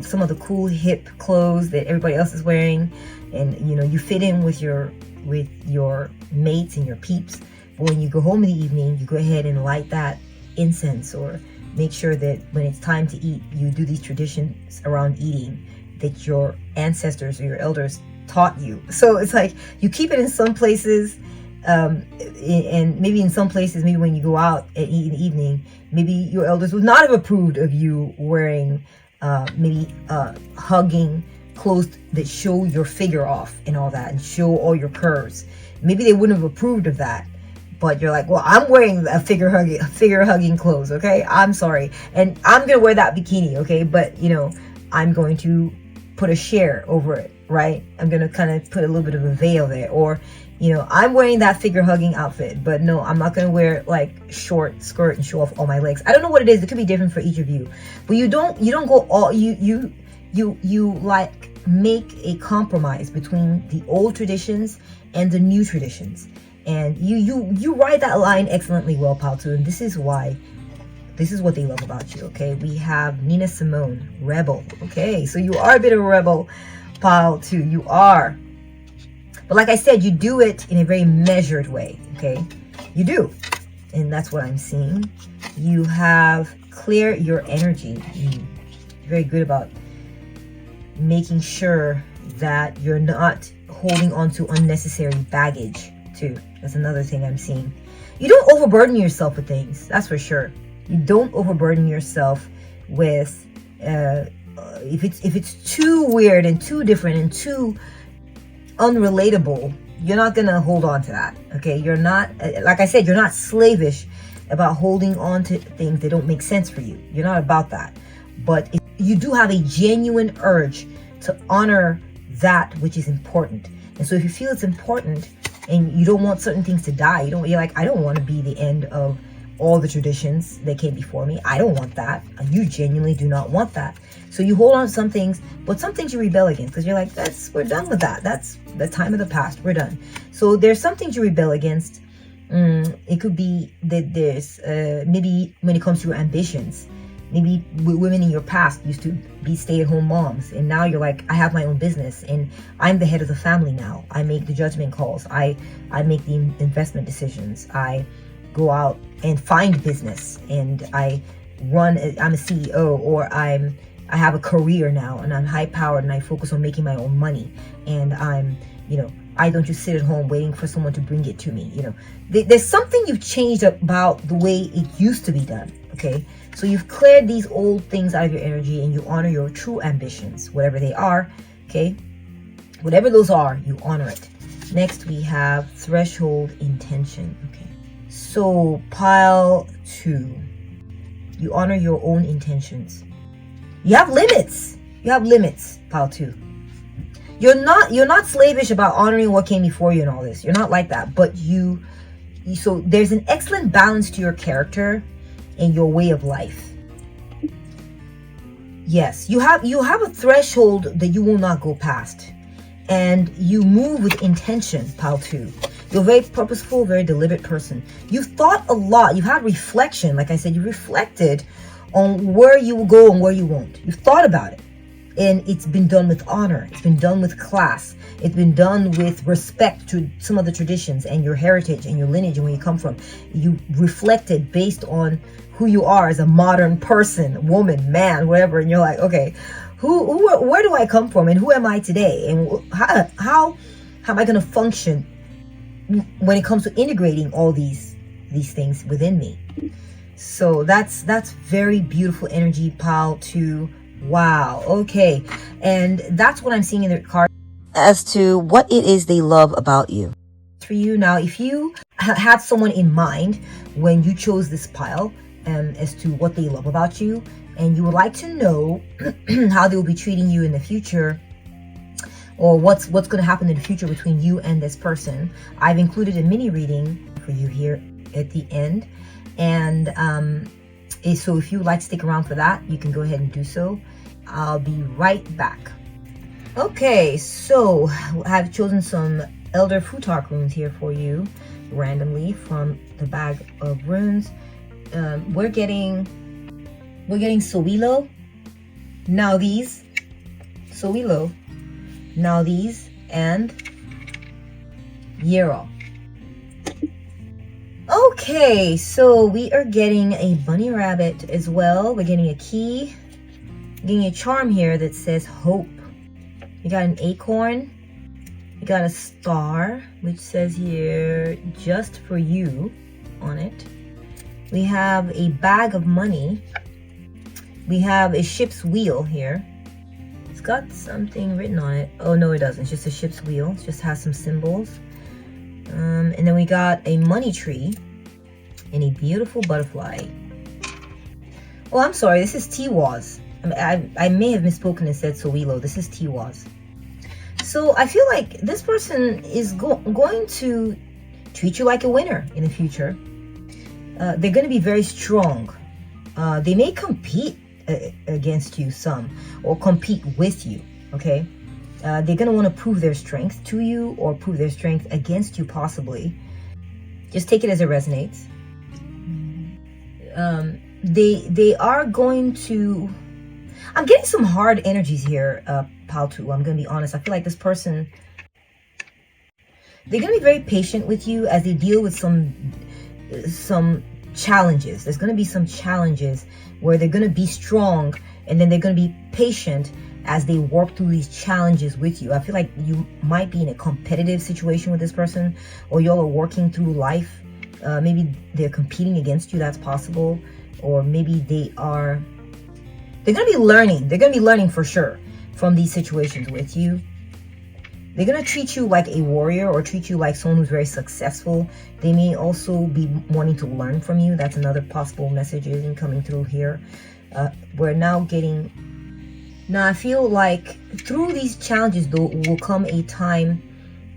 some of the cool hip clothes that everybody else is wearing, and you know, you fit in with your mates and your peeps. But when you go home in the evening, you go ahead and light that incense, or make sure that when it's time to eat, you do these traditions around eating that your ancestors or your elders taught you. So it's like you keep it in some places, and maybe in some places, maybe when you go out and eat in the evening, maybe your elders would not have approved of you wearing hugging clothes that show your figure off and all that, and show all your curves. Maybe they wouldn't have approved of that, but you're like, well, I'm wearing a figure hugging clothes, okay? I'm sorry. And I'm going to wear that bikini, okay? But, you know, I'm going to put a share over it, right? I'm going to kind of put a little bit of a veil there. Or, you know, I'm wearing that figure hugging outfit, but no, I'm not going to wear like short skirt and show off all my legs. I don't know what it is. It could be different for each of you. But you don't go all, you like make a compromise between the old traditions and the new traditions. And you ride that line excellently well, pal, too. And this is what they love about you, okay? We have Nina Simone, rebel, okay? So you are a bit of a rebel, pal, too. You are. But like I said, you do it in a very measured way, okay? You do. And that's what I'm seeing. You have clear your energy. You're very good about making sure that you're not holding on to unnecessary baggage, too. That's another thing I'm seeing. You don't overburden yourself with things, that's for sure. You don't overburden yourself with if it's too weird and too different and too unrelatable, you're not gonna hold on to that, okay? You're not, like I said, you're not slavish about holding on to things that don't make sense for you. You're not about that. But if you do have a genuine urge to honor that which is important. And so if you feel it's important and you don't want certain things to die, you're like, I don't want to be the end of all the traditions that came before me. I don't want that. You genuinely do not want that. So you hold on to some things, but some things you rebel against because you're like, we're done with that. That's the time of the past. We're done. So there's some things you rebel against. It could be that there's maybe when it comes to your ambitions, maybe women in your past used to be stay-at-home moms, and now you're like, I have my own business and I'm the head of the family now. I make the judgment calls. I make the investment decisions. I go out and find business, and I'm a CEO, or I have a career now, and I'm high powered, and I focus on making my own money, and I don't just sit at home waiting for someone to bring it to me. There's something you've changed about the way it used to be done, okay? So you've cleared these old things out of your energy, and you honor your true ambitions, whatever they are, okay? Whatever those are, you honor it. Next, we have threshold intention, okay? So pile 2, you honor your own intentions. You have limits. Pile 2. You're not slavish about honoring what came before you and all this. You're not like that. But so there's an excellent balance to your character and your way of life. Yes, you have a threshold that you will not go past. And you move with intention, pile 2. You're a very purposeful, very deliberate person. You've thought a lot. You've had reflection. Like I said, you reflected on where you will go and where you won't. You've thought about it. And it's been done with honor. It's been done with class. It's been done with respect to some of the traditions and your heritage and your lineage and where you come from. You reflected based on who you are as a modern person, woman, man, whatever. And you're like, okay, where do I come from and who am I today? And how am I going to function when it comes to integrating all these things within me? So that's very beautiful energy, pile 2. Wow. Okay. And that's what I'm seeing in the card as to what it is they love about you. For you now, if you had someone in mind when you chose this pile, as to what they love about you, and you would like to know how they will be treating you in the future, or what's going to happen in the future between you and this person, I've included a mini reading for you here at the end. And so if you would like to stick around for that, you can go ahead and do so. I'll be right back. Okay, so I've chosen some Elder Futhark runes here for you randomly from the bag of runes. We're getting Sowilo, now these, Sowilo, now these, and Yero. Okay, so we are getting a bunny rabbit as well. We're getting a key, getting a charm here that says hope. We got an acorn. We got a star, which says here, just for you on it. We have a bag of money. We have a ship's wheel here. It's got something written on it. Oh, no, it doesn't. It's just a ship's wheel. It just has some symbols. And then we got a money tree and a beautiful butterfly. Oh, I'm sorry, this is Tiwaz. I may have misspoken and said Sowilo. This is Tiwaz. So I feel like this person is going to treat you like a winner in the future. They're going to be very strong. They may compete against you some, or compete with you, okay? They're going to want to prove their strength to you, or prove their strength against you possibly. Just take it as it resonates. They are going to... I'm getting some hard energies here, Paltu. I'm going to be honest. I feel like this person... They're going to be very patient with you as they deal with some challenges. There's going to be some challenges where they're going to be strong, and then they're going to be patient as they work through these challenges with you. I feel like you might be in a competitive situation with this person, or y'all are working through life. Maybe they're competing against you. That's possible. Or maybe they're going to be learning. They're going to be learning for sure from these situations with you. They're going to treat you like a warrior, or treat you like someone who's very successful. They may also be wanting to learn from you. That's another possible message coming through here. We're now getting... Now, I feel like through these challenges, though, will come a time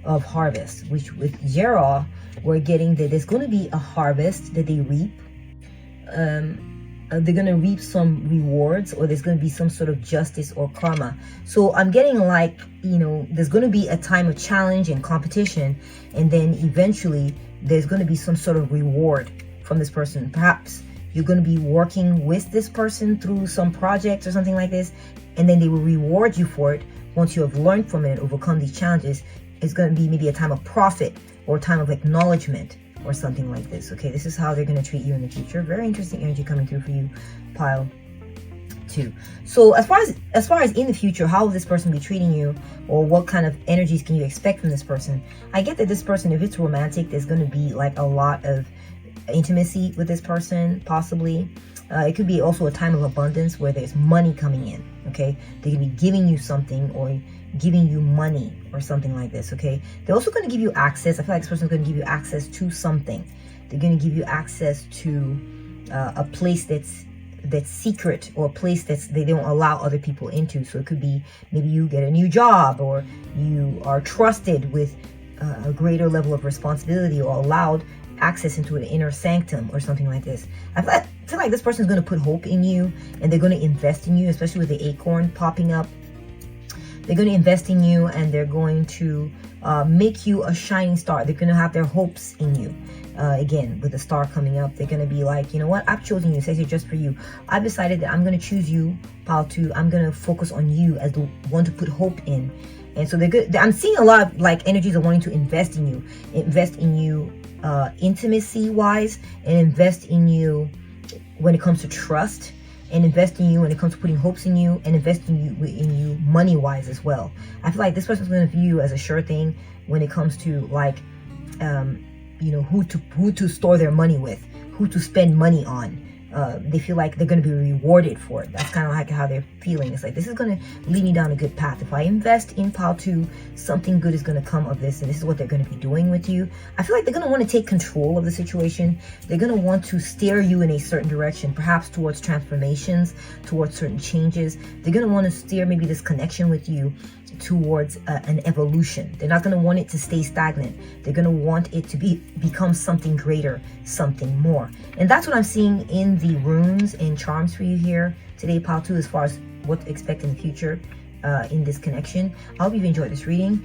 of harvest, which with Jera, we're getting that there's going to be a harvest that they reap. They're going to reap some rewards, or there's going to be some sort of justice or karma. So I'm getting like, there's going to be a time of challenge and competition, and then eventually there's going to be some sort of reward from this person. Perhaps you're going to be working with this person through some project or something like this, and then they will reward you for it once you have learned from it and overcome these challenges. It's going to be maybe a time of profit, or a time of acknowledgement, or something like this. Okay, this is how they're going to treat you in the future. Very interesting energy coming through for you, pile 2. So as far as in the future, how will this person be treating you, or what kind of energies can you expect from this person? I get that this person, if it's romantic, there's going to be like a lot of intimacy with this person, possibly. It could be also a time of abundance where there's money coming in. Okay, they could be giving you something, or giving you money, or something like this. Okay, they're also going to give you access. I feel like this person's going to give you access to something. They're going to give you access to a place that's secret, or a place they don't allow other people into. So it could be maybe you get a new job, or you are trusted with a greater level of responsibility, or allowed access into an inner sanctum, or something like this. I feel like this person is going to put hope in you, and they're going to invest in you, especially with the acorn popping up. They're going to invest in you, and they're going to make you a shining star. They're going to have their hopes in you. Again, with the star coming up, they're going to be like, you know what? I've chosen you. Says it just for you. I've decided that I'm going to choose you, Pile 2. I'm going to focus on you as the one to put hope in. And so they're good. I'm seeing a lot of like energies of wanting to invest in you intimacy wise, and invest in you when it comes to trust, and invest in you when it comes to putting hopes in you, and invest in you money wise as well. I feel like this person's going to view you as a sure thing when it comes to like who to store their money with, who to spend money on. They feel like they're going to be rewarded for it. That's kind of like how they're feeling. It's like, this is going to lead me down a good path. If I invest in Pile 2, something good is going to come of this, and this is what they're going to be doing with you. I feel like they're going to want to take control of the situation. They're going to want to steer you in a certain direction, perhaps towards transformations, towards certain changes. They're going to want to steer maybe this connection with you towards an evolution. They're not going to want it to stay stagnant. They're going to want it to become something greater, something more. And that's what I'm seeing in the runes and charms for you here today, Pile 2, as far as what to expect in the future in this connection. I hope you've enjoyed this reading.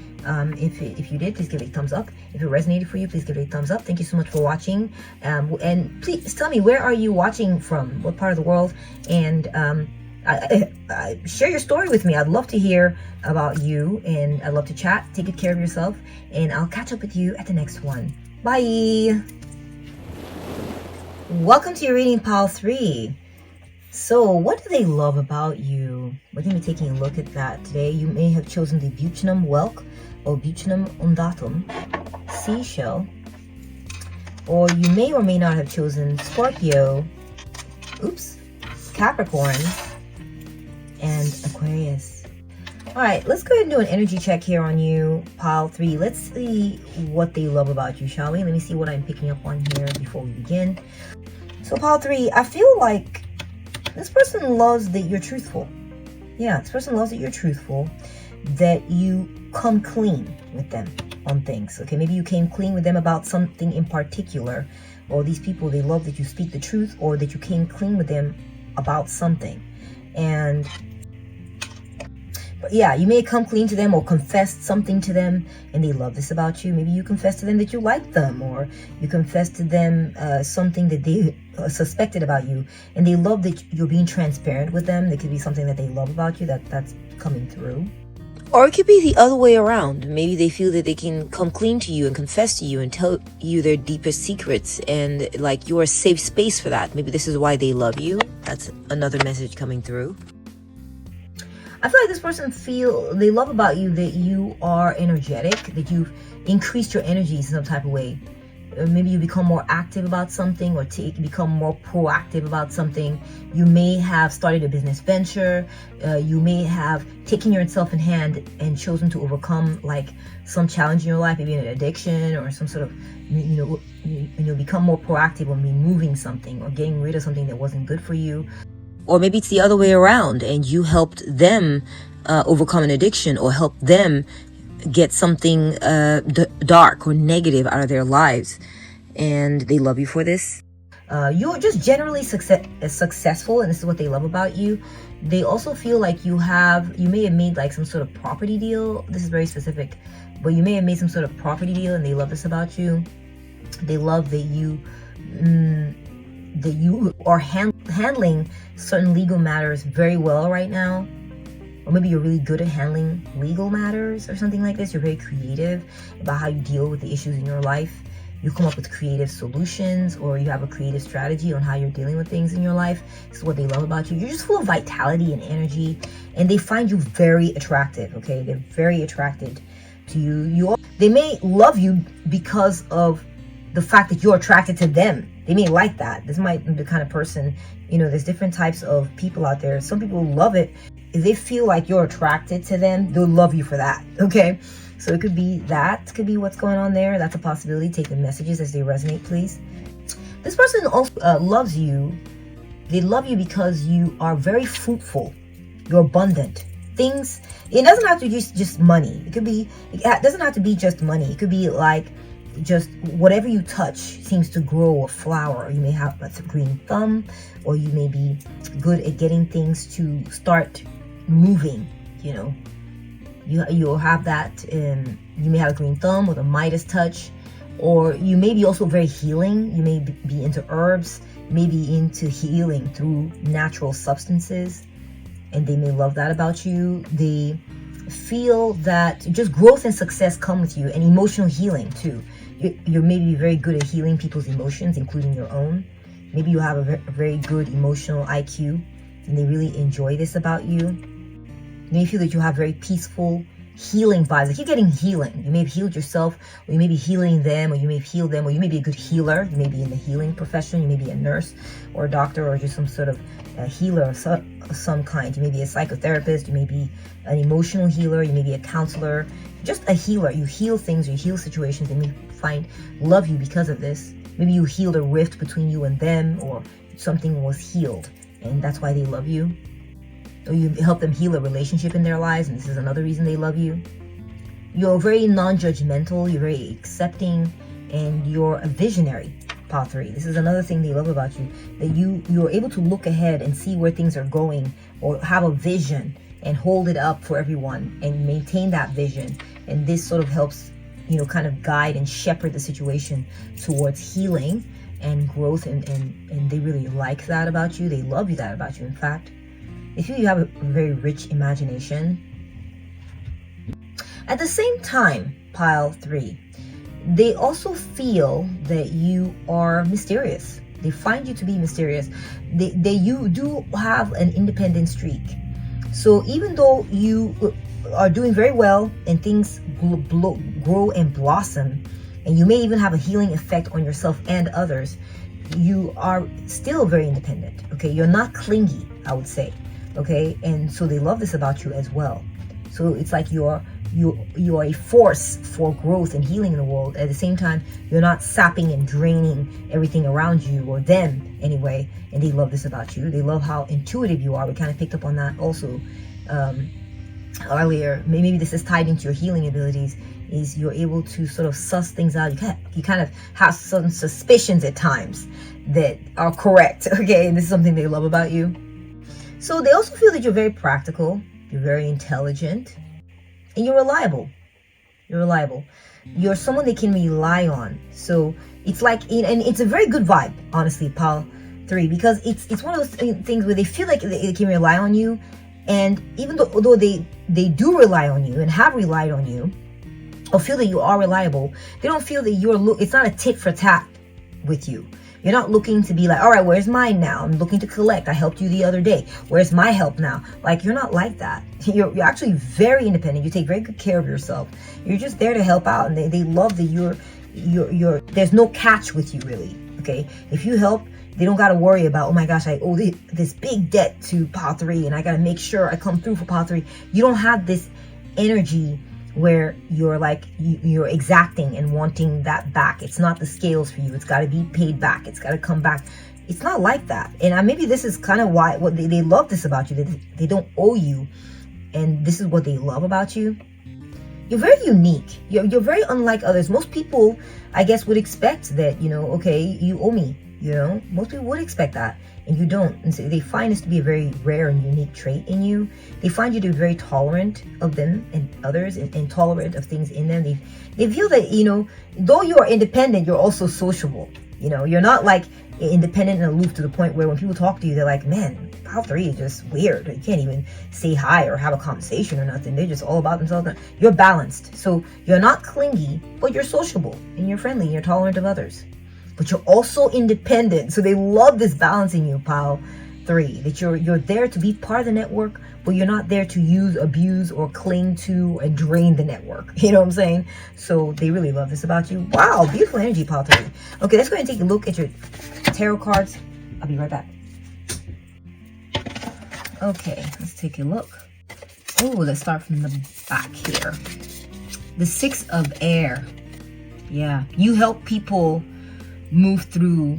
If you did, please give it a thumbs up. If it resonated for you, please give it a thumbs up. Thank you so much for watching. And please tell me, where are you watching from? What part of the world? And share your story with me. I'd love to hear about you, and I'd love to chat. Take good care of yourself, and I'll catch up with you at the next one. Bye. Welcome to your reading, Pile 3. So what do they love about you? We're going to be taking a look at that today. You may have chosen the Buccinum Whelk, or Buccinum undatum, Seashell, or you may or may not have chosen Scorpio, Capricorn, and Aquarius. All right, let's go ahead and do an energy check here on you, pile 3. Let's see what they love about you, shall we? Let me see what I'm picking up on here before we begin. So pile 3, I feel like this person loves that you're truthful. Yeah, this person loves that you're truthful, that you come clean with them on things. Okay, maybe you came clean with them about something in particular, or these people, they love that you speak the truth, or that you came clean with them about something. And yeah, you may come clean to them or confessed something to them, and they love this about you. Maybe you confess to them that you like them, or you confess to them something that they suspected about you, and they love that you're being transparent with them. There could be something that they love about you that's coming through. Or it could be the other way around. Maybe they feel that they can come clean to you and confess to you and tell you their deepest secrets, and like you're a safe space for that. Maybe this is why they love you. That's another message coming through. I feel like this person they love about you that you are energetic, that you've increased your energy in some type of way. Maybe you become more active about something, or become more proactive about something. You may have started a business venture. You may have taken yourself in hand and chosen to overcome like some challenge in your life, maybe an addiction or some sort of, you'll become more proactive on removing something or getting rid of something that wasn't good for you. Or maybe it's the other way around, and you helped them overcome an addiction, or help them get something dark or negative out of their lives, and they love you for this. You're just generally successful, and this is what they love about you. They also feel like you may have made like some sort of property deal. This is very specific, but you may have made some sort of property deal, and they love this about you. They love that you are handling certain legal matters very well right now. Or maybe you're really good at handling legal matters or something like this. You're very creative about how you deal with the issues in your life. You come up with creative solutions, or you have a creative strategy on how you're dealing with things in your life. This is what they love about you. You're just full of vitality and energy, and they find you very attractive, okay? They're very attracted to you. They may love you because of the fact that you're attracted to them. They may like that. This might be the kind of person, there's different types of people out there. Some people love it. If they feel like you're attracted to them, they'll love you for that, okay? So it could be that, could be what's going on there. That's a possibility. Take the messages as they resonate, please. This person also loves you. They love you because you are very fruitful. You're abundant. It doesn't have to be just money. It doesn't have to be just money. It could be like just whatever you touch seems to grow or flower. You may have a green thumb, or you may be good at getting things to start moving. You'll have that. You may have a green thumb with a Midas touch, or you may be also very healing. You may be into herbs, maybe into healing through natural substances, and they may love that about you. They feel that just growth and success come with you, and emotional healing too. You're maybe very good at healing people's emotions, including your own. Maybe you have a very good emotional IQ, and they really enjoy this about you. You may feel that you have very peaceful, healing vibes. Like you're getting healing. You may have healed yourself, or you may be healing them, or you may have healed them, or you may be a good healer. You may be in the healing profession. You may be a nurse or a doctor, or just some sort of a healer of some kind. You may be a psychotherapist. You may be an emotional healer. You may be a counselor. Just a healer. You heal things. You heal situations. They may love you because of this. Maybe you healed a rift between you and them, or something was healed, and that's why they love you. Or you help them heal a relationship in their lives, and this is another reason they love you. You're very non-judgmental, you're very accepting, and you're a visionary, Pile 3. This is another thing they love about you, that you're able to look ahead and see where things are going, or have a vision and hold it up for everyone and maintain that vision. And this sort of helps, kind of guide and shepherd the situation towards healing and growth, and they really like that about you. They love that about you, in fact. They feel you have a very rich imagination. At the same time, Pile 3, they also feel that you are mysterious. They find you to be mysterious. You do have an independent streak. So even though you are doing very well and things grow and blossom, and you may even have a healing effect on yourself and others, you are still very independent, okay? You're not clingy, I would say, okay? And so they love this about you as well. So it's like you're a force for growth and healing in the world. At the same time, you're not sapping and draining everything around you, or them anyway. And they love this about you. They love how intuitive you are. We kind of picked up on that also earlier. Maybe this is tied into your healing abilities, is you're able to sort of suss things out. You kind of have some suspicions at times that are correct, okay? And this is something they love about you. So they also feel that you're very practical, you're very intelligent, and you're reliable. You're reliable. You're someone they can rely on. So it's like, and it's a very good vibe, honestly, Pal 3, because it's one of those things where they feel like they can rely on you. And even though they do rely on you and have relied on you, or feel that you are reliable, they don't feel that it's not a tit for tat with you. You're not looking to be like, all right, where's mine now? I'm looking to collect. I helped you the other day. Where's my help now? Like, you're not like that. You're actually very independent. You take very good care of yourself. You're just there to help out. And they love that you're there's no catch with you, really. Okay. If you help, they don't got to worry about, oh my gosh, I owe this big debt to Pal 3 and I got to make sure I come through for Pal 3. You don't have this energy where you're like, you're exacting and wanting that back. It's not the scales for you. It's got to be paid back. It's got to come back. It's not like that. And maybe this is kind of why they love this about you. They don't owe you. And this is what they love about you. You're very unique. You're very unlike others. Most people, I guess, would expect that, okay, you owe me. Most people would expect that, and you don't. And so they find this to be a very rare and unique trait in you. They find you to be very tolerant of them and others, and tolerant of things in them. They feel that, though you are independent, you're also sociable. You're not like independent and aloof to the point where when people talk to you, they're like, man, Pal 3 is just weird. You can't even say hi or have a conversation or nothing. They're just all about themselves. You're balanced. So you're not clingy, but you're sociable and you're friendly and you're tolerant of others. But you're also independent. So they love this balance in you, Pal 3. That you're there to be part of the network, but you're not there to use, abuse, or cling to and drain the network. You know what I'm saying? So they really love this about you. Wow, beautiful energy, Pal 3. Okay, let's go ahead and take a look at your tarot cards. I'll be right back. Okay, let's take a look. Oh, let's start from the back here. The 6 of Air. Yeah, you help people move through.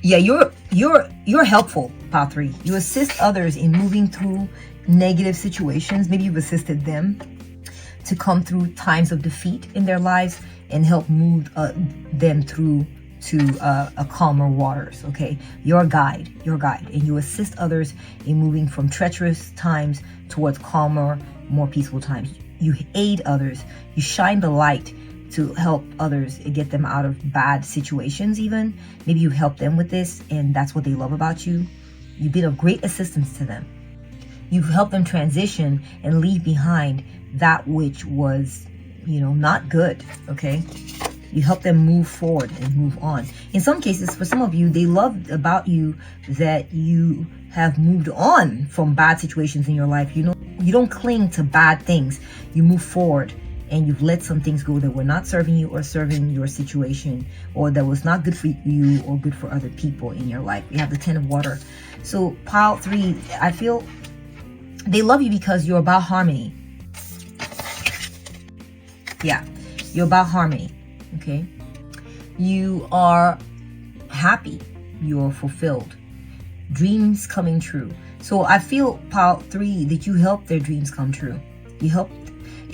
Yeah, you're helpful, Pal 3. You assist others in moving through negative situations. Maybe you've assisted them to come through times of defeat in their lives and help move them through to a calmer waters. Okay, your guide, and you assist others in moving from treacherous times towards calmer, more peaceful times. You aid others. You shine the light to help others, get them out of bad situations even. Maybe you help them with this, and that's what they love about you. You've been of great assistance to them. You've helped them transition and leave behind that which was, not good, okay? You help them move forward and move on. In some cases, for some of you, they love about you that you have moved on from bad situations in your life. You don't cling to bad things. You move forward. And you've let some things go that were not serving you or serving your situation, or that was not good for you or good for other people in your life. We have the 10 of Water. So Pal 3, I feel they love you because you're about harmony. Yeah, you're about harmony. Okay, you are happy. You're fulfilled. Dreams coming true. So I feel, Pal 3, that you help their dreams come true. You help.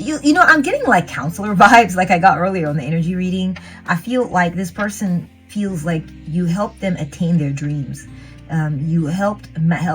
I'm getting like counselor vibes like I got earlier on the energy reading. I feel like this person feels like you help them attain their dreams. You help,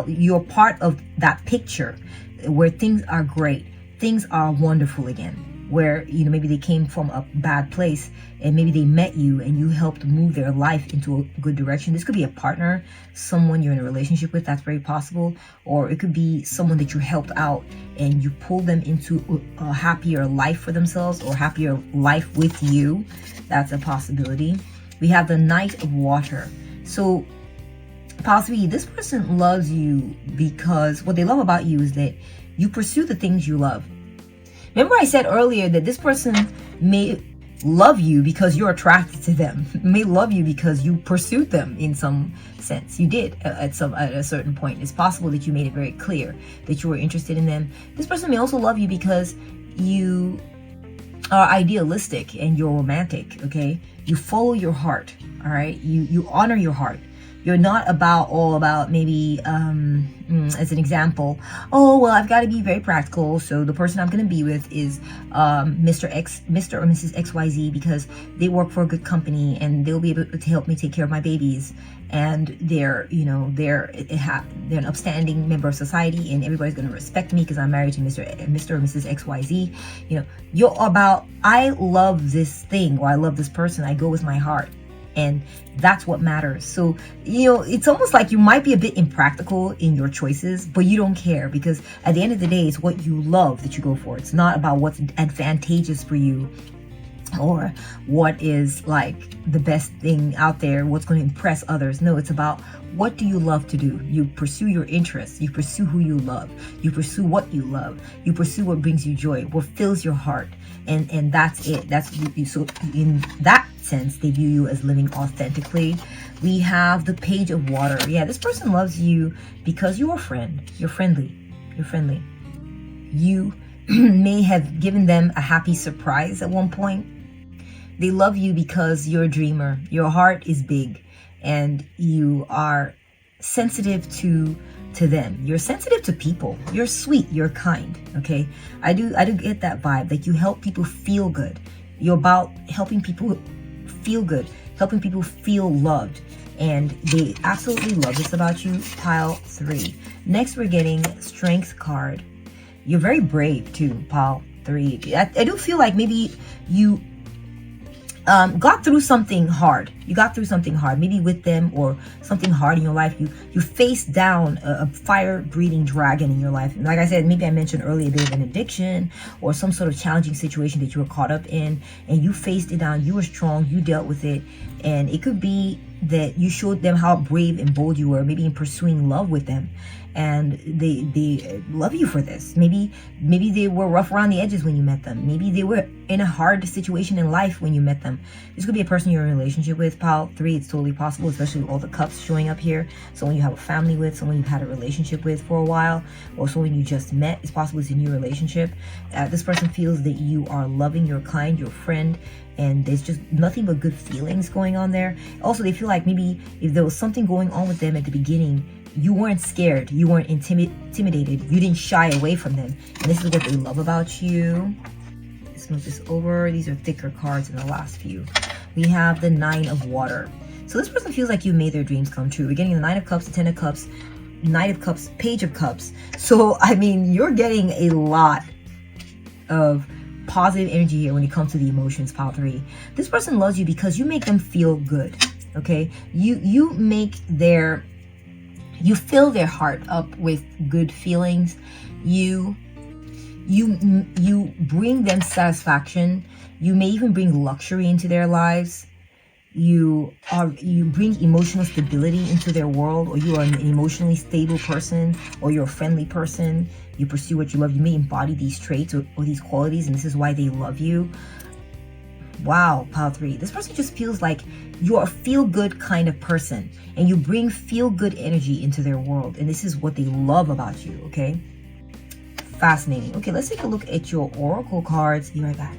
you're part of that picture where things are great. Things are wonderful again. Where, maybe they came from a bad place and maybe they met you and you helped move their life into a good direction. This could be a partner, someone you're in a relationship with, that's very possible. Or it could be someone that you helped out and you pulled them into a happier life for themselves or happier life with you. That's a possibility. We have the Knight of Water. So possibly this person loves you because what they love about you is that you pursue the things you love. Remember I said earlier that this person love you because you're attracted to them, may love you because you pursued them in some sense. You did at a certain point. It's possible that you made it very clear that you were interested in them. This person may also love you because you are idealistic and you're romantic. Okay, you follow your heart. All right, you honor your heart. You're not all about maybe, as an example, oh, well, I've got to be very practical. So the person I'm going to be with is Mr. or Mrs. XYZ because they work for a good company and they'll be able to help me take care of my babies. And they're an upstanding member of society and everybody's going to respect me because I'm married to Mr. or Mrs. XYZ. You know, you're about, I love this thing or I love this person. I go with my heart. And that's what matters. So, you know, it's almost like you might be a bit impractical in your choices, but you don't care because at the end of the day, it's what you love that you go for. It's not about what's advantageous for you or what is like the best thing out there, what's going to impress others. No, it's about what do you love to do? You pursue your interests. You pursue who you love. You pursue what you love. You pursue what brings you joy, what fills your heart. And that's it. So in that sense, they view you as living authentically. We have the Page of Water. Yeah, this person loves you because you're a friend. You're friendly. You may have given them a happy surprise at one point. They love you because you're a dreamer. Your heart is big and you are sensitive to them. You're sensitive to people. You're sweet. You're kind. Okay. I do get that vibe. Like you help people feel good. You're about helping people feel good, helping people feel loved. And they absolutely love this about you. Pile 3. Next, we're getting Strength card. You're very brave too, Pile 3. I do feel like maybe you got through something hard. You got through something hard, maybe with them or something hard in your life. You faced down a fire-breathing dragon in your life. And like I said, maybe I mentioned earlier, a bit of an addiction or some sort of challenging situation that you were caught up in, and you faced it down. You were strong. You dealt with it, and it could be that you showed them how brave and bold you were, maybe in pursuing love with them. And they love you for this. Maybe they were rough around the edges when you met them. Maybe they were in a hard situation in life when you met them. This could be a person you're in a relationship with, Pile 3. It's totally possible, especially with all the cups showing up here. Someone you have a family with, someone you've had a relationship with for a while, or someone you just met. It's possible it's a new relationship. This person feels that you are loving, you're kind, you're a friend, and there's just nothing but good feelings going on there. Also, they feel like maybe if there was something going on with them at the beginning, you weren't scared, you weren't intimidated, you didn't shy away from them. And this is what they love about you. Let's move this over. These are thicker cards than the last few. We have the 9 of Water. So this person feels like you made their dreams come true. We're getting the 9 of Cups, the 10 of Cups, Knight of Cups, Page of Cups. So, I mean, you're getting a lot of positive energy here when it comes to the emotions, Pile 3. This person loves you because you make them feel good, okay? You fill their heart up with good feelings. You bring them satisfaction. You may even bring luxury into their lives. You bring emotional stability into their world, or you are an emotionally stable person, or you're a friendly person. You pursue what you love. You may embody these traits or these qualities, and this is why they love you. Wow, Pile 3. This person just feels like you're a feel-good kind of person, and you bring feel-good energy into their world, and this is what they love about you, okay? Fascinating. Okay, let's take a look at your oracle cards. Be right back.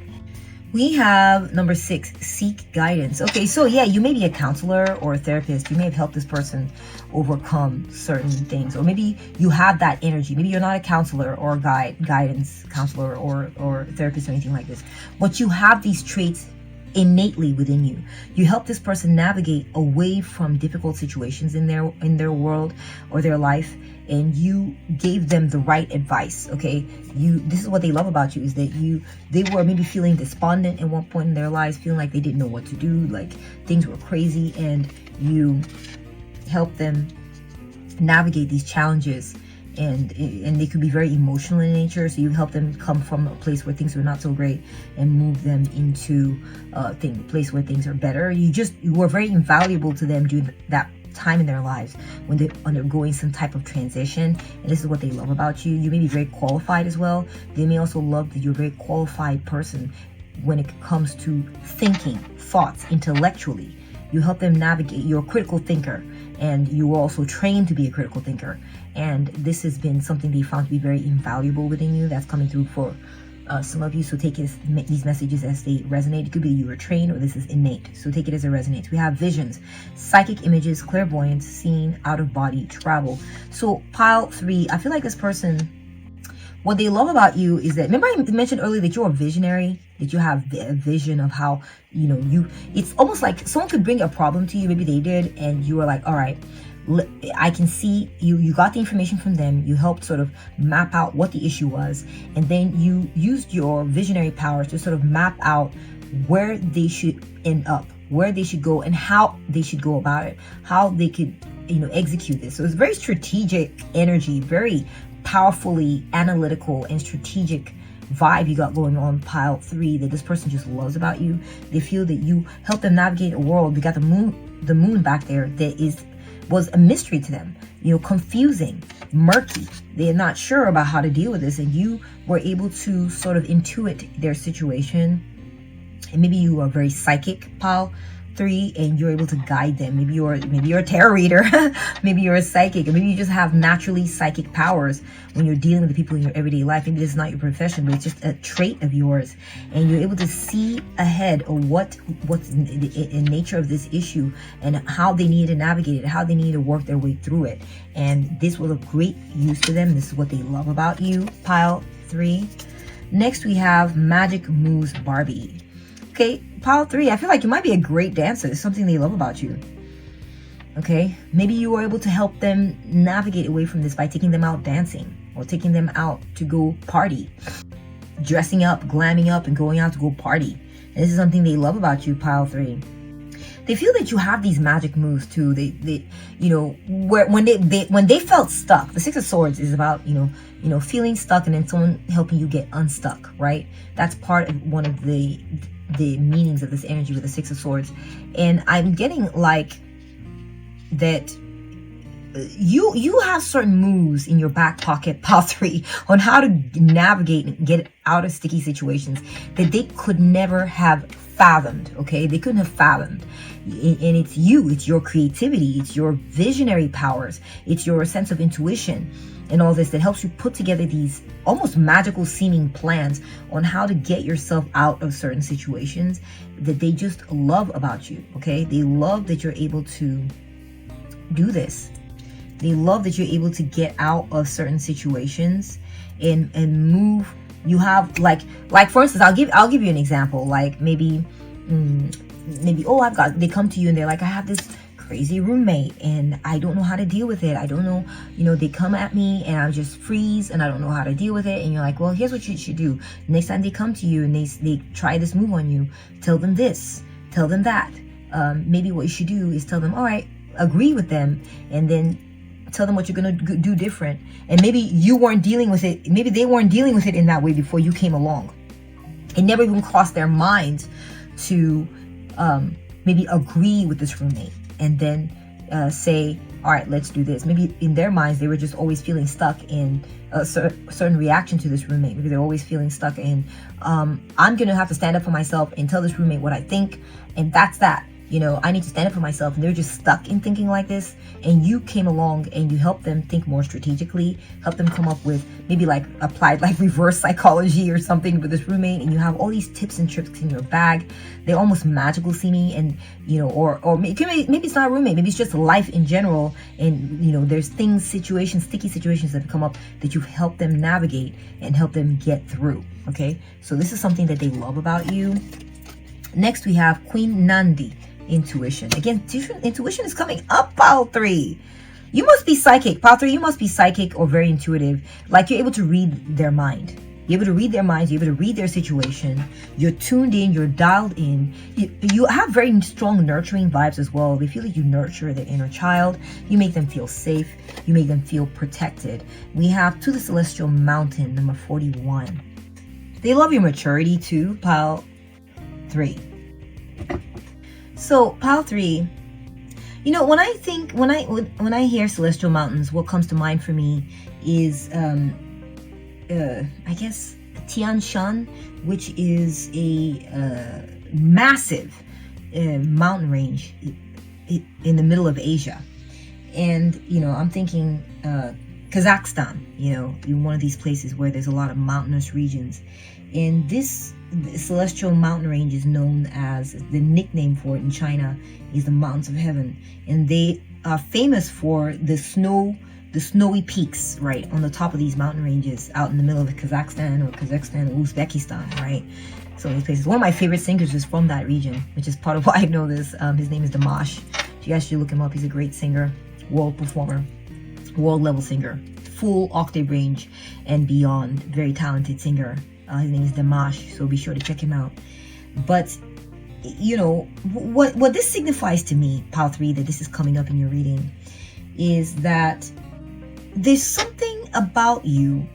We have number 6, Seek Guidance. Okay, so yeah, you may be a counselor or a therapist. You may have helped this person overcome certain things, or maybe you have that energy. Maybe you're not a counselor or a guidance counselor or therapist or anything like this, but you have these traits innately within you. You help this person navigate away from difficult situations in their world or their life, and you gave them the right advice. Okay, this is what they love about you, is that they were maybe feeling despondent at one point in their lives, feeling like they didn't know what to do, like things were crazy, and you helped them navigate these challenges. And they could be very emotional in nature, so you help them come from a place where things were not so great and move them into a place where things are better. You were very invaluable to them during that time in their lives when they're undergoing some type of transition, and this is what they love about you. You may be very qualified as well. They may also love that you're a very qualified person when it comes to thinking, thoughts, intellectually. You help them navigate. You're a critical thinker, and you were also trained to be a critical thinker. And this has been something they found to be very invaluable within you. That's coming through for some of you. So take these messages as they resonate. It could be you were trained or this is innate. So take it as it resonates. We have visions, psychic images, clairvoyance, seeing, out of body, travel. So pile 3, I feel like this person, what they love about you is that, remember I mentioned earlier that you're a visionary, that you have a vision of how, it's almost like someone could bring a problem to you, maybe they did, and you were like, all right, I can see you got the information from them, you helped sort of map out what the issue was, and then you used your visionary powers to sort of map out where they should end up, where they should go, and how they should go about it, how they could, execute this. So it's very strategic energy, very powerfully analytical and strategic vibe you got going on, pile 3, that this person just loves about you. They feel that you help them navigate a world. We got the moon back there that was a mystery to them, confusing, murky. They're not sure about how to deal with this, and you were able to sort of intuit their situation. And maybe you are very psychic, pile 3, and you're able to guide them. Maybe you're a tarot reader, maybe you're a psychic, or maybe you just have naturally psychic powers when you're dealing with the people in your everyday life. Maybe this is not your profession, but it's just a trait of yours, and you're able to see ahead of what's in nature of this issue and how they need to navigate it, how they need to work their way through it. And this was a great use to them. This is what they love about you, pile 3. Next we have Magic Moves Barbie. Okay, pile 3, I feel like you might be a great dancer. It's something they love about you. Okay, maybe you were able to help them navigate away from this by taking them out dancing, or taking them out to go party, dressing up, glamming up, and going out to go party. And this is something they love about you, pile 3. They feel that you have these magic moves too. When they felt stuck, the 6 of Swords is about feeling stuck and then someone helping you get unstuck, right? That's part of one of the meanings of this energy with the 6 of Swords. And I'm getting like that you have certain moves in your back pocket, pile 3, on how to navigate and get out of sticky situations that they could never have fathomed. Okay, they couldn't have fathomed. And it's your creativity, it's your visionary powers, it's your sense of intuition and all this that helps you put together these almost magical seeming plans on how to get yourself out of certain situations that they just love about you. Okay, they love that you're able to do this. They love that you're able to get out of certain situations and move. You have like for instance, I'll give you an example. Like maybe they come to you and they're like, I have this crazy roommate and I don't know how to deal with it. I don't know, they come at me and I just freeze and I don't know how to deal with it. And you're like, well, here's what you should do. Next time they come to you and they try this move on you, tell them this, tell them that. Maybe what you should do is tell them, all right, agree with them, and then tell them what you're going to do different. And maybe you weren't dealing with it. Maybe they weren't dealing with it in that way before you came along. It never even crossed their minds to maybe agree with this roommate and then say, all right, let's do this. Maybe in their minds, they were just always feeling stuck in a certain reaction to this roommate. Maybe they're always feeling stuck in, I'm going to have to stand up for myself and tell this roommate what I think. And that's that. I need to stand up for myself. And they're just stuck in thinking like this. And you came along and you helped them think more strategically, help them come up with maybe like applied like reverse psychology or something with this roommate. And you have all these tips and tricks in your bag. They're almost magical seeming, and or maybe it's not a roommate, maybe it's just life in general. And there's sticky situations that have come up that you've helped them navigate and help them get through. Okay, so this is something that they love about you. Next we have Queen Nandi. Intuition. Again, intuition is coming up, pile 3. You must be psychic, pile 3. You must be psychic or very intuitive. Like you're able to read their mind. You're able to read their minds. You're able to read their situation. You're tuned in. You're dialed in. You have very strong nurturing vibes as well. They feel like you nurture their inner child. You make them feel safe. You make them feel protected. We have To the Celestial Mountain, number 41. They love your maturity too, pile 3. So pile 3, when I hear Celestial Mountains, what comes to mind for me is I guess Tian Shan, which is a massive mountain range in the middle of Asia. And, you know, I'm thinking Kazakhstan, you know, in one of these places where there's a lot of mountainous regions. And this celestial mountain range is known as, the nickname for it in China is the Mountains of Heaven. And they are famous for the snowy peaks, right, on the top of these mountain ranges out in the middle of Kazakhstan or Uzbekistan, right? So these places. One of my favorite singers is from that region, which is part of why I know this. His name is Dimash. You guys should look him up. He's a great singer, world performer, world level singer, full octave range and beyond. Very talented singer. His name is Dimash, so be sure to check him out. But you know what this signifies to me, Pile 3, that this is coming up in your reading, is that there's something about you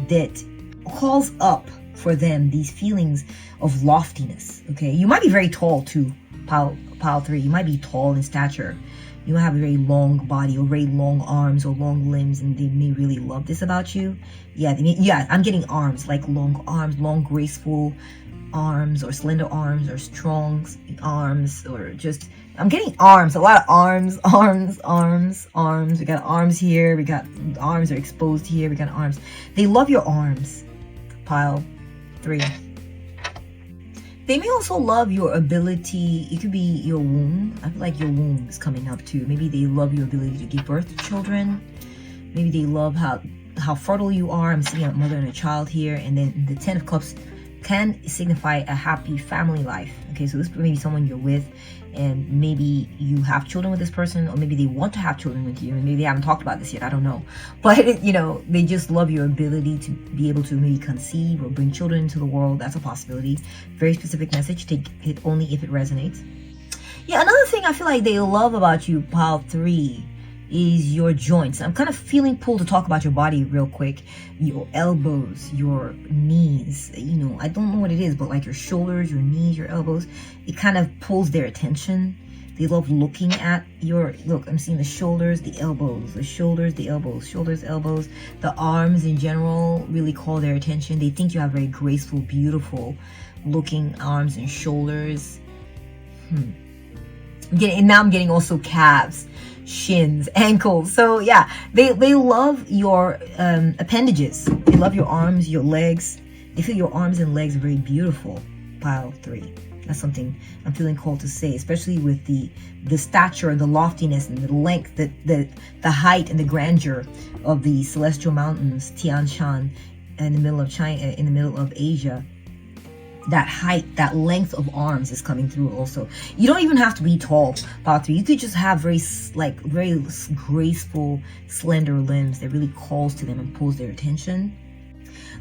that calls up for them these feelings of loftiness. Okay, you might be very tall too, Pile 3. You might be tall in stature. You might have a very long body or very long arms or long limbs, and they may really love this about you. Yeah, I'm getting arms, like long arms, long graceful arms, or slender arms, or strong arms, or just, I'm getting arms, a lot of arms. We got arms here, we got arms are exposed here, we got arms. They love your arms, Pile 3. They may also love your ability. It could be your womb. I feel like your womb is coming up too. Maybe they love your ability to give birth to children. Maybe they love how fertile you are. I'm seeing a mother and a child here. And then the 10 of Cups can signify a happy family life. Okay, so this may be someone you're with, and maybe you have children with this person, or maybe they want to have children with you, and maybe they haven't talked about this yet, I don't know. But, you know, they just love your ability to be able to maybe conceive or bring children into the world. That's a possibility. Very specific message. Take it only if it resonates. Yeah, another thing I feel like they love about you, Pile 3, is your joints. I'm kind of feeling pulled to talk about your body real quick. Your elbows, your knees, you know, I don't know what it is, but like your shoulders, your knees, your elbows, it kind of pulls their attention. They love looking at your, look, I'm seeing the shoulders, the elbows, the shoulders, the elbows, shoulders, elbows, the arms in general really call their attention. They think you have very graceful, beautiful looking arms and shoulders. Now I'm getting also calves, shins, ankles. So yeah, they love your appendages. They love your arms, your legs. They feel your arms and legs are very beautiful, Pile 3. That's something I'm feeling called to say, especially with the stature and the loftiness and the length, the height and the grandeur of the celestial mountains, Tian Shan, in the middle of China, in the middle of Asia. That height, that length of arms is coming through also. You don't even have to be tall, Pile 3. You could just have very graceful, slender limbs that really calls to them and pulls their attention.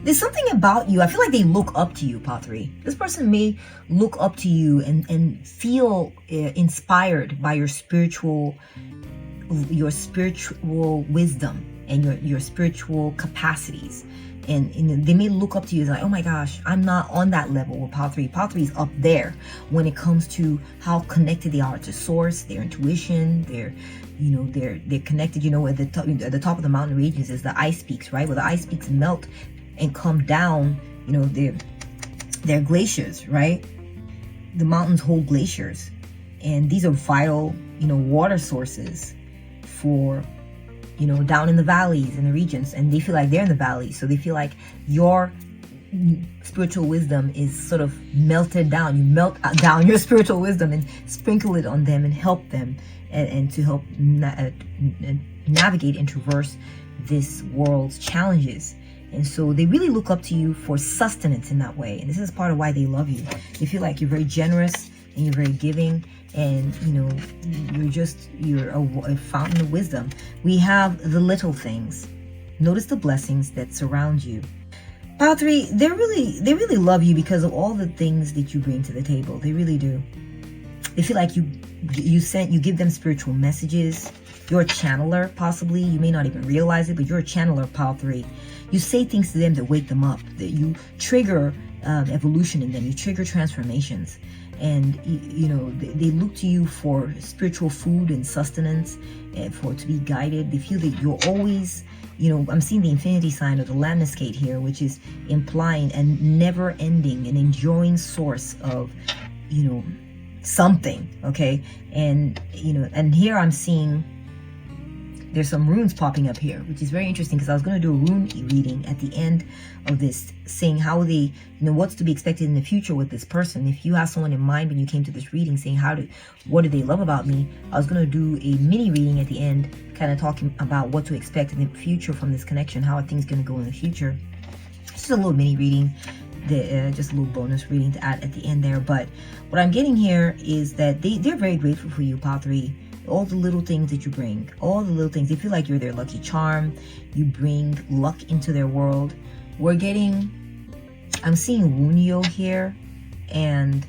There's something about you. I feel like they look up to you, Pile 3. This person may look up to you and feel inspired by your spiritual wisdom and your spiritual capacities. And they may look up to you as like, oh my gosh, I'm not on that level with Pile 3. Pile 3 is up there when it comes to how connected they are to source, their intuition, they're connected, you know, at the top of the mountain ranges is the ice peaks, right? Where the ice peaks melt and come down, you know, they're glaciers, right? The mountains hold glaciers. And these are vital, you know, water sources for, you know, down in the valleys and the regions, and they feel like they're in the valleys, so they feel like your spiritual wisdom is sort of melted down. You melt down your spiritual wisdom and sprinkle it on them and help them and to help navigate and traverse this world's challenges. And so they really look up to you for sustenance in that way, and this is part of why they love you. They feel like you're very generous and you're very giving, and you know, you're a fountain of wisdom. We have the little things. Notice the blessings that surround you. Pile 3, they really love you because of all the things that you bring to the table. They really do. They feel like you give them spiritual messages. You're a channeler, possibly. You may not even realize it, but you're a channeler, Pile 3. You say things to them that wake them up, that you trigger evolution in them. You trigger transformations. And, you know, they look to you for spiritual food and sustenance, and to be guided. They feel that you're always you know, I'm seeing the infinity sign of the lemniscate here, which is implying a never ending and enjoying source of, you know, something. Okay. And, you know, and here I'm seeing there's some runes popping up here, which is very interesting, because I was going to do a rune reading at the end of this, saying how they, you know, what's to be expected in the future with this person. If you have someone in mind when you came to this reading, saying what do they love about me, I was going to do a mini reading at the end, kind of talking about what to expect in the future from this connection, how are things going to go in the future. Just a little mini reading, just a little bonus reading to add at the end there. But what I'm getting here is that they're very grateful for you, Pile 3. All the little things that you bring, all the little things, they feel like you're their lucky charm. You bring luck into their world. I'm seeing Wunyo here and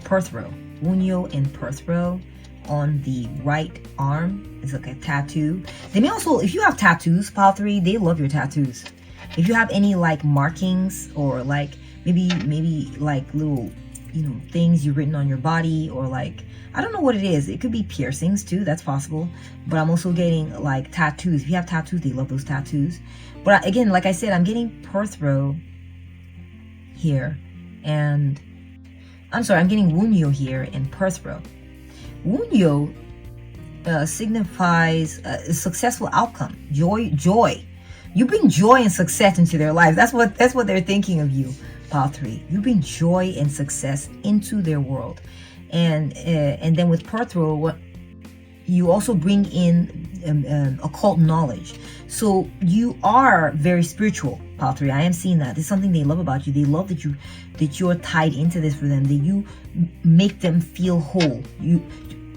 Perthrow. Wunyo and Perthrow on the right arm. It's like a tattoo. They may also, if you have tattoos, Pile 3, they love your tattoos. If you have any like markings, or like maybe like little, you know, things you've written on your body, or like, I don't know what it is. It could be piercings too. That's possible. But I'm also getting like tattoos. If you have tattoos, they love those tattoos. But again, like I said, I'm getting Perthrow here. And I'm sorry, I'm getting Wunyo here and Perthrow. Wunyo signifies a successful outcome. Joy. You bring joy and success into their lives. That's what they're thinking of you, Pile 3. You bring joy and success into their world. And then with Perthrow, you also bring in occult knowledge. So you are very spiritual, Pile 3. I am seeing that. There's something they love about you. They love that you're tied into this for them. That you make them feel whole.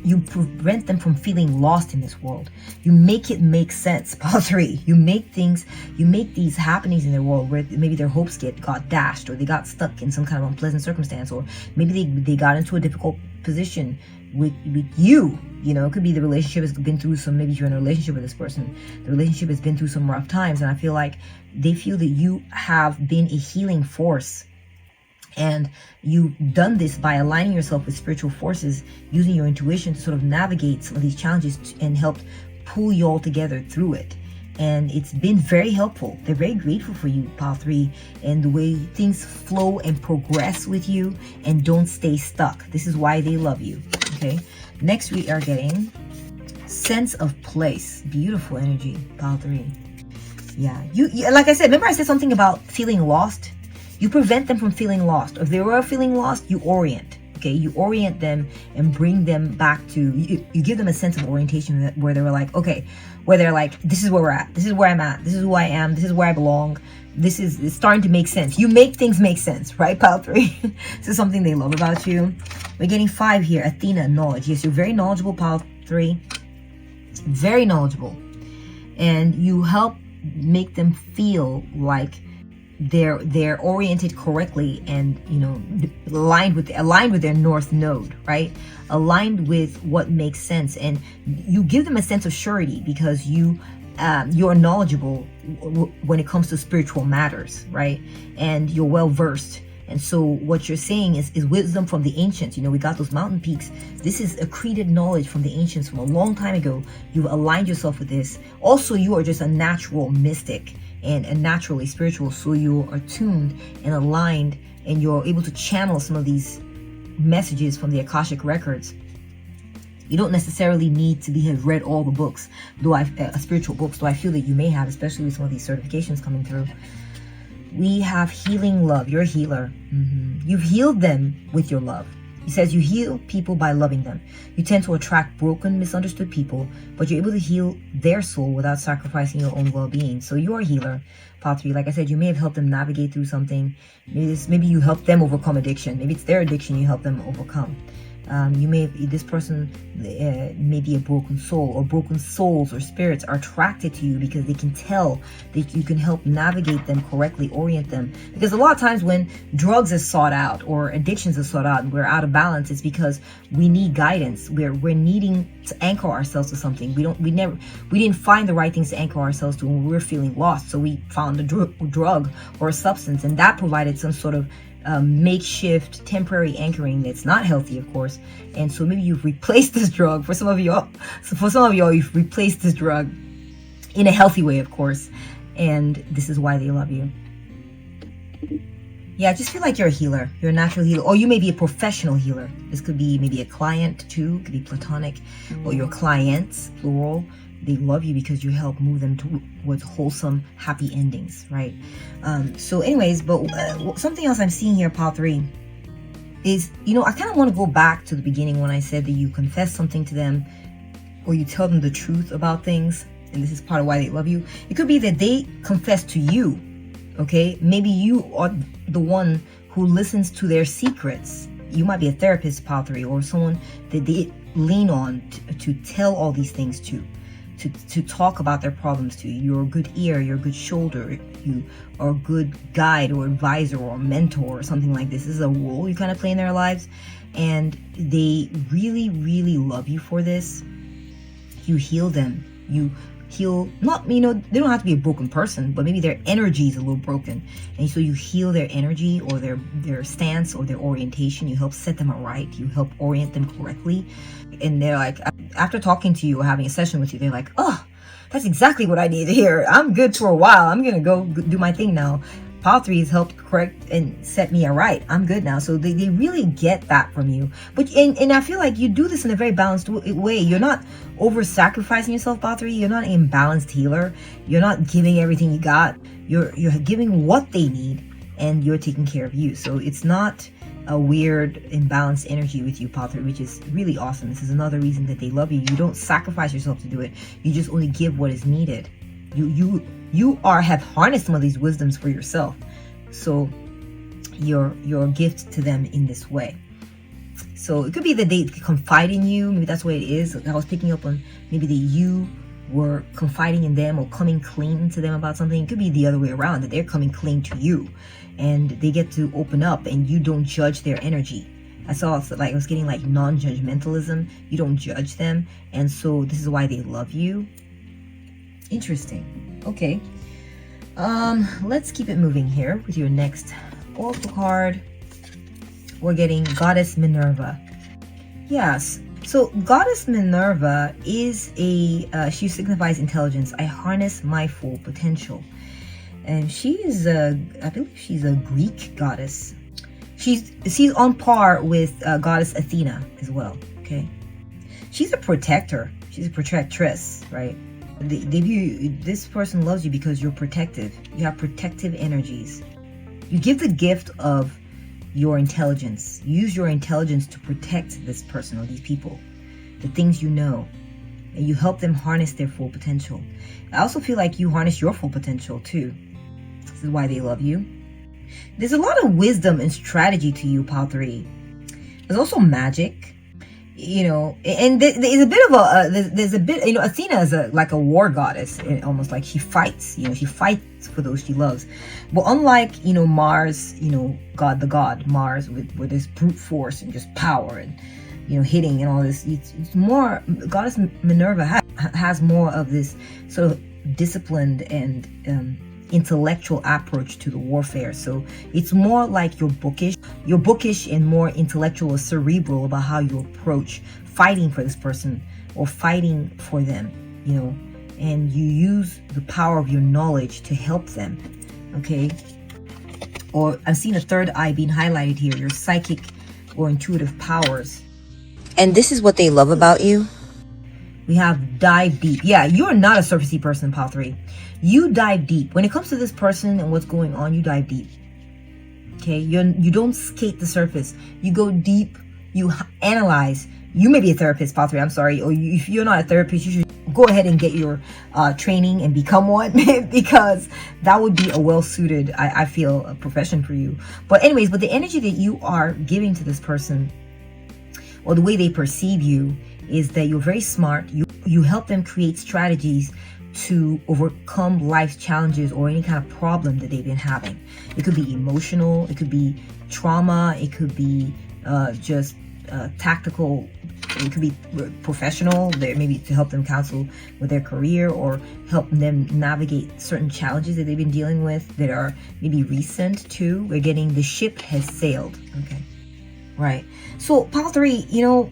You prevent them from feeling lost in this world. You make it make sense, Pile 3. You make these happenings in their world where maybe their hopes got dashed, or they got stuck in some kind of unpleasant circumstance, or maybe they got into a difficult position with you. You know, it could be the relationship has been through some, maybe you're in a relationship with this person. The relationship has been through some rough times, and I feel like they feel that you have been a healing force. And you've done this by aligning yourself with spiritual forces, using your intuition to sort of navigate some of these challenges and help pull you all together through it. And it's been very helpful. They're very grateful for you, Pile 3, and the way things flow and progress with you and don't stay stuck. This is why they love you. Okay. Next, we are getting sense of place. Beautiful energy, Pile 3. Yeah. You like I said, remember I said something about feeling lost? You prevent them from feeling lost. If they were feeling lost, you orient. Okay, you orient them and bring them back to, you give them a sense of orientation where they were like, okay, where they're like, this is where we're at. This is where I'm at. This is who I am. This is where I belong. It's starting to make sense. You make things make sense, right, Pile 3? This is something they love about you. We're getting 5 here. Athena, knowledge. Yes, you're very knowledgeable, Pile 3. Very knowledgeable. And you help make them feel like they're oriented correctly, and you know, aligned with their north node, right? Aligned with what makes sense, and you give them a sense of surety because you're knowledgeable when it comes to spiritual matters, right? And you're well versed. And so what you're saying is wisdom from the ancients. You know, we got those mountain peaks. This is accreted knowledge from the ancients from a long time ago. You've aligned yourself with this. Also, you are just a natural mystic and naturally spiritual, so you are tuned and aligned, and you're able to channel some of these messages from the Akashic records. You don't necessarily need to have read all the books, spiritual books, though I feel that you may have, especially with some of these certifications coming through. We have healing love. You're a healer. You've healed them with your love. He says you heal people by loving them. You tend to attract broken, misunderstood people, but you're able to heal their soul without sacrificing your own well-being. So you're a healer, Pile 3. Like I said, you may have helped them navigate through something. Maybe you help them overcome addiction. Maybe it's their addiction you help them overcome. This person may be a broken soul, or broken souls or spirits are attracted to you because they can tell that you can help navigate them correctly, orient them. Because a lot of times when drugs is sought out or addictions is sought out and we're out of balance, it's because we need guidance. We're needing to anchor ourselves to something. We didn't find the right things to anchor ourselves to when we were feeling lost. So we found a drug or a substance, and that provided some sort of makeshift temporary anchoring that's not healthy, of course. And so maybe you've replaced this drug. For some of y'all, you've replaced this drug. in a healthy way, of course. And this is why they love you. Yeah, I just feel like you're a healer. You're a natural healer. Or you may be a professional healer. This could be maybe a client too. It could be platonic. Or your clients, plural. They love you because you help move them towards wholesome, happy endings, right? So anyways, but something else I'm seeing here, pile 3, is, you know, I kind of want to go back to the beginning when I said that you confess something to them or you tell them the truth about things. And this is part of why they love you. It could be that they confess to you, okay? Maybe you are the one who listens to their secrets. You might be a therapist, pile 3, or someone that they lean on to tell all these things to talk about their problems to you. You're a good ear, you're a good shoulder, you are a good guide or advisor or mentor or something like this. This is a role you kind of play in their lives, and they really, really love you for this. You heal them. You heal, not, you know, they don't have to be a broken person, but maybe their energy is a little broken, and so you heal their energy or their stance or their orientation. You help set them right. You help orient them correctly, and they're like, after talking to you or having a session with you, they're like, oh, that's exactly what I need to hear. I'm good for a while. I'm gonna go do my thing now. Pile 3 has helped correct and set me right. I'm good now. So they really get that from you. But and I feel like you do this in a very balanced way. You're not over-sacrificing yourself, pile 3. You're not an imbalanced healer. You're not giving everything you got. You're giving what they need, and you're taking care of you. So it's not a weird imbalanced energy with you, pile 3, which is really awesome. This is another reason that they love you. You don't sacrifice yourself to do it. You just only give what is needed. You have harnessed some of these wisdoms for yourself. So you're a gift to them in this way. So it could be that they confide in you. Maybe that's what it is. I was picking up on maybe that you were confiding in them or coming clean to them about something. It could be the other way around, that they're coming clean to you and they get to open up and you don't judge their energy. I saw, like, I was getting like non-judgmentalism. You don't judge them. And so this is why they love you. Interesting. Okay. Let's keep it moving here with your next oracle card. We're getting Goddess Minerva. Yes. So Goddess Minerva is she signifies intelligence. I harness my full potential. And she is I believe she's a Greek goddess. She's on par with Goddess Athena as well. Okay. She's a protector. She's a protectress, right? They view, this person loves you because you're protective. You have protective energies. You give the gift of your intelligence. Use your intelligence to protect this person or these people, the things you know, and you help them harness their full potential. I also feel like you harness your full potential too. This is why they love you. There's a lot of wisdom and strategy to you, pile 3. There's also magic. You know, and there's a bit of there's a bit, you know, Athena is like a war goddess, almost like she fights, you know, she fights for those she loves. But unlike, you know, Mars, you know, the god Mars with this brute force and just power and, you know, hitting and all this, it's more, Goddess Minerva has more of this sort of disciplined and intellectual approach to the warfare. So it's more like you're bookish and more intellectual or cerebral about how you approach fighting for this person or fighting for them, you know, and you use the power of your knowledge to help them. Okay. Or I'm seeing a third eye being highlighted here, your psychic or intuitive powers. And this is what they love about you? We have dive deep. Yeah, you're not a surfacey person, pile 3. You dive deep. When it comes to this person and what's going on, you dive deep. Okay, you don't skate the surface. You go deep. You analyze. You may be a therapist, pile 3. I'm sorry. Or if you're not a therapist, you should go ahead and get your training and become one because that would be a well-suited, I feel, a profession for you. But anyways, but the energy that you are giving to this person or the way they perceive you is that you're very smart. You help them create strategies to overcome life's challenges or any kind of problem that they've been having. It could be emotional, it could be trauma, it could be just tactical, it could be professional, maybe to help them counsel with their career or help them navigate certain challenges that they've been dealing with that are maybe recent too. We're getting the ship has sailed. Okay, right. So pile 3, you know,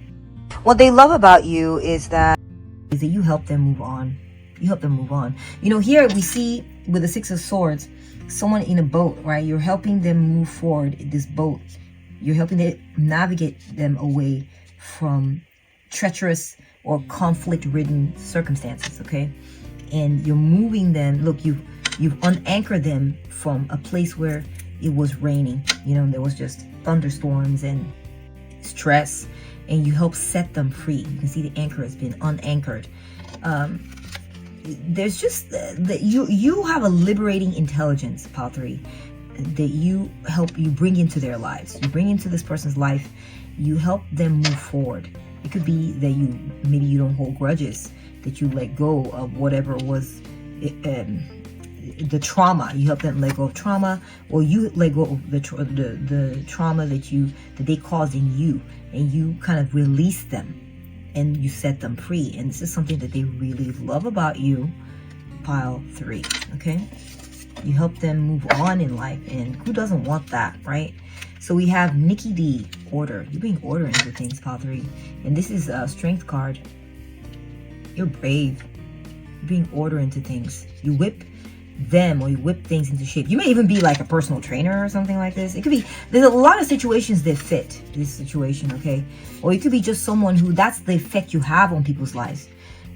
What they love about you is that you help them move on. You help them move on. You know, here we see with the Six of Swords, someone in a boat, right? You're helping them move forward in this boat. You're helping them navigate them away from treacherous or conflict-ridden circumstances, okay? And you're moving them. Look, you've unanchored them from a place where it was raining. You know, there was just thunderstorms and stress, and you help set them free. You can see the anchor has been unanchored. There's just that you have a liberating intelligence, Pile 3, that you bring into their lives. You bring into this person's life. You help them move forward. It could be that maybe you don't hold grudges, that you let go of whatever was the trauma. You help them let go of trauma, or you let go of the trauma that they caused in you, and you kind of release them and you set them free. And this is something that they really love about you, Pile 3. Okay, you help them move on in life, and who doesn't want that, right? So we have Nikki D, order. You bring order into things, Pile 3, and this is a strength card. You're brave. You bring order into things. You whip them, or you whip things into shape. You may even be like a personal trainer or something like this. It could be, there's a lot of situations that fit this situation, okay? Or it could be just someone who, that's the effect you have on people's lives.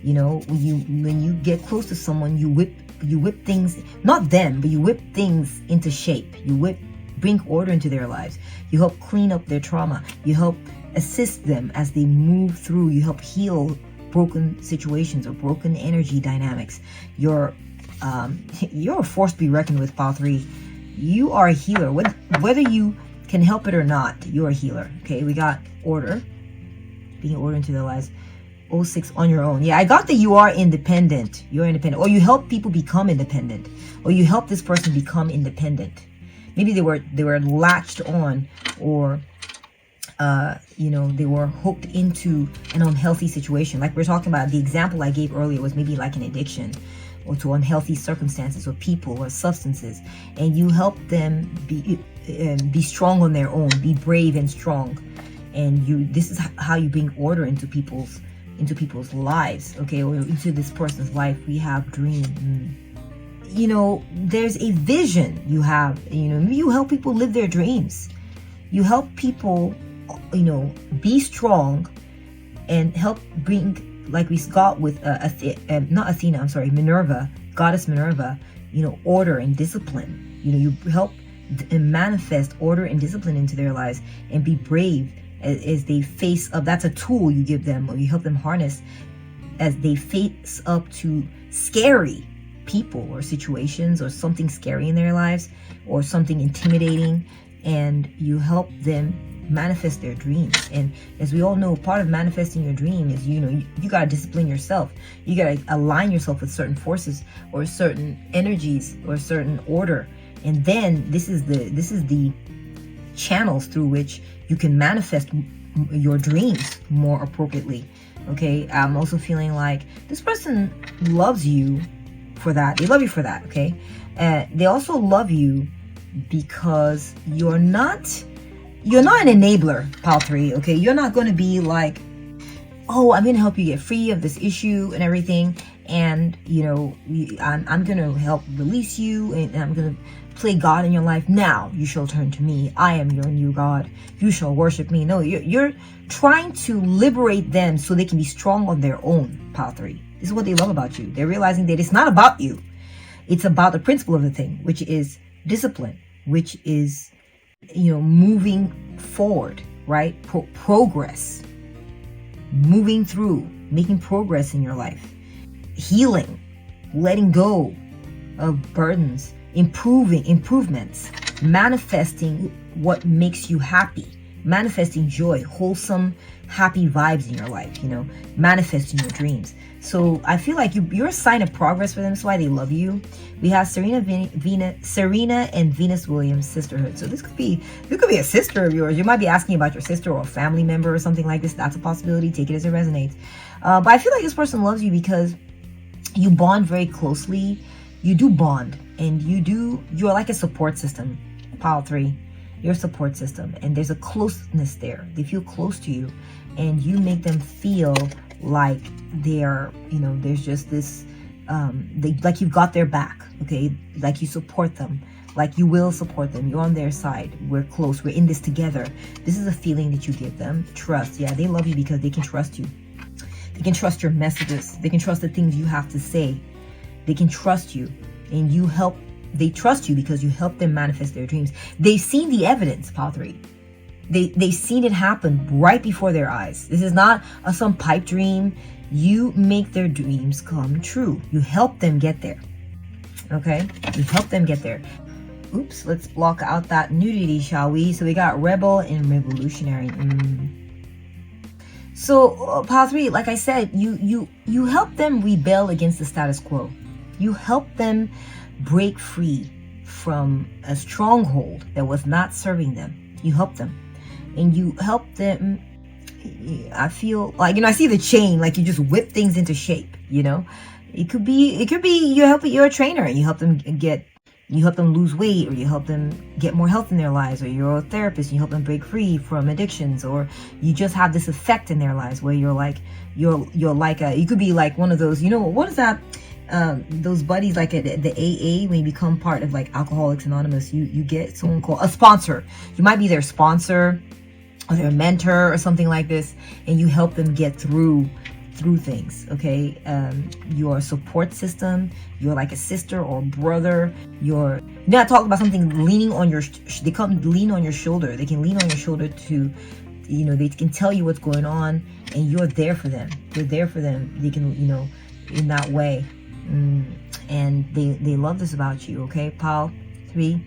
You know, when you get close to someone, you whip things, not them, but you whip things into shape. You bring order into their lives. You help clean up their trauma. You help assist them as they move through. You help heal broken situations or broken energy dynamics. You're a force to be reckoned with, Pile 3. You are a healer. Whether you can help it or not, you're a healer. Okay, we got order. Being order into their lives. 06 on your own. Yeah, I got that you are independent. You're independent. Or you help people become independent. Or you help this person become independent. Maybe they were latched on, or you know, they were hooked into an unhealthy situation. Like we're talking about, the example I gave earlier was maybe like an addiction, or to unhealthy circumstances, or people, or substances, and you help them be strong on their own, be brave and strong. And this is how you bring order into people's lives, okay, or into this person's life. We have dream. You know, there's a vision you have. You know, you help people live their dreams. You help people, you know, be strong, and help bring, like we got with Minerva, goddess Minerva, you know, order and discipline. You know, you help manifest order and discipline into their lives, and be brave as they face up. That's a tool you give them, or you help them harness as they face up to scary people or situations, or something scary in their lives, or something intimidating, and you help them manifest their dreams. And as we all know, part of manifesting your dream is, you know, you got to discipline yourself. You got to align yourself with certain forces, or certain energies, or certain order. And then this is the channels through which you can manifest your dreams more appropriately. Okay, I'm also feeling like this person loves you for that. They love you for that. Okay, they also love you because you're not an enabler, Pile 3. Okay, you're not going to be like, oh, I'm going to help you get free of this issue and everything, and you know, I'm going to help release you, and I'm going to play God in your life. Now you shall turn to me. I am your new God. You shall worship me. No, you're trying to liberate them so they can be strong on their own, Pile 3. This is what they love about you. They're realizing that it's not about you. It's about the principle of the thing, which is discipline, which is, you know, moving forward, right? Progress, moving through, making progress in your life, healing, letting go of burdens, improvements, manifesting what makes you happy, manifesting joy, wholesome, happy vibes in your life, you know, manifesting your dreams. So I feel like you're a sign of progress for them. That's why they love you. We have Serena and Venus Williams, Sisterhood. So this could be a sister of yours. You might be asking about your sister or a family member or something like this. That's a possibility. Take it as it resonates. But I feel like this person loves you because you bond very closely. You do bond, and you're like a support system, Pile 3. You're a support system, and there's a closeness there. They feel close to you, and you make them feel like they are, you know, there's just this like you've got their back, okay? Like you support them, like you will support them. You're on their side. We're close. We're in this together. This is a feeling that you give them. Trust. Yeah, they love you because they can trust you. They can trust your messages. They can trust the things you have to say. They can trust you, and you help. They trust you because you help them manifest their dreams. They've seen the evidence, Pile 3. They've seen it happen right before their eyes. This is not some pipe dream. You make their dreams come true. You help them get there. Okay? You help them get there. Oops, let's block out that nudity, shall we? So we got rebel and revolutionary. So, Pile 3, like I said, you help them rebel against the status quo. You help them break free from a stronghold that was not serving them. You help them. And you help them, I feel like, I see the chain, like you just whip things into shape, It could be you're a trainer and you help them lose weight, or you help them get more health in their lives, or you're a therapist and you help them break free from addictions, or you just have this effect in their lives where you're like you could be like one of those, what is that? Those buddies like at the AA, when you become part of like Alcoholics Anonymous, you get someone called a sponsor. You might be their sponsor or their mentor or something like this, and you help them get through things. Okay, your support system. You're like a sister or brother. You're not talking about something leaning on your. They come lean on your shoulder. They can lean on your shoulder to, they can tell you what's going on, and you're there for them. You're there for them. They can, in that way. And they love this about you. Okay, Pile 3.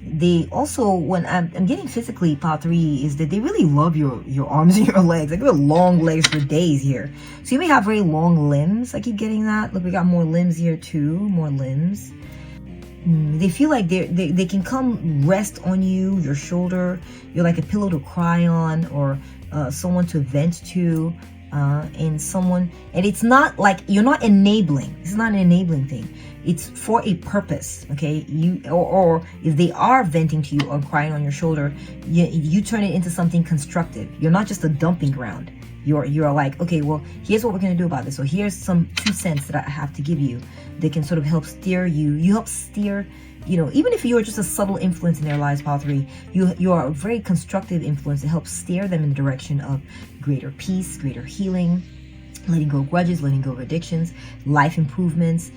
They also, when I'm getting physically, Pile 3, is that they really love your arms and your legs. Like, you have long legs for days here. So you may have very long limbs. I keep getting that. Look, we got more limbs here too. More limbs. They feel like they can come rest on you, your shoulder. You're like a pillow to cry on, or someone to vent to. And it's not like you're not enabling. It's not an enabling thing. It's for a purpose. Okay, or if they are venting to you or crying on your shoulder, you turn it into something constructive. You're not just a dumping ground. You're like, okay, well, here's what we're gonna do about this. So here's some 2 cents that I have to give you. They can sort of help steer you. You help steer. Even if you're just a subtle influence in their lives, Pile 3, you are a very constructive influence to help steer them in the direction of greater peace, greater healing, letting go of grudges, letting go of addictions, life improvements,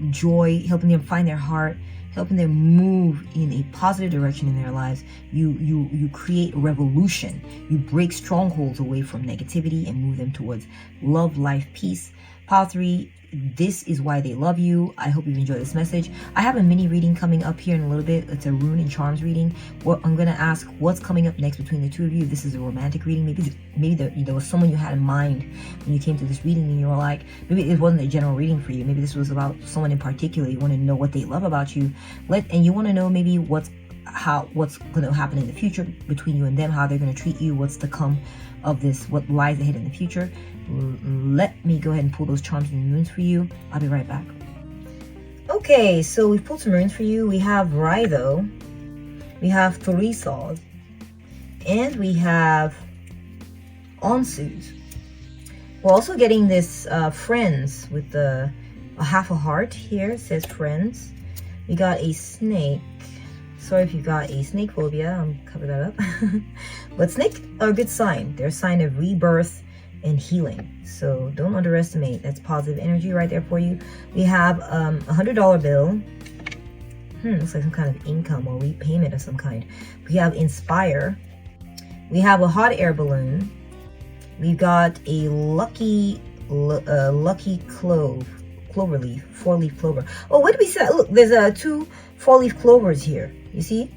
joy, helping them find their heart, helping them move in a positive direction in their lives. You create revolution. You break strongholds away from negativity and move them towards love, life, peace. Pile 3, this is why they love you. I hope you've enjoyed this message. I have a mini reading coming up here in a little bit. It's a rune and charms reading. What I'm going to ask, what's coming up next between the two of you? This is a romantic reading. Maybe there was someone you had in mind when you came to this reading, and you were like, maybe it wasn't a general reading for you. Maybe this was about someone in particular. You want to know what they love about you. And you want to know maybe what's going to happen in the future between you and them, how they're going to treat you, what's to come of this, what lies ahead in the future. Let me go ahead and pull those charms and runes for you. I'll be right back. Okay, so we've pulled some runes for you. We have Rhytho, we have Thorisol, and we have Onsus. We're also getting this friends with a half a heart here. It says friends. We got a snake. Sorry if you got a snake phobia. I'll cover that up. But snakes are a good sign. They're a sign of rebirth and healing. So don't underestimate. That's positive energy right there for you. We have a $100 bill. Looks like some kind of income or repayment of some kind. We have Inspire. We have a hot air balloon. We've got a lucky clover leaf, 4-leaf clover. Oh, what did we say? Look, there's 2 4-leaf clovers here. You see?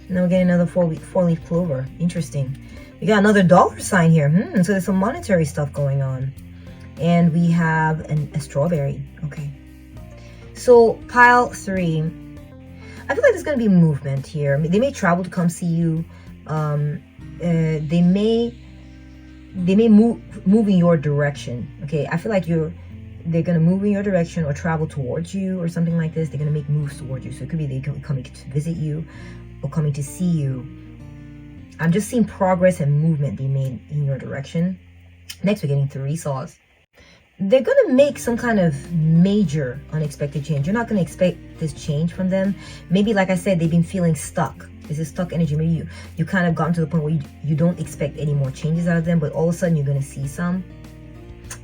And then we're getting another 4-leaf clover. Interesting. We got another dollar sign here. So there's some monetary stuff going on. And we have a strawberry. Okay. So Pile 3. I feel like there's going to be movement here. They may travel to come see you. They may move in your direction. Okay. I feel like they're going to move in your direction or travel towards you or something like this. They're going to make moves towards you. So it could be they coming to visit you or coming to see you. I'm just seeing progress and movement being made in your direction. Next, we're getting 3 saws. they're going to make some kind of major unexpected change. You're not going to expect this change from them. Maybe, like I said, they've been feeling stuck. This is stuck energy. Maybe you kind of gotten to the point where you don't expect any more changes out of them, but all of a sudden you're going to see some.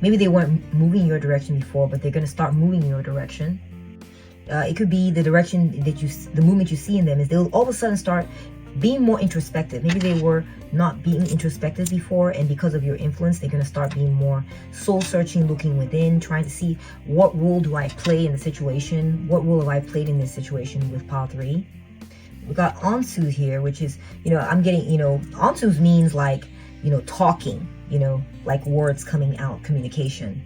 Maybe they weren't moving in your direction before, but they're going to start moving in your direction. It could be the direction that the movement you see in them is they'll all of a sudden start being more introspective. Maybe they were not being introspective before, and because of your influence, they're going to start being more soul searching, looking within, trying to see what role do I play in the situation? What role have I played in this situation with pile 3? We got Ansu here, which is, I'm getting, Ansu means like, talking, like words coming out, communication,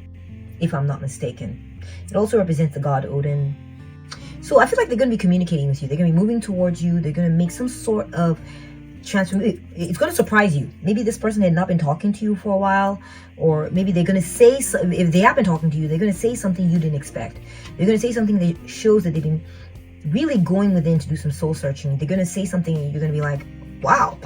if I'm not mistaken. It also represents the god Odin. So I feel like they're going to be communicating with you. They're going to be moving towards you. They're going to make some sort of transformation. It's going to surprise you. Maybe this person had not been talking to you for a while, or maybe they're going to say, if they have been talking to you, they're going to say something you didn't expect. They're going to say something that shows that they've been really going within to do some soul searching. They're going to say something and you're going to be like, wow,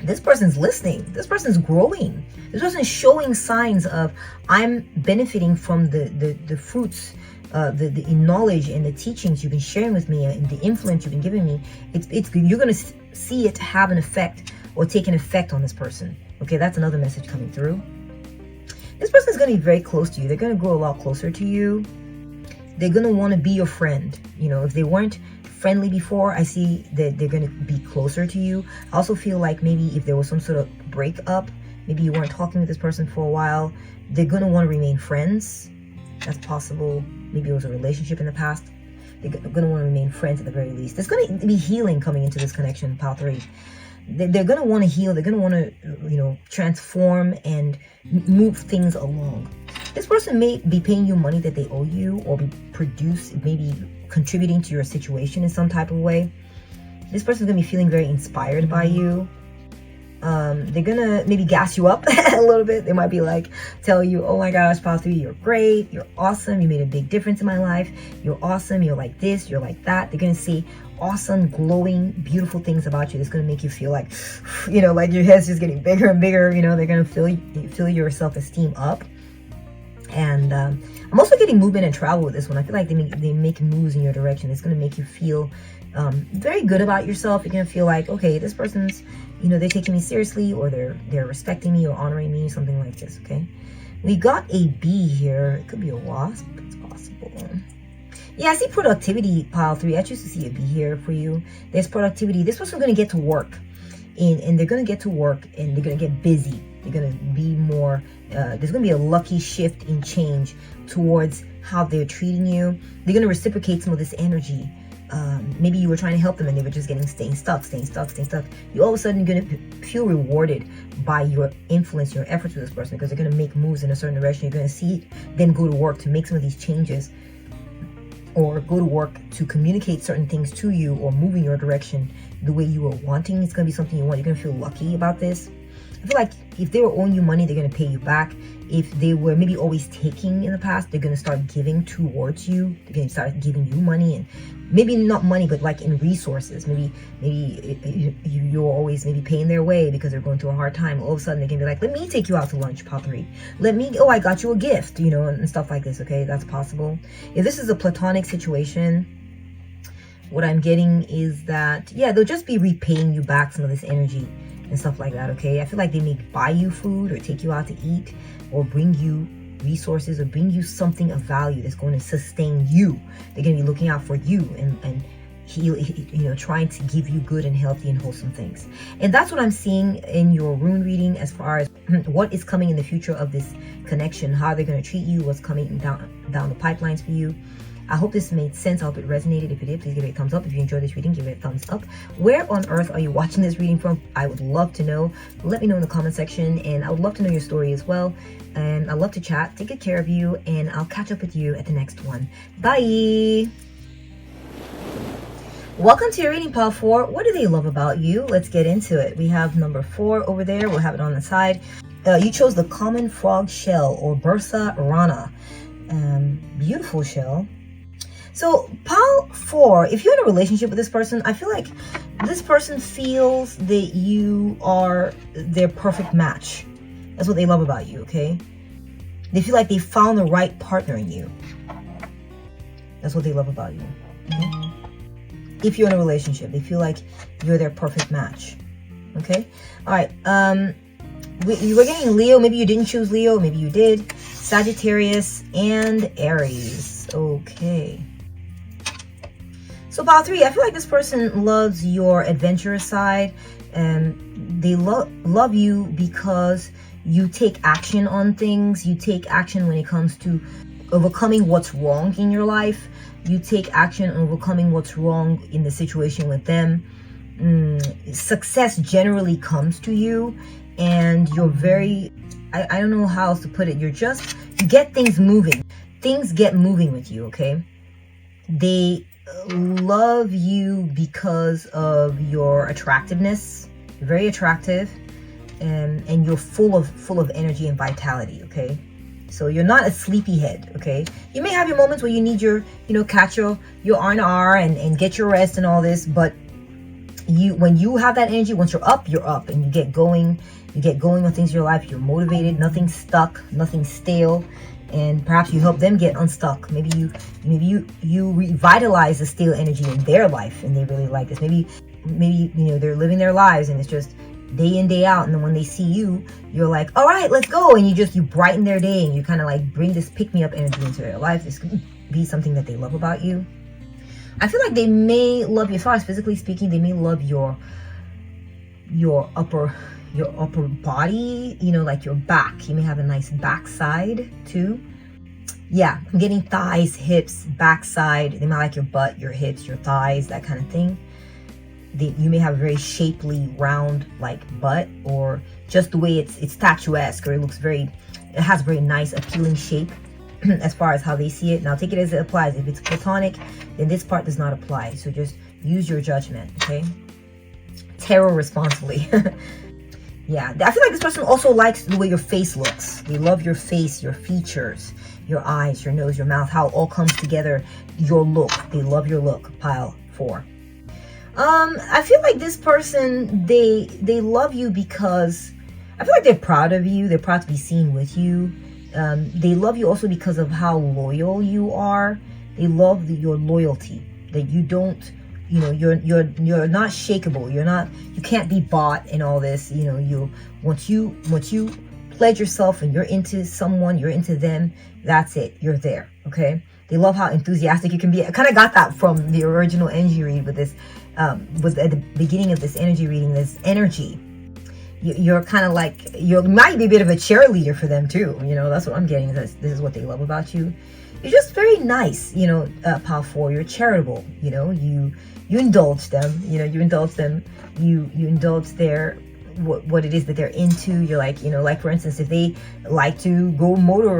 this person's listening. This person's growing. This person's showing signs of, I'm benefiting from the fruits, the knowledge and the teachings you've been sharing with me and the influence you've been giving me. You're going to see it have an effect or take an effect on this person. Okay, that's another message coming through. This person is going to be very close to you. They're going to grow a lot closer to you. They're going to want to be your friend. If they weren't friendly before, I see that they're going to be closer to you. I also feel like maybe if there was some sort of breakup, maybe you weren't talking with this person for a while, they're going to want to remain friends. That's possible. Maybe it was a relationship in the past. They're going to want to remain friends at the very least. There's going to be healing coming into this connection, pile 3. They're going to want to heal. They're going to want to, transform and move things along. This person may be paying you money that they owe you, or maybe contributing to your situation in some type of way. This person's going to be feeling very inspired by you. They're going to maybe gas you up a little bit. They might be like, tell you, oh my gosh, pile 3, you're great. You're awesome. You made a big difference in my life. You're awesome. You're like this. You're like that. They're going to say awesome, glowing, beautiful things about you. It's going to make you feel like, like your head's just getting bigger and bigger. They're going to fill your self-esteem up. And I'm also getting movement and travel with this one. I feel like they make moves in your direction. It's going to make you feel very good about yourself. You're going to feel like, okay, this person's, they're taking me seriously, or they're respecting me or honoring me, something like this, okay? We got a bee here. It could be a wasp. It's possible. Yeah, I see productivity, pile 3. I choose to see a bee here for you. There's productivity. This person's going to get to work. And they're going to get to work, and they're going to get busy. They're going to be more, there's going to be a lucky shift in change towards how they're treating you. They're going to reciprocate some of this energy. Maybe you were trying to help them and they were just staying stuck. You all of a sudden going to feel rewarded by your influence, your efforts with this person, because they're going to make moves in a certain direction. You're going to see them go to work to make some of these changes, or go to work to communicate certain things to you, or move in your direction the way you were wanting. It's going to be something you want. You're going to feel lucky about this. I feel like if they were owing you money, they're going to pay you back. If they were maybe always taking in the past, they're going to start giving towards you. They're going to start giving you money, and maybe not money, but like in resources. Maybe you're always maybe paying their way because they're going through a hard time. All of a sudden, they can be like, let me take you out to lunch, pile 3. I got you a gift, and stuff like this, okay? That's possible. If this is a platonic situation, what I'm getting is that, yeah, they'll just be repaying you back some of this energy and stuff like that, okay? I feel like they may buy you food, or take you out to eat, or bring you resources, or bring you something of value that's going to sustain you. They're going to be looking out for you and heal, trying to give you good and healthy and wholesome things. And that's what I'm seeing in your rune reading as far as what is coming in the future of this connection, how they're going to treat you, what's coming down the pipelines for you. I hope this made sense. I hope it resonated. If it did, please give it a thumbs up. If you enjoyed this reading, give it a thumbs up. Where on earth are you watching this reading from? I would love to know. Let me know in the comment section, and I would love to know your story as well. And I love to chat. Take good care of you, and I'll catch up with you at the next one. Bye! Welcome to your reading, pile 4. What do they love about you? Let's get into it. We have number 4 over there. We'll have it on the side. You chose the common frog shell, or Bursa rana. Beautiful shell. So pile 4, if you're in a relationship with this person, I feel like this person feels that you are their perfect match. That's what they love about you, okay? They feel like they found the right partner in you. That's what they love about you. If you're in a relationship, they feel like you're their perfect match. Okay? All right. You were getting Leo. Maybe you didn't choose Leo. Maybe you did. Sagittarius and Aries. Okay. So pile 3, I feel like this person loves your adventurous side. And they love you because you take action on things. You take action when it comes to overcoming what's wrong in your life. You take action on overcoming what's wrong in the situation with them. Success generally comes to you, and you're very, I don't know how else to put it. You get things moving. Things get moving with you, okay? They love you because of your attractiveness. You're very attractive, and you're full of energy and vitality, okay? So you're not a sleepyhead, okay? You may have your moments where you need your, catch your R&R and get your rest and all this, but when you have that energy, once you're up, and you get going on things in your life. You're motivated, nothing's stuck, nothing's stale, and perhaps you help them get unstuck. Maybe you revitalize the stale energy in their life, and they really like this. Maybe they're living their lives, and it's just day in, day out, and then when they see you, you're like, all right, let's go, and you brighten their day, and you kind of like bring this pick-me-up energy into their life. This could be something that they love about you. I feel like they may love you, as far as physically speaking, they may love your upper body, like your back. You may have a nice backside too. Yeah, I'm getting thighs, hips, backside. They might like your butt, your hips, your thighs, that kind of thing. You may have a very shapely, round like butt, or just the way it's statuesque, or it has a very nice, appealing shape as far as how they see it. Now take it as it applies. If it's platonic, then this part does not apply. So just use your judgment, okay? Tarot responsibly. Yeah, I feel like this person also likes the way your face looks. They love your face, your features, your eyes, your nose, your mouth, how it all comes together, your look. They love your look, pile 4. I feel like this person, they love you because I feel like they're proud of you. They're proud to be seen with you. They love you also because of how loyal you are. They love your loyalty, that you don't, you're not shakeable. You can't be bought and all this. Once you pledge yourself and you're into someone, you're into them, that's it. You're there. Okay. They love how enthusiastic you can be. I kind of got that from the original energy read with this, was at the beginning of this energy reading, this energy. You're kind of like, you might be a bit of a cheerleader for them too. That's what I'm getting. This is what they love about you. You're just very nice, pile 4. You're charitable, you indulge them, you indulge them, you indulge their, what it is that they're into. You're like, like for instance, if they like to go motor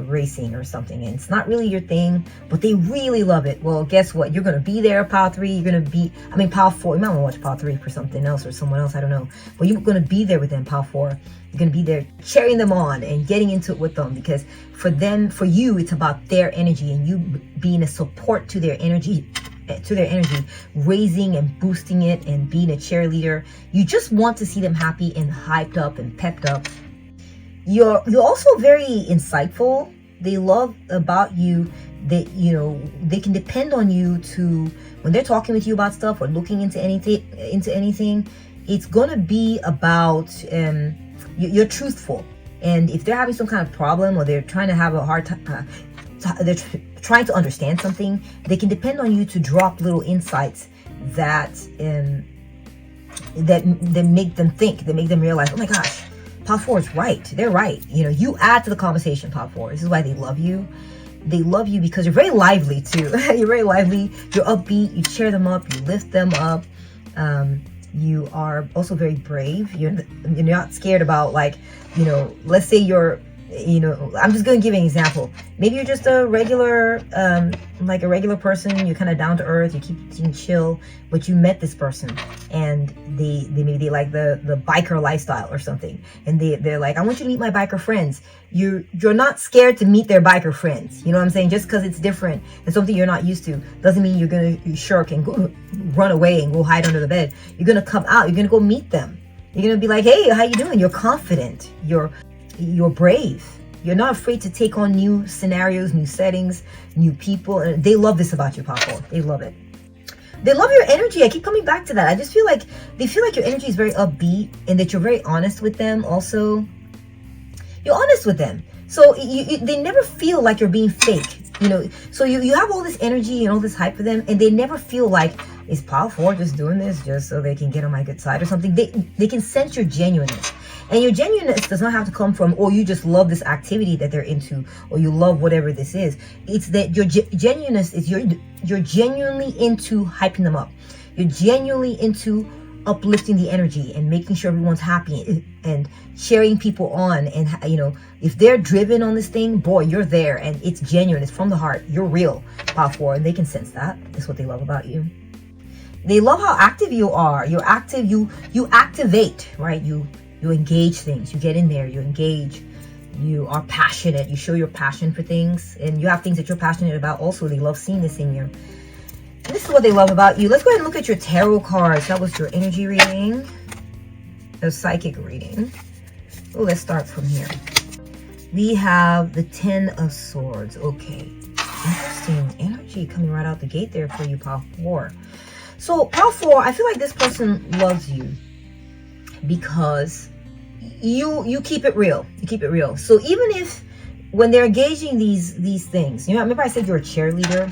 racing or something, and it's not really your thing, but they really love it. Well, guess what? You're going to be there, pile 3. You're going to be, pile 4. You might want to watch pile 3 for something else or someone else. I don't know. But you're going to be there with them, pile 4. You're going to be there cheering them on and getting into it with them, because for you, it's about their energy and you being a support to their energy, raising and boosting it and being a cheerleader. You just want to see them happy and hyped up and pepped up. You're also very insightful. They love about you that they can depend on you to, when they're talking with you about stuff or looking into anything, it's gonna be about you're truthful. And if they're having some kind of problem, or they're trying to have a hard time, trying to understand something, they can depend on you to drop little insights that make them think, that make them realize, oh my gosh, pile 4 is right. They're right. You add to the conversation, pile 4. This is why they love you. They love you because you're very lively too. You're very lively. You're upbeat. You cheer them up. You lift them up. You are also very brave. You're not scared about, like, let's say you're, I'm just going to give an example. Maybe you're just a regular, like a regular person. You're kind of down to earth. You keep being chill, but you met this person, and maybe they like the biker lifestyle or something, and they're like, I want you to meet my biker friends. You're not scared to meet their biker friends. You know what I'm saying? Just because it's different and something you're not used to doesn't mean you're gonna shirk and go run away and go hide under the bed. You're gonna come out. You're gonna go meet them. You're gonna be like, hey, how you doing? You're confident. You're brave. You're not afraid to take on new scenarios, new settings, new people. And they love this about you, Pile 4. They love it. They love your energy. I keep coming back to that. I just feel like they feel like your energy is very upbeat and that you're very honest with them also. You're honest with them. So they never feel like you're being fake. You know, so you have all this energy and all this hype for them, and they never feel like, is Pile 4 just doing this just so they can get on my good side or something? They can sense your genuineness. And your genuineness does not have to come from, oh, you just love this activity that they're into, or you love whatever this is. It's that your genuineness is you're genuinely into hyping them up. You're genuinely into uplifting the energy and making sure everyone's happy and cheering people on. And, you know, if they're driven on this thing, boy, you're there, and it's genuine. It's from the heart. You're real, Pile 4, and they can sense that. That's what they love about you. They love how active you are. You're active. You activate, right? You engage things. You get in there. You engage. You are passionate. You show your passion for things, and you have things that you're passionate about also. They love seeing this in you. And this is what they love about you. Let's go ahead and look at your tarot cards. That was your energy reading. A psychic reading. Oh, let's start from here. We have the 10 of Swords. Okay. Interesting energy coming right out the gate there for you, Pile 4. So, Pile 4, I feel like this person loves you because you keep it real. You keep it real. So even if when they're engaging these things, you know, remember I said you're a cheerleader?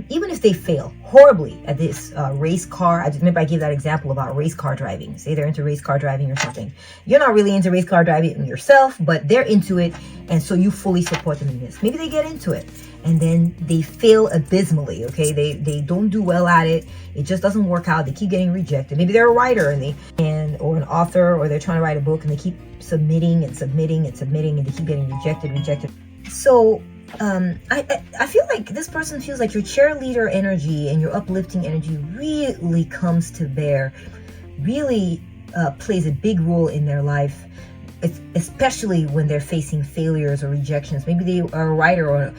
Even if they fail horribly at this race car, remember I gave that example about race car driving. Say they're into race car driving or something. You're not really into race car driving yourself, but they're into it, and so you fully support them in this. Maybe they get into it, and then they fail abysmally, okay? They don't do well at it. It just doesn't work out. They keep getting rejected. Maybe they're a writer or an author, or they're trying to write a book, and they keep submitting, and they keep getting rejected. So I feel like this person feels like your cheerleader energy and your uplifting energy really comes to bear, really plays a big role in their life, especially when they're facing failures or rejections. Maybe they are a writer or a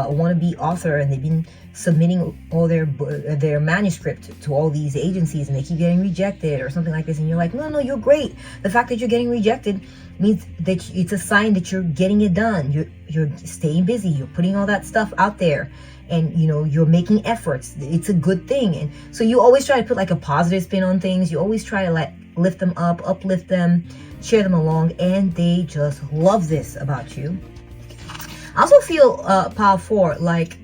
wannabe author, and they've been submitting all their manuscript to all these agencies, and they keep getting rejected or something like this. And you're like, no, you're great. The fact that you're getting rejected means that it's a sign that you're getting it done. You're staying busy. You're putting all that stuff out there, and you know you're making efforts. It's a good thing. And so you always try to put like a positive spin on things. You always try to lift them up, uplift them, cheer them along, and they just love this about you. I also feel, Pile 4, like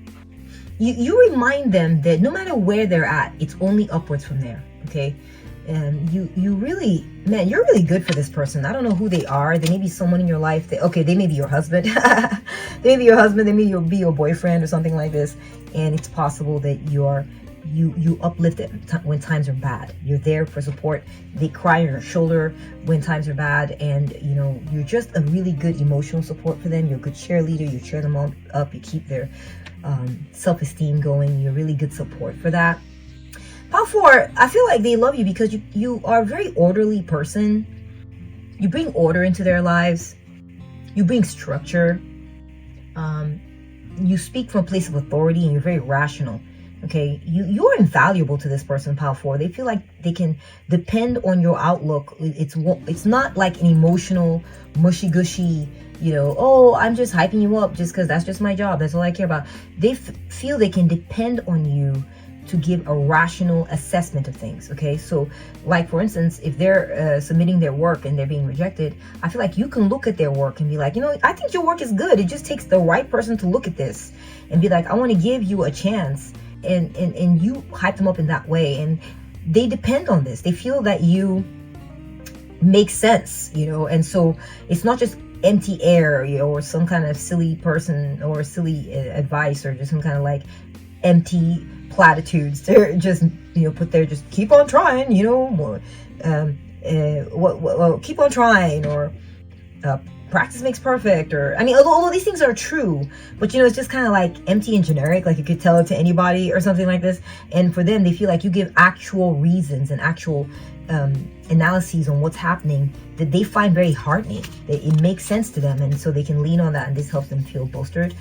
you remind them that no matter where they're at, it's only upwards from there, okay? And you really, man, you're really good for this person. I don't know who they are. They may be someone in your life they may be your husband. They may be your husband. They may be your boyfriend or something like this. And it's possible that you uplift them when times are bad. You're there for support. They cry on your shoulder when times are bad, and you know you're just a really good emotional support for them. You're a good cheerleader. You cheer them up. You keep their self-esteem going. You're really good support for that. Pile 4, I feel like they love you because you are a very orderly person. You bring order into their lives. You bring structure. You speak from a place of authority, and you're very rational. Okay, you're invaluable to this person, Pile 4. They feel like they can depend on your outlook. It's not like an emotional, mushy-gushy, you know, oh, I'm just hyping you up just because that's just my job. That's all I care about. They feel they can depend on you to give a rational assessment of things, okay? So, like, for instance, if they're submitting their work and they're being rejected, I feel like you can look at their work and be like, you know, I think your work is good. It just takes the right person to look at this and be like, I want to give you a chance. And you hype them up in that way, and they depend on this. They feel that you make sense, you know, and so it's not just empty air, you know, or some kind of silly person or silly advice or just some kind of like empty platitudes. They're just, you know, put there, just keep on trying, you know, keep on trying, or practice makes perfect, or I mean, although these things are true, but you know, it's just kind of like empty and generic, like you could tell it to anybody or something like this. And for them, they feel like you give actual reasons and actual analyses on what's happening that they find very heartening. It makes sense to them, and so they can lean on that, and this helps them feel bolstered.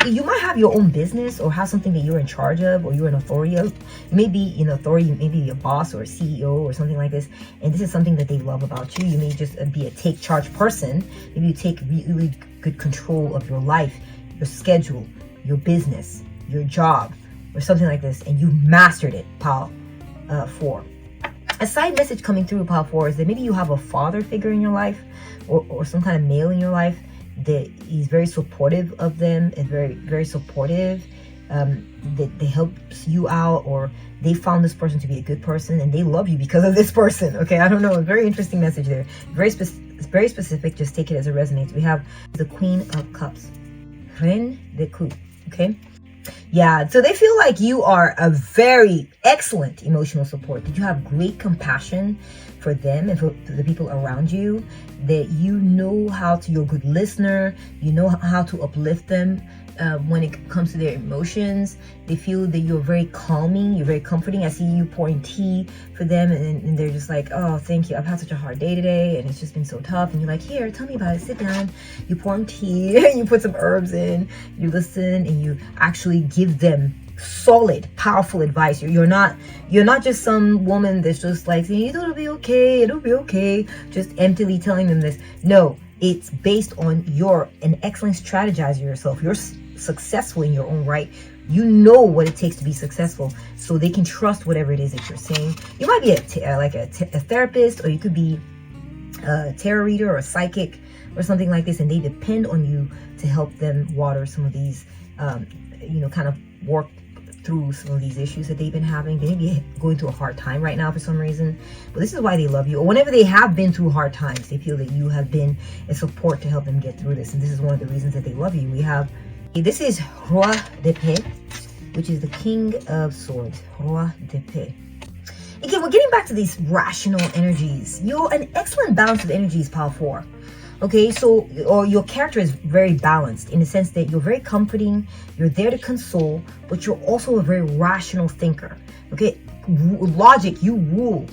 You might have your own business or have something that you're in charge of, or you're an authority of. You may be an authority, maybe a boss or a CEO or something like this, and this is something that they love about you. You may just be a take charge person. Maybe you take really good control of your life, your schedule, your business, your job, or something like this, and you mastered it, pile 4. A side message coming through pile 4 is that maybe you have a father figure in your life, or some kind of male in your life that is very supportive of them and very supportive, that they helps you out, or they found this person to be a good person and they love you because of this person. Okay, I don't know, a very interesting message there. It's very specific, just take it as it resonates. We have the Queen of Cups, Reine de Coupe. Okay, yeah, so they feel like you are a very excellent emotional support, that you have great compassion for them and for the people around you, that you know how to, you're a good listener, you know how to uplift them when it comes to their emotions. They feel that you're very calming, you're very comforting. I see you pouring tea for them, and they're just like, oh, thank you, I've had such a hard day today and it's just been so tough. And you're like, here, tell me about it, sit down. You pour them tea, you put some herbs in, you listen, and you actually give them solid, powerful advice. You're not just some woman that's just like saying it'll be okay, just emptily telling them this. No, it's based on you're an excellent strategizer yourself. You're successful in your own right. You know what it takes to be successful, so they can trust whatever it is that you're saying. You might be a therapist, or you could be a tarot reader or a psychic or something like this, and they depend on you to help them water some of these, kind of work through some of these issues that they've been having. They may be going through a hard time right now for some reason, but this is why they love you. Or whenever they have been through hard times, they feel that you have been a support to help them get through this, and this is one of the reasons that they love you. We have, this is Roi d'Épée, which is the King of Swords. Roi d'Épée. Again, we're getting back to these rational energies. You're an excellent balance of energies, pile 4. Okay, so, or your character is very balanced in the sense that you're very comforting, you're there to console, but you're also a very rational thinker. Okay, logic, you rule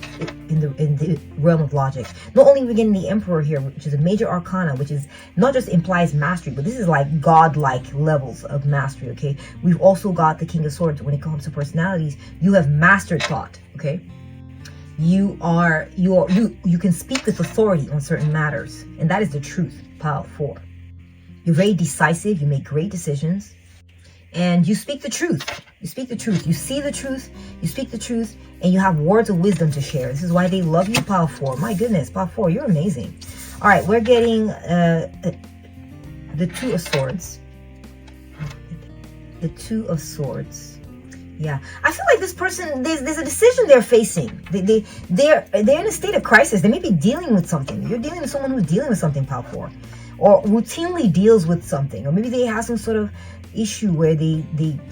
in the realm of logic. Not only are we getting the Emperor here, which is a major arcana, which is not just implies mastery, but this is like godlike levels of mastery. Okay, we've also got the King of Swords. When it comes to personalities, you have mastered thought. Okay, you can speak with authority on certain matters, and that is the truth, pile 4. You're very decisive, you make great decisions, and you speak the truth. You speak the truth, you see the truth, you speak the truth, and you have words of wisdom to share. This is why they love you, pile 4. My goodness, pile 4, you're amazing. All right, we're getting the Two of Swords. The Two of Swords. Yeah, I feel like this person, there's a decision they're facing. They're in a state of crisis. They may be dealing with something. You're dealing with someone who's dealing with something, pile 4, or routinely deals with something, or maybe they have some sort of issue where they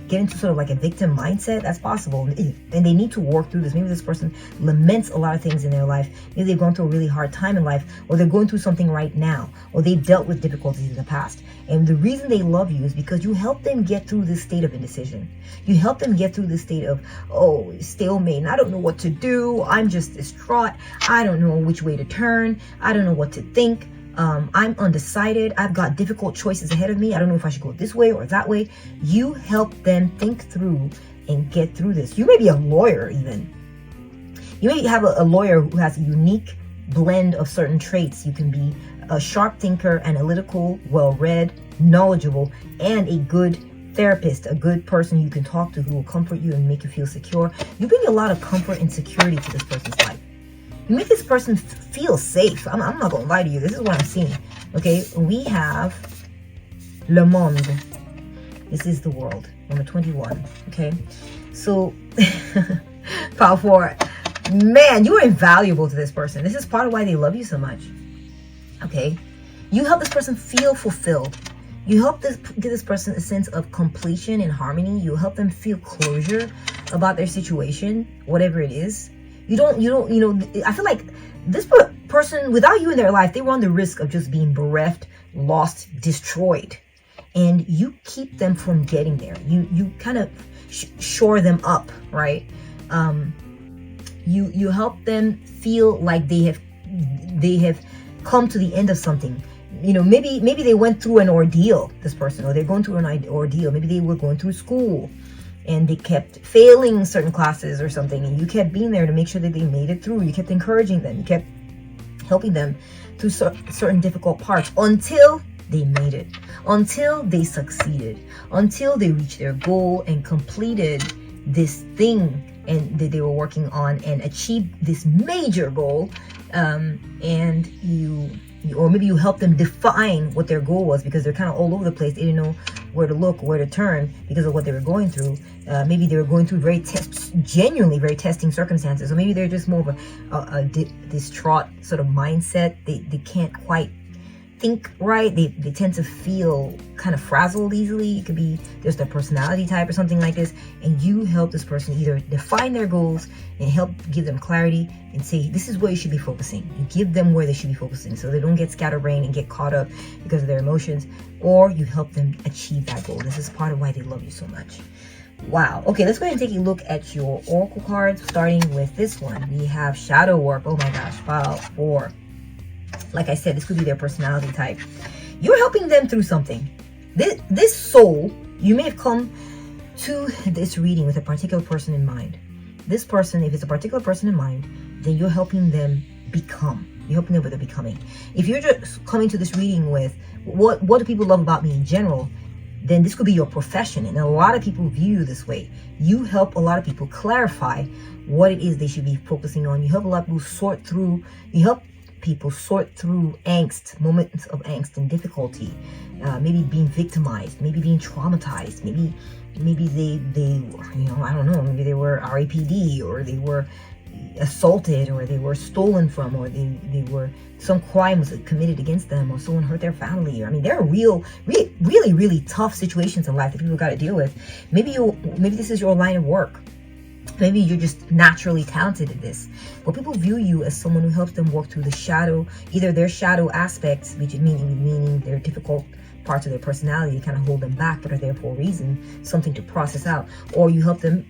get into sort of like a victim mindset. That's possible, and they need to work through this. Maybe this person laments a lot of things in their life. Maybe they've gone through a really hard time in life, or they're going through something right now, or they've dealt with difficulties in the past. And the reason they love you is because you help them get through this state of indecision. You help them get through this state of, oh, stalemate, and I don't know what to do, I'm just distraught, I don't know which way to turn, I don't know what to think, I'm undecided, I've got difficult choices ahead of me, I don't know if I should go this way or that way. You help them think through and get through this. You may be a lawyer even. You may have a lawyer who has a unique blend of certain traits. You can be a sharp thinker, analytical, well-read, knowledgeable, and a good therapist, a good person you can talk to who will comfort you and make you feel secure. You bring a lot of comfort and security to this person's life. You make this person feel safe. I'm not gonna lie to you. This is what I'm seeing. Okay, we have Le Monde. This is the world, number 21. Okay, so pile 4. Man, you are invaluable to this person. This is part of why they love you so much. Okay, you help this person feel fulfilled. You help give this person a sense of completion and harmony. You help them feel closure about their situation, whatever it is. I feel like this person, without you in their life, they run the risk of just being bereft, lost, destroyed. And you keep them from getting there. You kind of shore them up, right? You help them feel like they have come to the end of something. You know, maybe they went through an ordeal, this person, or they're going through an ordeal. Maybe they were going through school and they kept failing certain classes or something, and you kept being there to make sure that they made it through. You kept encouraging them. You kept helping them through certain difficult parts until they made it, until they succeeded, until they reached their goal and completed this thing and that they were working on and achieved this major goal. And you or maybe you help them define what their goal was, because they're kind of all over the place. They didn't know where to look, where to turn because of what they were going through. Maybe they were going through genuinely very testing circumstances, or maybe they're just more of a distraught sort of mindset. They can't quite think right. They tend to feel kind of frazzled easily. It could be just their personality type or something like this, and you help this person either define their goals and help give them clarity and say, this is where you should be focusing. You give them where they should be focusing so they don't get scatterbrained and get caught up because of their emotions, or you help them achieve that goal. This is part of why they love you so much. Wow. Okay, let's go ahead and take a look at your oracle cards, starting with this one. We have shadow work. Oh my gosh, pile 4. Like I said, this could be their personality type. You're helping them through something. This soul, you may have come to this reading with a particular person in mind. This person, if it's a particular person in mind, then you're helping them become. You're helping them with their becoming. If you're just coming to this reading with, what do people love about me in general, then this could be your profession. And a lot of people view you this way. You help a lot of people clarify what it is they should be focusing on. You help a lot of people sort through, angst, moments of angst and difficulty, maybe being victimized, maybe being traumatized, maybe they I don't know, maybe they were RAPD, or they were assaulted, or they were stolen from, or they were, some crime was committed against them, or someone hurt their family. Or, I mean, there are really tough situations in life that people got to deal with. Maybe this is your line of work. Maybe you're just naturally talented at this. But people view you as someone who helps them work through the shadow, either their shadow aspects, which meaning their difficult parts of their personality, kind of hold them back, but are there for a reason, something to process out. Or you help them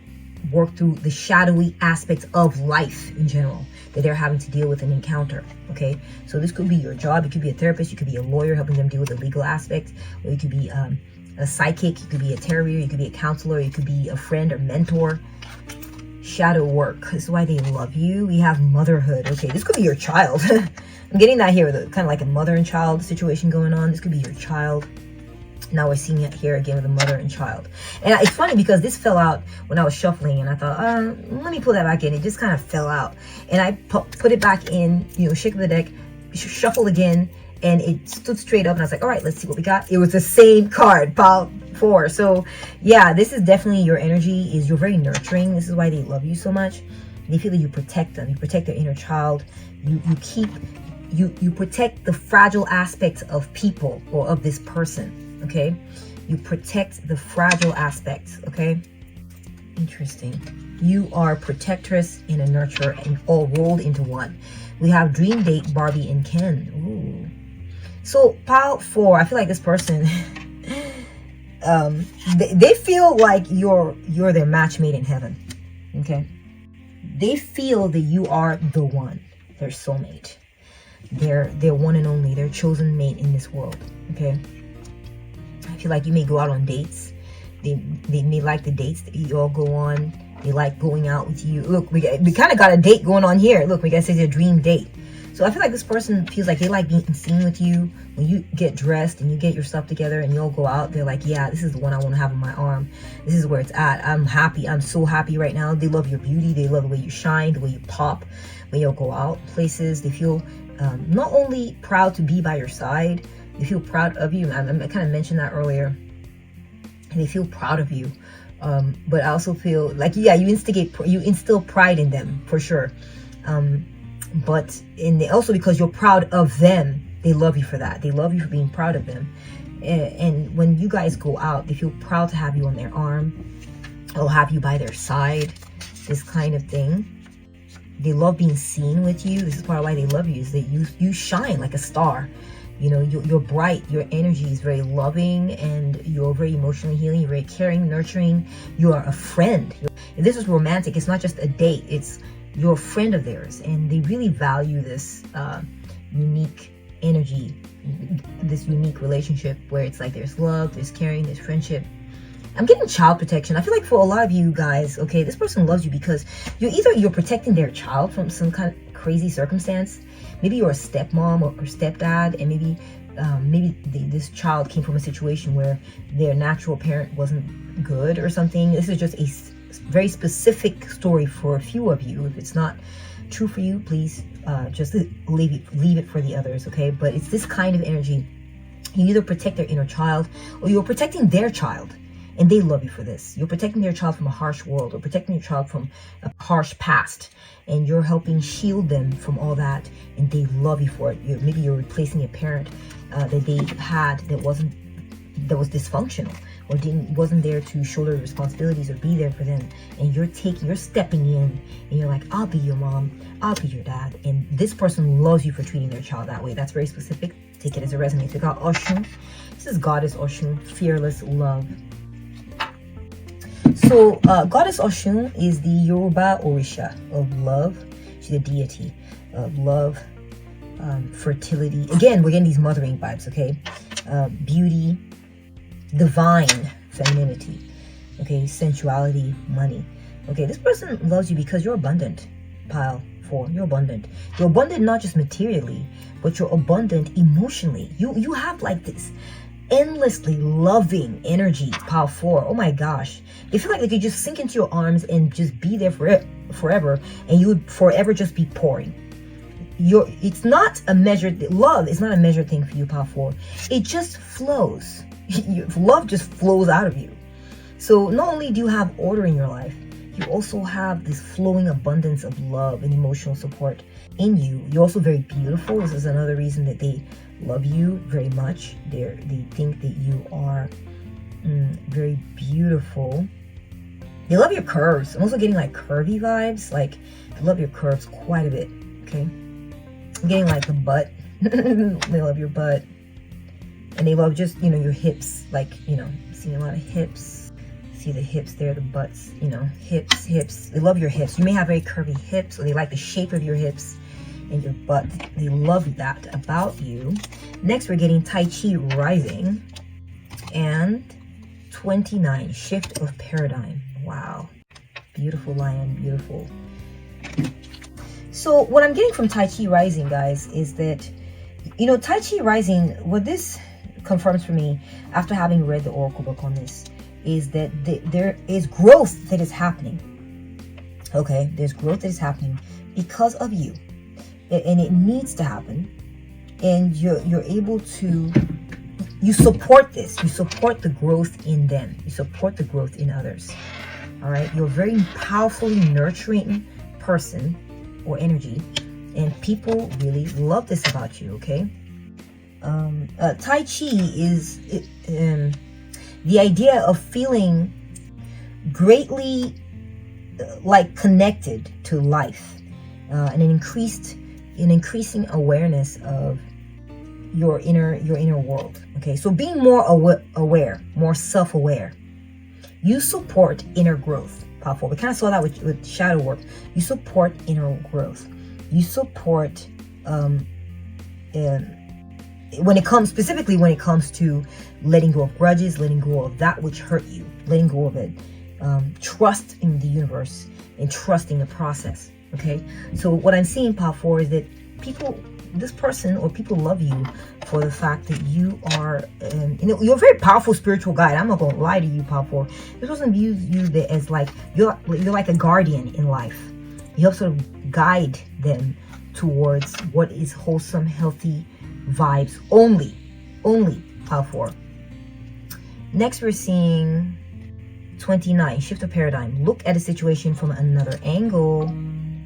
work through the shadowy aspects of life in general that they're having to deal with and encounter. Okay, so this could be your job. It could be a therapist. You could be a lawyer helping them deal with the legal aspects, or you could be a psychic. You could be a tarot reader. You could be a counselor. You could be a friend or mentor. Shadow work. This is why they love you. We have motherhood. Okay, this could be your child. I'm getting that here, with kind of like a mother and child situation going on. This could be your child. Now we're seeing it here again with a mother and child. And it's funny because this fell out when I was shuffling, and I thought, let me pull that back in. It just kind of fell out, and I put it back in, shake the deck, shuffle again, and it stood straight up, and I was like, all right, let's see what we got. It was the same card, pile 4. So yeah, this is definitely your energy. You're very nurturing. This is why they love you so much. They feel that you protect them. You protect their inner child. You protect the fragile aspects of people or of this person. Okay, you protect the fragile aspects. Okay, interesting. You are a protectress and a nurturer, and all rolled into one. We have dream date Barbie and Ken. Ooh. So pile 4, I feel like this person they feel like you're their match made in heaven. Okay, they feel that you are the one, their soulmate, their one and only, their chosen mate in this world. Okay, I feel like you may go out on dates. They may like the dates that you all go on. They like going out with you. Look, we kind of got a date going on here. Look, we got to say it's a dream date. So I feel like this person feels like they like being seen with you. When you get dressed and you get your stuff together and you all go out, they're like, yeah, this is the one I want to have on my arm. This is where it's at. I'm happy. I'm so happy right now. They love your beauty. They love the way you shine, the way you pop. When you go out places, they feel not only proud to be by your side, they feel proud of you. I kind of mentioned that earlier. They feel proud of you. But I also feel like, yeah, you instill pride in them for sure. But also because you're proud of them, they love you for that. They love you for being proud of them. And when you guys go out, they feel proud to have you on their arm. They'll have you by their side. This kind of thing. They love being seen with you. This is part of why they love you, is that you shine like a star. You're bright. Your energy is very loving, and you're very emotionally healing. You're very caring, nurturing. You are a friend. If this is romantic, it's not just a date. you're a friend of theirs, and they really value this unique energy, this unique relationship where it's like there's love, there's caring, there's friendship. I'm getting child protection. I feel like for a lot of you guys, okay, this person loves you because you're protecting their child from some kind of crazy circumstance. Maybe you're a stepmom or stepdad, and maybe this child came from a situation where their natural parent wasn't good or something. This is just a very specific story for a few of you. If it's not true for you, please just leave it for the others, okay? But it's this kind of energy. You either protect their inner child, or you're protecting their child, and they love you for this. You're protecting their child from a harsh world, or protecting your child from a harsh past, and you're helping shield them from all that, and they love you for it. Maybe you're replacing a parent that they had that was dysfunctional, or wasn't there to shoulder responsibilities or be there for them, and you're stepping in, and you're like, I'll be your mom, I'll be your dad, and this person loves you for treating their child that way. That's very specific. Take it as it resonates. We got Oshun. This is Goddess Oshun, fearless love. So Goddess Oshun is the Yoruba Orisha of love. She's a deity of love, fertility. Again, we're getting these mothering vibes, okay? Beauty, divine femininity, okay? Sensuality, money. Okay, this person loves you because you're abundant. Pile 4, you're abundant. You're abundant not just materially, but you're abundant emotionally. You have like this endlessly loving energy. Pile 4, oh my gosh. They feel like they could just sink into your arms and just be there forever, and you would forever just be pouring. It's not a measured, love is not a measured thing for you, Pile 4. It just flows. Love just flows out of you. So not only do you have order in your life, you also have this flowing abundance of love and emotional support in you. You're also very beautiful. This is another reason that they love you very much. They think that you are very beautiful. They love your curves. I'm also getting like curvy vibes. Like, they love your curves quite a bit, okay? I'm getting like the butt. They love your butt. And they love just, your hips. Like, seeing a lot of hips. See the hips there, the butts, hips. They love your hips. You may have very curvy hips, or they like the shape of your hips and your butt. They love that about you. Next, we're getting Tai Chi rising. And 29, shift of paradigm. Wow. Beautiful lion, beautiful. So what I'm getting from Tai Chi rising, guys, is that, Tai Chi rising, what this confirms for me after having read the oracle book on this, is that there is growth that is happening. Okay, there's growth that is happening because of you, and it needs to happen. And you're able to, you support this. You support the growth in them. You support the growth in others. All right, you're a very powerfully nurturing person or energy, and people really love this about you. Okay, Tai Chi is the idea of feeling greatly like connected to life, and an increasing awareness of your inner world. Okay, so being more aware, more self-aware. You support inner growth. Powerful. We kind of saw that with shadow work. You support inner growth. You support when it comes to letting go of grudges, letting go of that which hurt you, letting go of it, trust in the universe and trusting the process. Okay, so what I'm seeing, Pile 4, is that this person or people love you for the fact that you are, you're a very powerful spiritual guide. I'm not going to lie to you, Pile 4. This person views you as like, you're like a guardian in life. You help sort of guide them towards what is wholesome, healthy vibes only, Pile 4. Next, we're seeing 29, shift of paradigm. Look at a situation from another angle.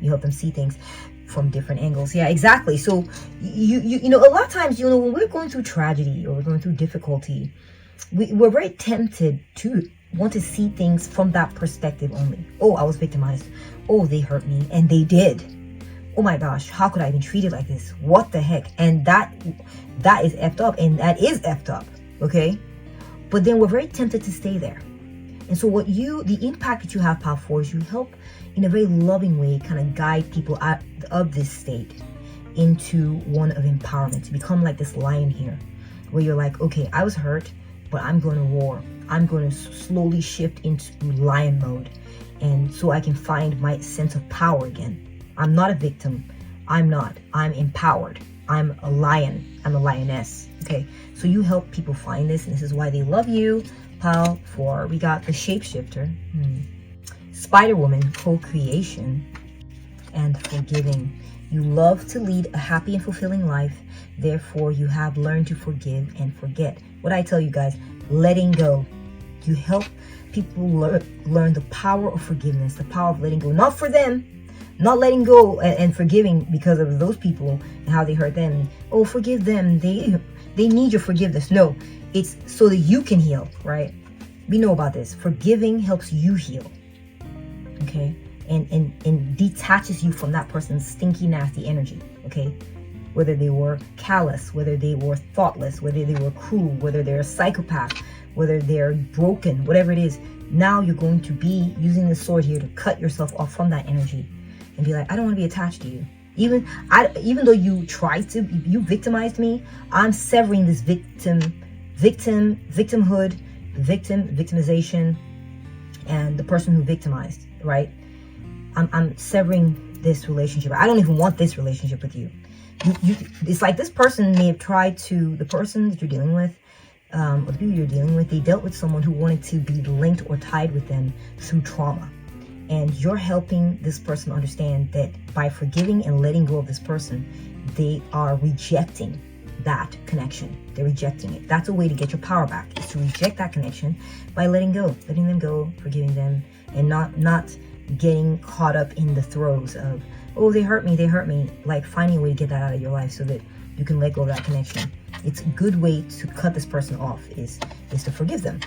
You help them see things from different angles. Yeah, exactly. So you know, a lot of times, when we're going through tragedy or we're going through difficulty, we're very tempted to want to see things from that perspective only. Oh, I was victimized. Oh, they hurt me, and they did. Oh my gosh, how could I even treat it like this? What the heck? And that is effed up, and that is effed up. Okay, but then we're very tempted to stay there. And so the impact that you have, Pile 4, is you help in a very loving way kind of guide people out of this state into one of empowerment, to become like this lion here, where you're like, okay, I was hurt, but I'm going to roar. I'm going to slowly shift into lion mode, and so I can find my sense of power again. I'm not a victim. I'm empowered. I'm a lion. I'm a lioness. Okay, so you help people find this, and this is why they love you. Pile 4, we got the shapeshifter, Spider Woman, co-creation, and forgiving. You love to lead a happy and fulfilling life. Therefore, you have learned to forgive and forget. What I tell you guys, letting go. You help people learn the power of forgiveness, the power of letting go. Not for them, not letting go and forgiving because of those people and how they hurt them. Oh, forgive them. They need your forgiveness. No, it's so that you can heal, right? We know about this. Forgiving helps you heal. Okay? And detaches you from that person's stinky, nasty energy. Okay? Whether they were callous, whether they were thoughtless, whether they were cruel, whether they're a psychopath, whether they're broken, whatever it is. Now you're going to be using the sword here to cut yourself off from that energy and be like, I don't want to be attached to you. Even though you victimized me, I'm severing this victimization, and the person who victimized, right? I'm severing this relationship. I don't even want this relationship with you. It's like this person may have tried to, the person that you're dealing with, or the people you're dealing with, they dealt with someone who wanted to be linked or tied with them through trauma. And you're helping this person understand that by forgiving and letting go of this person, they are rejecting that connection. They're rejecting it. That's a way to get your power back, is to reject that connection by letting them go, forgiving them, and not getting caught up in the throes of, oh, they hurt me, like finding a way to get that out of your life so that you can let go of that connection. It's a good way to cut this person off is to forgive them.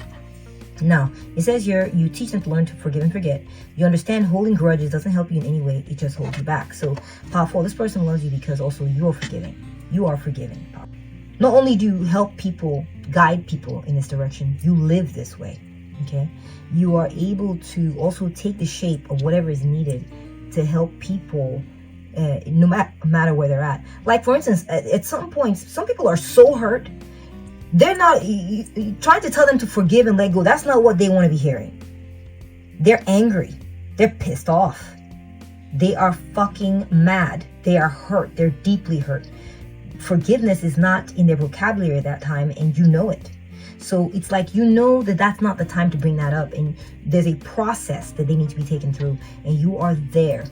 Now, it says here, you teach them to learn to forgive and forget. You understand holding grudges doesn't help you in any way. It just holds you back. So, powerful, this person loves you because also you're forgiving. You are forgiving. Not only do you help people, guide people in this direction, you live this way, okay? You are able to also take the shape of whatever is needed to help people no matter where they're at. Like, for instance, at some points, some people are so hurt, they're not trying to tell them to forgive and let go. That's not what they want to be hearing. They're angry. They're pissed off. They are fucking mad. They are hurt. They're deeply hurt. Forgiveness is not in their vocabulary at that time, and you know it. So it's like, you know that that's not the time to bring that up, and there's a process that they need to be taken through, and you are there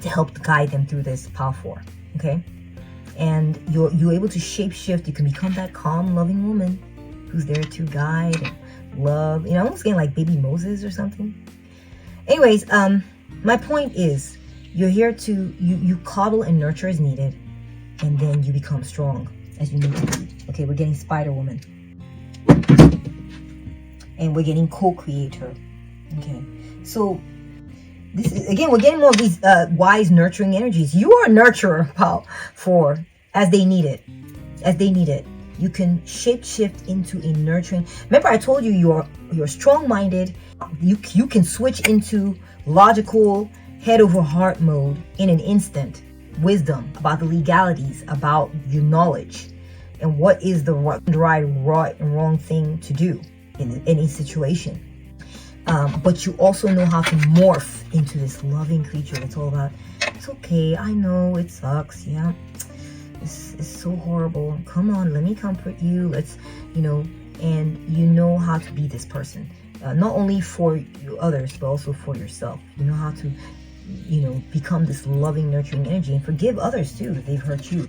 to help guide them through this Power 4, okay? And you're able to shape shift. You can become that calm, loving woman who's there to guide and love. You know, almost getting like baby Moses or something. Anyways, my point is, you're here to you coddle and nurture as needed, and then you become strong as you need to be. Okay, we're getting Spider Woman, and we're getting co-creator. Okay, so this is, again, we're getting more of these wise, nurturing energies. You are a nurturer, Pal, for as they need it. As they need it. You can shape shift into a nurturing. Remember, I told you you're strong-minded. You can switch into logical, head over heart mode in an instant. Wisdom about the legalities, about your knowledge, and what is the right and wrong thing to do in any situation. But you also know how to morph into this loving creature that's all about, it's okay, I know it sucks, yeah, it's so horrible, come on, let me comfort you, let's, and you know how to be this person, not only for others, but also for yourself. You know how to, become this loving, nurturing energy, and forgive others too if they've hurt you.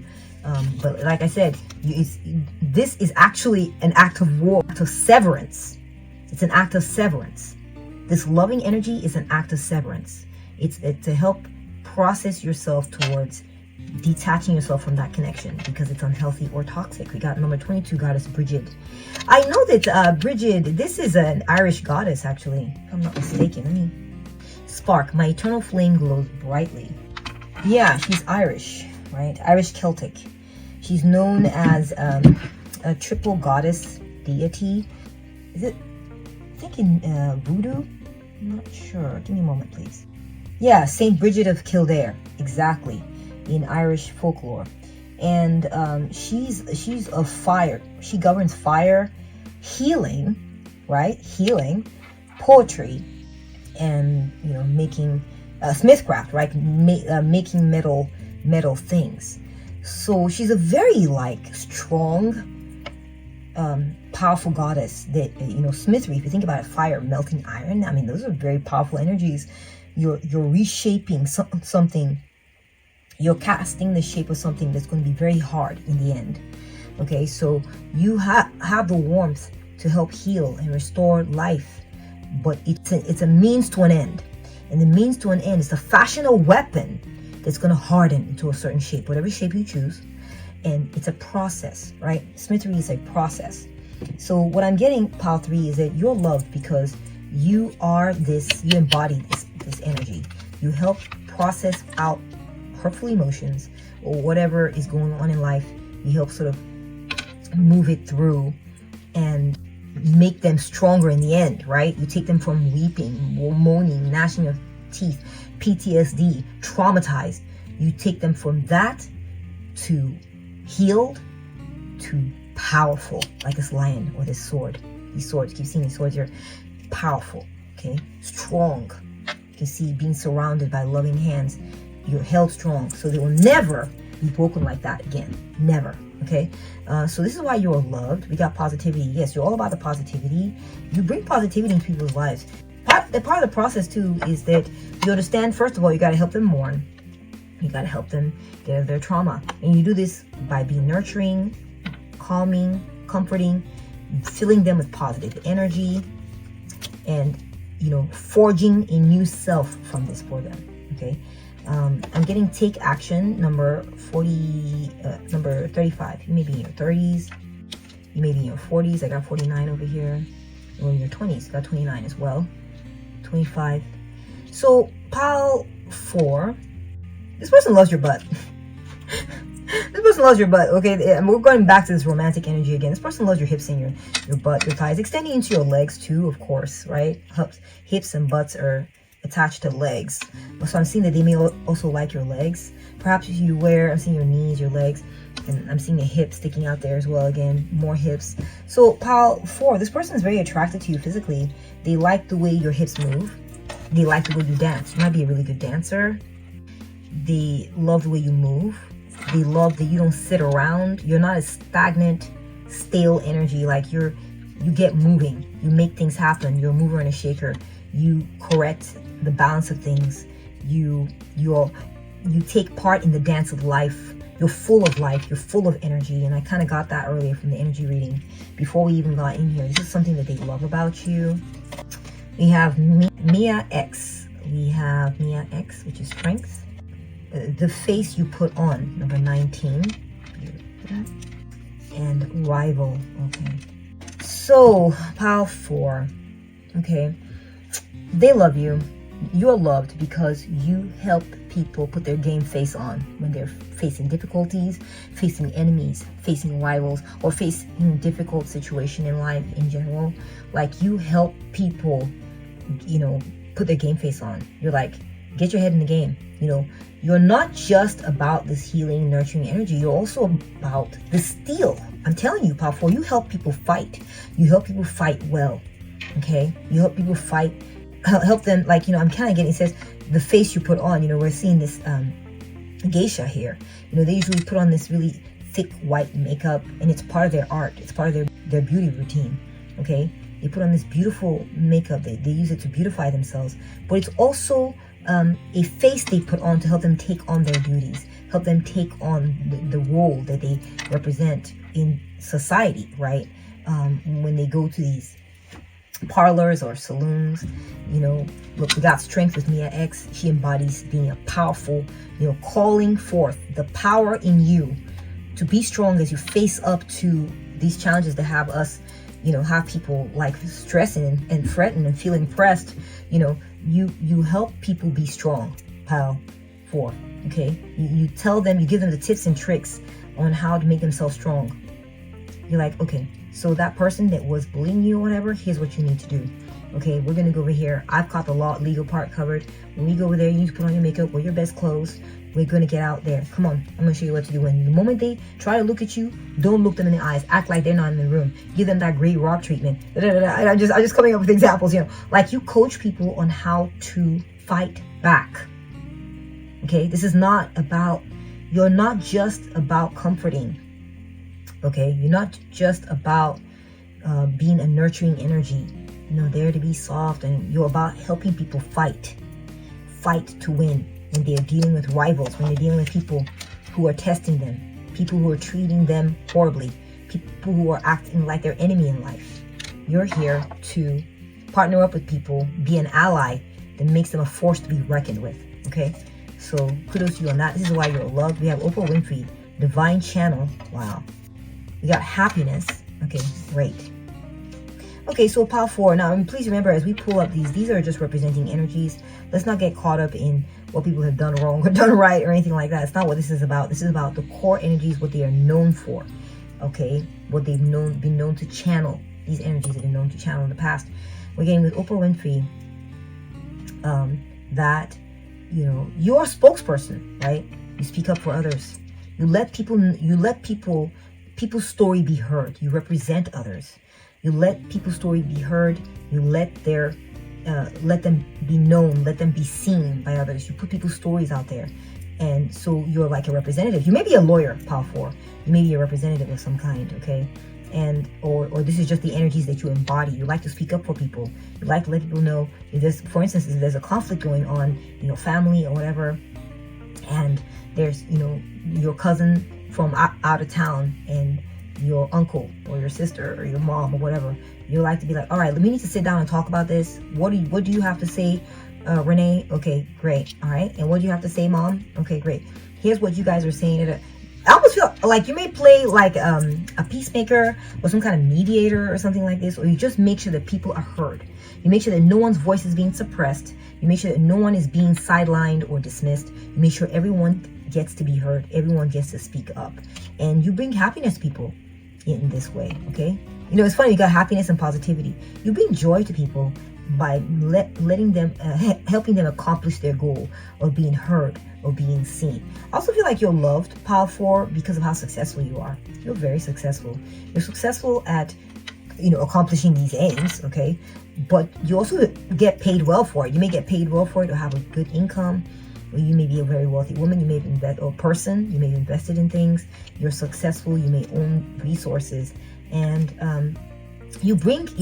But like I said, this is actually an act of war, act of severance. It's an act of severance. This loving energy is an act of severance. It's to help process yourself towards detaching yourself from that connection because it's unhealthy or toxic. We got number 22, goddess Bridget. I know that Bridget, this is an Irish goddess actually, if I'm not mistaken. Let me spark. My eternal flame glows brightly. Yeah, she's Irish, right? Irish Celtic. She's known as a triple goddess deity. Is it? think in Voodoo. I'm not sure. Give me a moment, please. Yeah, Saint Bridget of Kildare, exactly, in Irish folklore. And she's of fire. She governs fire, healing, right? Healing, poetry, and making smithcraft, right? Making metal things. So she's a very strong, powerful goddess. That smithery. If you think about it, fire, melting iron. I mean, those are very powerful energies. You're reshaping something. You're casting the shape of something that's going to be very hard in the end. Okay, so you have the warmth to help heal and restore life, but it's a means to an end. And the means to an end is to fashion a weapon that's going to harden into a certain shape, whatever shape you choose. And it's a process, right? Smithery is a process. So what I'm getting, Pile 3, is that you're loved because you embody this energy. You help process out hurtful emotions or whatever is going on in life. You help sort of move it through and make them stronger in the end, right? You take them from weeping, moaning, gnashing of teeth, PTSD, traumatized. You take them from that to healed to powerful, like this lion or this sword. These swords, keep seeing these swords here. Powerful, okay? Strong. You can see being surrounded by loving hands. You're held strong, so they will never be broken like that again. Never. Okay, so this is why you're loved. We got positivity. Yes, you're all about the positivity. You bring positivity into people's lives. Part of the process too is that you understand, first of all, you got to help them mourn. You got to help them get out of their trauma. And you do this by being nurturing, calming, comforting, filling them with positive energy, and forging a new self from this for them. Okay. I'm getting take action number 35. You may be in your 30s. You may be in your 40s. I got 49 over here. Or in your 20s. Got 29 as well. 25. So Pile 4. This person loves your butt. This person loves your butt. Okay, we're going back to this romantic energy again. This person loves your hips and your butt, your thighs, extending into your legs too, of course, right? Hips and butts are attached to legs. So I'm seeing that they may also like your legs. Perhaps if you I'm seeing your knees, your legs, and I'm seeing a hip sticking out there as well. Again, more hips. So Pile 4, this person is very attracted to you physically. They like the way your hips move. They like the way you dance. You might be a really good dancer. They love the way you move. They love that you don't sit around. You're not a stagnant, stale energy. Like you get moving. You make things happen. You're a mover and a shaker. You correct the balance of things. You take part in the dance of life. You're full of life. You're full of energy. And I kind of got that earlier from the energy reading before we even got in here. This is something that they love about you. We have Mia X. We have Mia X, which is strength. The face you put on, number 19. And rival. Okay. So, Pile 4. Okay. They love you. You're loved because you help people put their game face on when they're facing difficulties, facing enemies, facing rivals, or facing difficult situation in life in general. Like, you help people, put their game face on. You're like, get your head in the game. You're not just about this healing, nurturing energy. You're also about the steel. I'm telling you, Pile 4, you help people fight. You help people fight well. Okay? You help people fight. Help them, I'm kind of getting, it says, the face you put on, we're seeing this geisha here. They usually put on this really thick white makeup, and it's part of their art. It's part of their beauty routine, okay? They put on this beautiful makeup. They use it to beautify themselves, but it's also a face they put on to help them take on their duties, help them take on the role that they represent in society, right? When they go to these parlors or saloons, look, we got strength with Mia X. She embodies being a powerful, calling forth the power in you to be strong as you face up to these challenges that have us, have people stressing and fretting and feeling pressed. You help people be strong, Pile 4. Okay, you tell them, you give them the tips and tricks on how to make themselves strong. You're like, okay, So that person that was bullying you or whatever, here's what you need to do. Okay, we're gonna go over here. I've got the legal part covered. When we go over there, you need to put on your makeup, wear your best clothes. We're gonna get out there. Come on, I'm gonna show you what to do. And the moment they try to look at you, don't look them in the eyes. Act like they're not in the room. Give them that great rock treatment. I'm just coming up with examples, you know. Like, you coach people on how to fight back. Okay, this is not about, you're not just about comforting. Okay, you're not just about being a nurturing energy. You know, there to be soft, and you're about helping people fight to win. When they're dealing with rivals, when they're dealing with people who are testing them, people who are treating them horribly, people who are acting like their enemy in life. You're here to partner up with people, be an ally that makes them a force to be reckoned with. Okay, so kudos to you on that. This is why you're loved. We have Oprah Winfrey, divine channel. Wow. We got happiness. Okay, great. Okay, so pile 4. Now, please remember, as we pull up these are just representing energies. Let's not get caught up in what people have done wrong or done right or anything like that. It's not what this is about. This is about the core energies, what they are known for. Okay, what they've been known to channel. These energies have been known to channel in the past. We're getting with Oprah Winfrey that, you know, you're a spokesperson, right? You speak up for others. You let people's story be heard. You represent others. You let people's story be heard. You let them be known. Let them be seen by others. You put people's stories out there, and so you're like a representative. You may be a lawyer, pile 4. You may be a representative of some kind, okay? And or this is just the energies that you embody. You like to speak up for people. You like to let people know if there's, for instance, if there's a conflict going on, you know, family or whatever, and there's, you know, your cousin from out of town and your uncle or your sister or your mom or whatever, you like to be like, all right, we need to sit down and talk about this. What do you have to say, Renee? Okay, great. All right, and what do you have to say, Mom? Okay, great. Here's what you guys are saying. I almost feel like you may play like a peacemaker or some kind of mediator or something like this, or you just make sure that people are heard. You make sure that no one's voice is being suppressed. You make sure that no one is being sidelined or dismissed. You make sure everyone gets to be heard. Everyone gets to speak up, and you bring happiness to people in this way. Okay, you know, it's funny, you got happiness and positivity. You bring joy to people by letting them helping them accomplish their goal of being heard or being seen. I also feel like you're loved, pile 4, because of how successful you are. You're very successful. You're successful at, you know, accomplishing these aims. Okay, but you also get paid well for it. You may get paid well for it or have a good income. You may be a very wealthy woman, you may invest, or person, you may have invested in things, you're successful, you may own resources, and you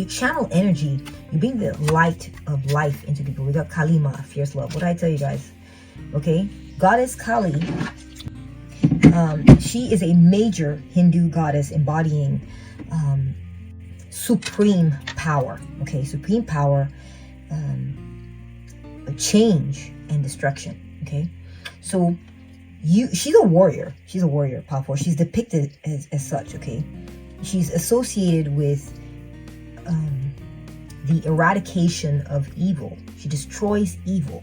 channel energy, you bring the light of life into people. We got Kalima, fierce love. What did I tell you guys? Okay, goddess Kali, she is a major Hindu goddess embodying supreme power. Okay, supreme power, change and destruction. Okay, so she's a warrior. She's a warrior, powerful. She's depicted as such. Okay, she's associated with the eradication of evil. She destroys evil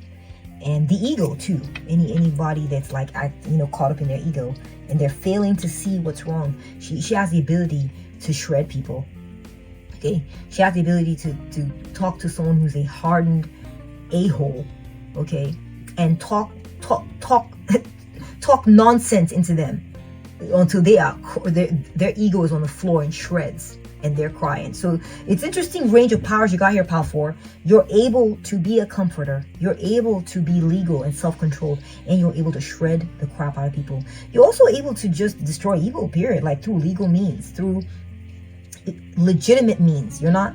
and the ego too. Anybody that's like, you know, caught up in their ego and they're failing to see what's wrong. She has the ability to shred people. Okay, she has the ability to talk to someone who's a hardened a-hole. Okay, and talk nonsense into them until their ego is on the floor in shreds and they're crying. So it's interesting range of powers you got here, pile 4. You're able to be a comforter. You're able to be legal and self-controlled, and you're able to shred the crap out of people. You're also able to just destroy evil, period, like through legal means, through legitimate means. You're not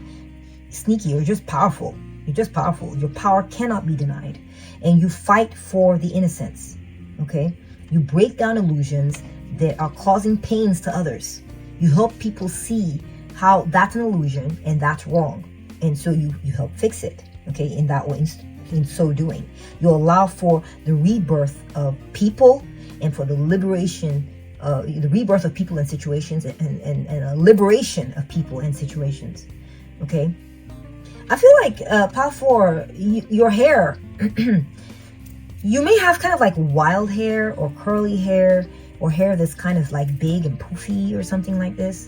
sneaky. You're just powerful. You're just powerful. Your power cannot be denied. And you fight for the innocents. Okay? You break down illusions that are causing pains to others. You help people see how that's an illusion and that's wrong. And so you help fix it. Okay? In that way, in so doing. You allow for the rebirth of people and for the liberation, the rebirth of people and situations, and a liberation of people and situations. Okay? I feel like, pile 4, your hair, you may have kind of like wild hair or curly hair or hair that's kind of like big and poofy or something like this.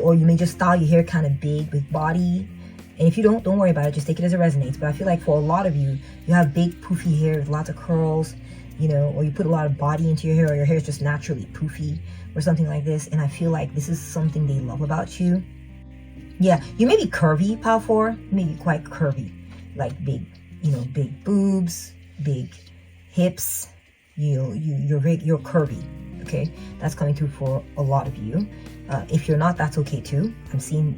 or you may just style your hair kind of big with body. And if you don't worry about it, just take it as it resonates. But I feel like for a lot of you, you have big poofy hair with lots of curls, you know, or you put a lot of body into your hair, or your hair is just naturally poofy or something like this. And I feel like this is something they love about you. Yeah, you may be curvy, Pile 4. You may be quite curvy, like big, you know, big boobs, big hips. You're curvy. Okay, that's coming through for a lot of you. If you're not, that's okay too. I'm seeing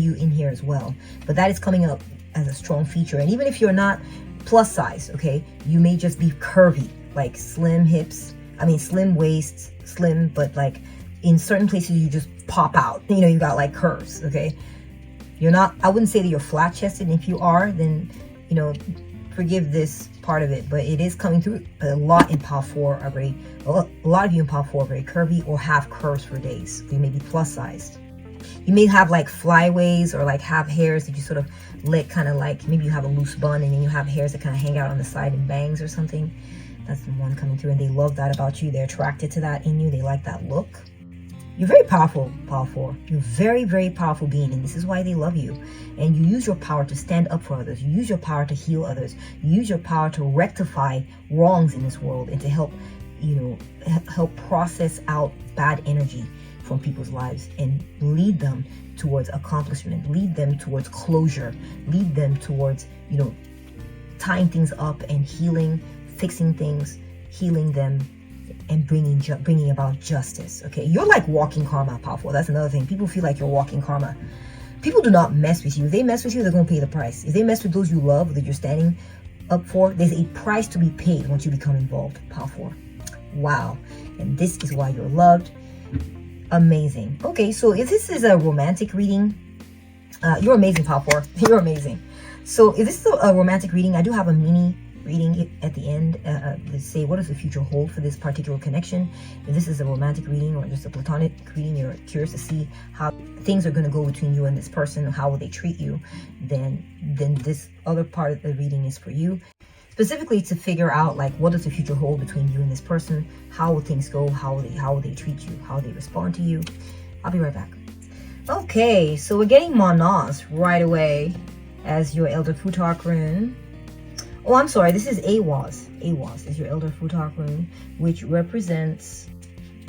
you in here as well. But that is coming up as a strong feature. And even if you're not plus size, okay, you may just be curvy, like slim hips. I mean, slim waists, slim, but like in certain places you just pop out. You know, you got like curves. Okay. You're not, I wouldn't say that you're flat chested. And if you are, then, you know, forgive this part of it, but it is coming through a lot in Pile 4 are very, a lot of you in Pile 4 are very curvy or have curves for days. You may be plus sized. You may have like flyaways or like have hairs that you sort of let kind of like, maybe you have a loose bun and then you have hairs that kind of hang out on the side in bangs or something. That's the one coming through, and they love that about you. They're attracted to that in you. They like that look. You're very powerful, Pile 4. You're very, very powerful being, and this is why they love you. And you use your power to stand up for others. You use your power to heal others. You use your power to rectify wrongs in this world and to help, you know, help process out bad energy from people's lives and lead them towards accomplishment, lead them towards closure, lead them towards, you know, tying things up and healing, fixing things, healing them, and bringing about justice. Okay, you're like walking karma, Pile 4. That's another thing. People feel like you're walking karma. People do not mess with you. If they mess with you, they're going to pay the price. If they mess with those you love, that you're standing up for, there's a price to be paid once you become involved, Pile 4. Wow. And this is why you're loved. Amazing. Okay, so if this is a romantic reading, you're amazing, Pile 4. You're amazing. So if this is a romantic reading, I do have a mini reading at the end to say what does the future hold for this particular connection. If this is a romantic reading or just a platonic reading, you're curious to see how things are going to go between you and this person, how will they treat you, then this other part of the reading is for you, specifically to figure out like what does the future hold between you and this person, how will things go, how will they treat you, how will they respond to you. I'll be right back. Okay, so we're getting Manas right away as your Elder Futhark rune. Oh, I'm sorry, this is Awaz. Awaz is your Elder Futhark rune, which represents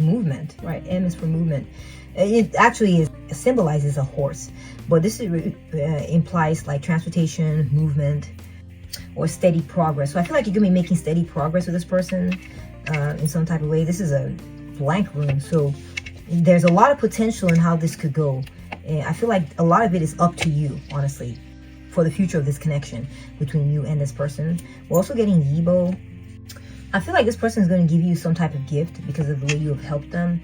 movement, right? M is for movement. It actually symbolizes a horse, but this implies like transportation, movement, or steady progress. So I feel like you're going to be making steady progress with this person in some type of way. This is a blank rune, so there's a lot of potential in how this could go. And I feel like a lot of it is up to you, honestly, for the future of this connection between you and this person. We're also getting Yibo. I feel like this person is going to give you some type of gift because of the way you have helped them.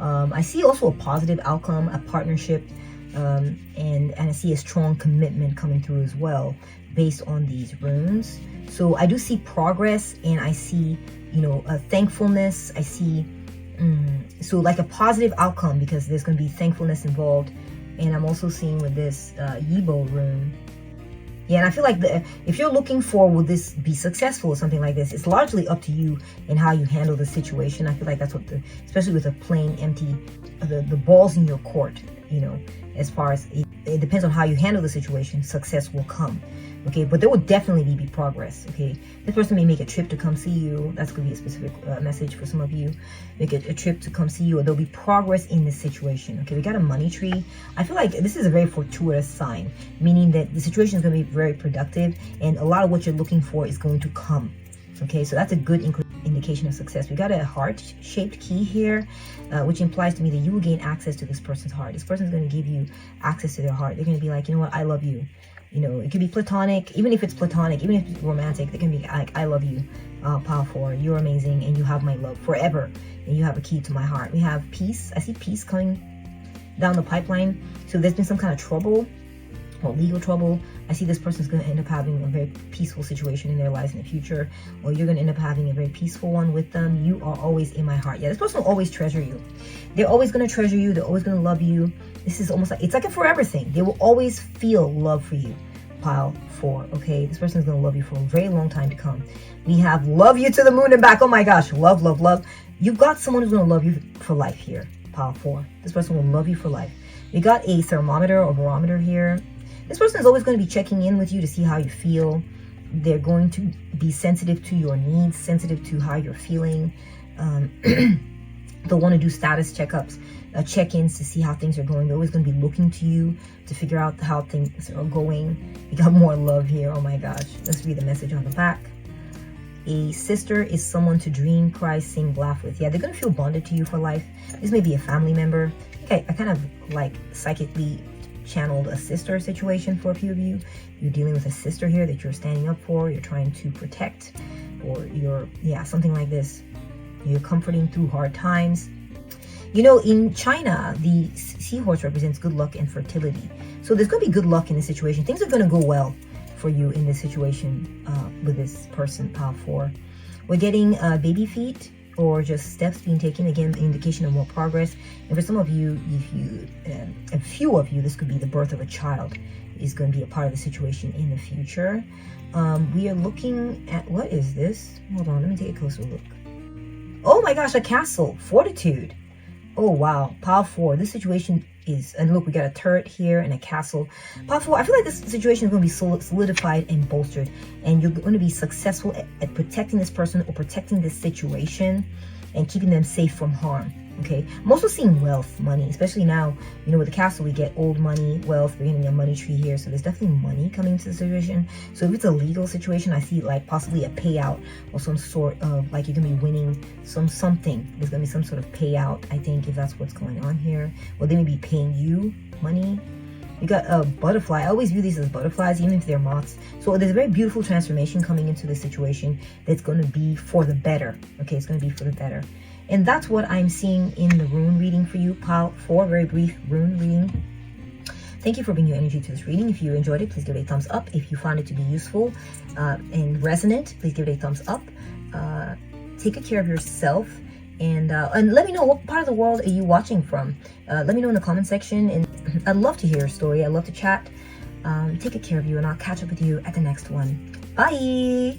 I see also a positive outcome, a partnership, and I see a strong commitment coming through as well based on these runes. So I do see progress, and I see, you know, a thankfulness. I see, so like a positive outcome because there's going to be thankfulness involved. And I'm also seeing with this Yibo rune. Yeah, and I feel like if you're looking for will this be successful or something like this, it's largely up to you and how you handle the situation. I feel like that's what especially with a plain empty, the ball's in your court, you know, as far as it depends on how you handle the situation, success will come. Okay, but there will definitely be progress. Okay, this person may make a trip to come see you. That's going to be a specific message for some of you. Make a trip to come see you, or there'll be progress in this situation. Okay, we got a money tree. I feel like this is a very fortuitous sign, meaning that the situation is going to be very productive, and a lot of what you're looking for is going to come. Okay, so that's a good indication of success. We got a heart-shaped key here, which implies to me that you will gain access to this person's heart. This person's going to give you access to their heart. They're going to be like, you know what, I love you. You know, it could be platonic, even if it's platonic, even if it's romantic, they can be like, I love you, Pile 4, you're amazing, and you have my love forever, and you have a key to my heart. We have peace. I see peace coming down the pipeline. So there's been some kind of trouble or legal trouble. I see this person's going to end up having a very peaceful situation in their lives in the future, or you're going to end up having a very peaceful one with them. You are always in my heart. Yeah, this person will always treasure you. They're always going to treasure you. They're always going to love you. This is almost like, it's like a forever thing. They will always feel love for you, Pile 4. Okay, this person is going to love you for a very long time to come. We have love you to the moon and back. Oh my gosh, love, love, love. You've got someone who's going to love you for life here, Pile 4. This person will love you for life. We got a thermometer or barometer here. This person is always going to be checking in with you to see how you feel. They're going to be sensitive to your needs, sensitive to how you're feeling. They'll want to do status checkups, check-ins to see how things are going. They're always going to be looking to you to figure out how things are going. We got more love here. Oh my gosh. Let's read the message on the back. A sister is someone to dream, cry, sing, laugh with. Yeah, they're going to feel bonded to you for life. This may be a family member. Okay, I kind of like psychically channeled a sister situation for a few of you. You're dealing with a sister here that you're standing up for, you're trying to protect, or something like this. You're comforting through hard times. You know, in China, the seahorse represents good luck and fertility. So there's going to be good luck in this situation. Things are going to go well for you in this situation with this person, pile 4. We're getting baby feet or just steps being taken. Again, indication of more progress. And for some of you, a few of you, this could be the birth of a child is going to be a part of the situation in the future. We are looking at, what is this? Hold on, let me take a closer look. Oh my gosh, a castle, fortitude. Oh wow, pile 4. This situation is, and look, we got a turret here and a castle. Pile 4, I feel like this situation is going to be solidified and bolstered, and you're going to be successful at protecting this person or protecting this situation and keeping them safe from harm. Okay, I'm also seeing wealth, money, especially now, you know, with the castle, we get old money, wealth, we're getting a money tree here. So there's definitely money coming into the situation. So if it's a legal situation, I see like possibly a payout or some sort of, like, you're gonna be winning something. There's gonna be some sort of payout, I think, if that's what's going on here. Or they may be paying you money. You got a butterfly. I always view these as butterflies, even if they're moths. So there's a very beautiful transformation coming into this situation that's going to be for the better. Okay, it's going to be for the better. And that's what I'm seeing in the rune reading for you, pile 4, very brief rune reading. Thank you for bringing your energy to this reading. If you enjoyed it, please give it a thumbs up. If you found it to be useful and resonant, please give it a thumbs up. Take good care of yourself. And let me know, what part of the world are you watching from? Let me know in the comment section, and I'd love to hear your story. I'd love to chat. Take good care of you, and I'll catch up with you at the next one. Bye!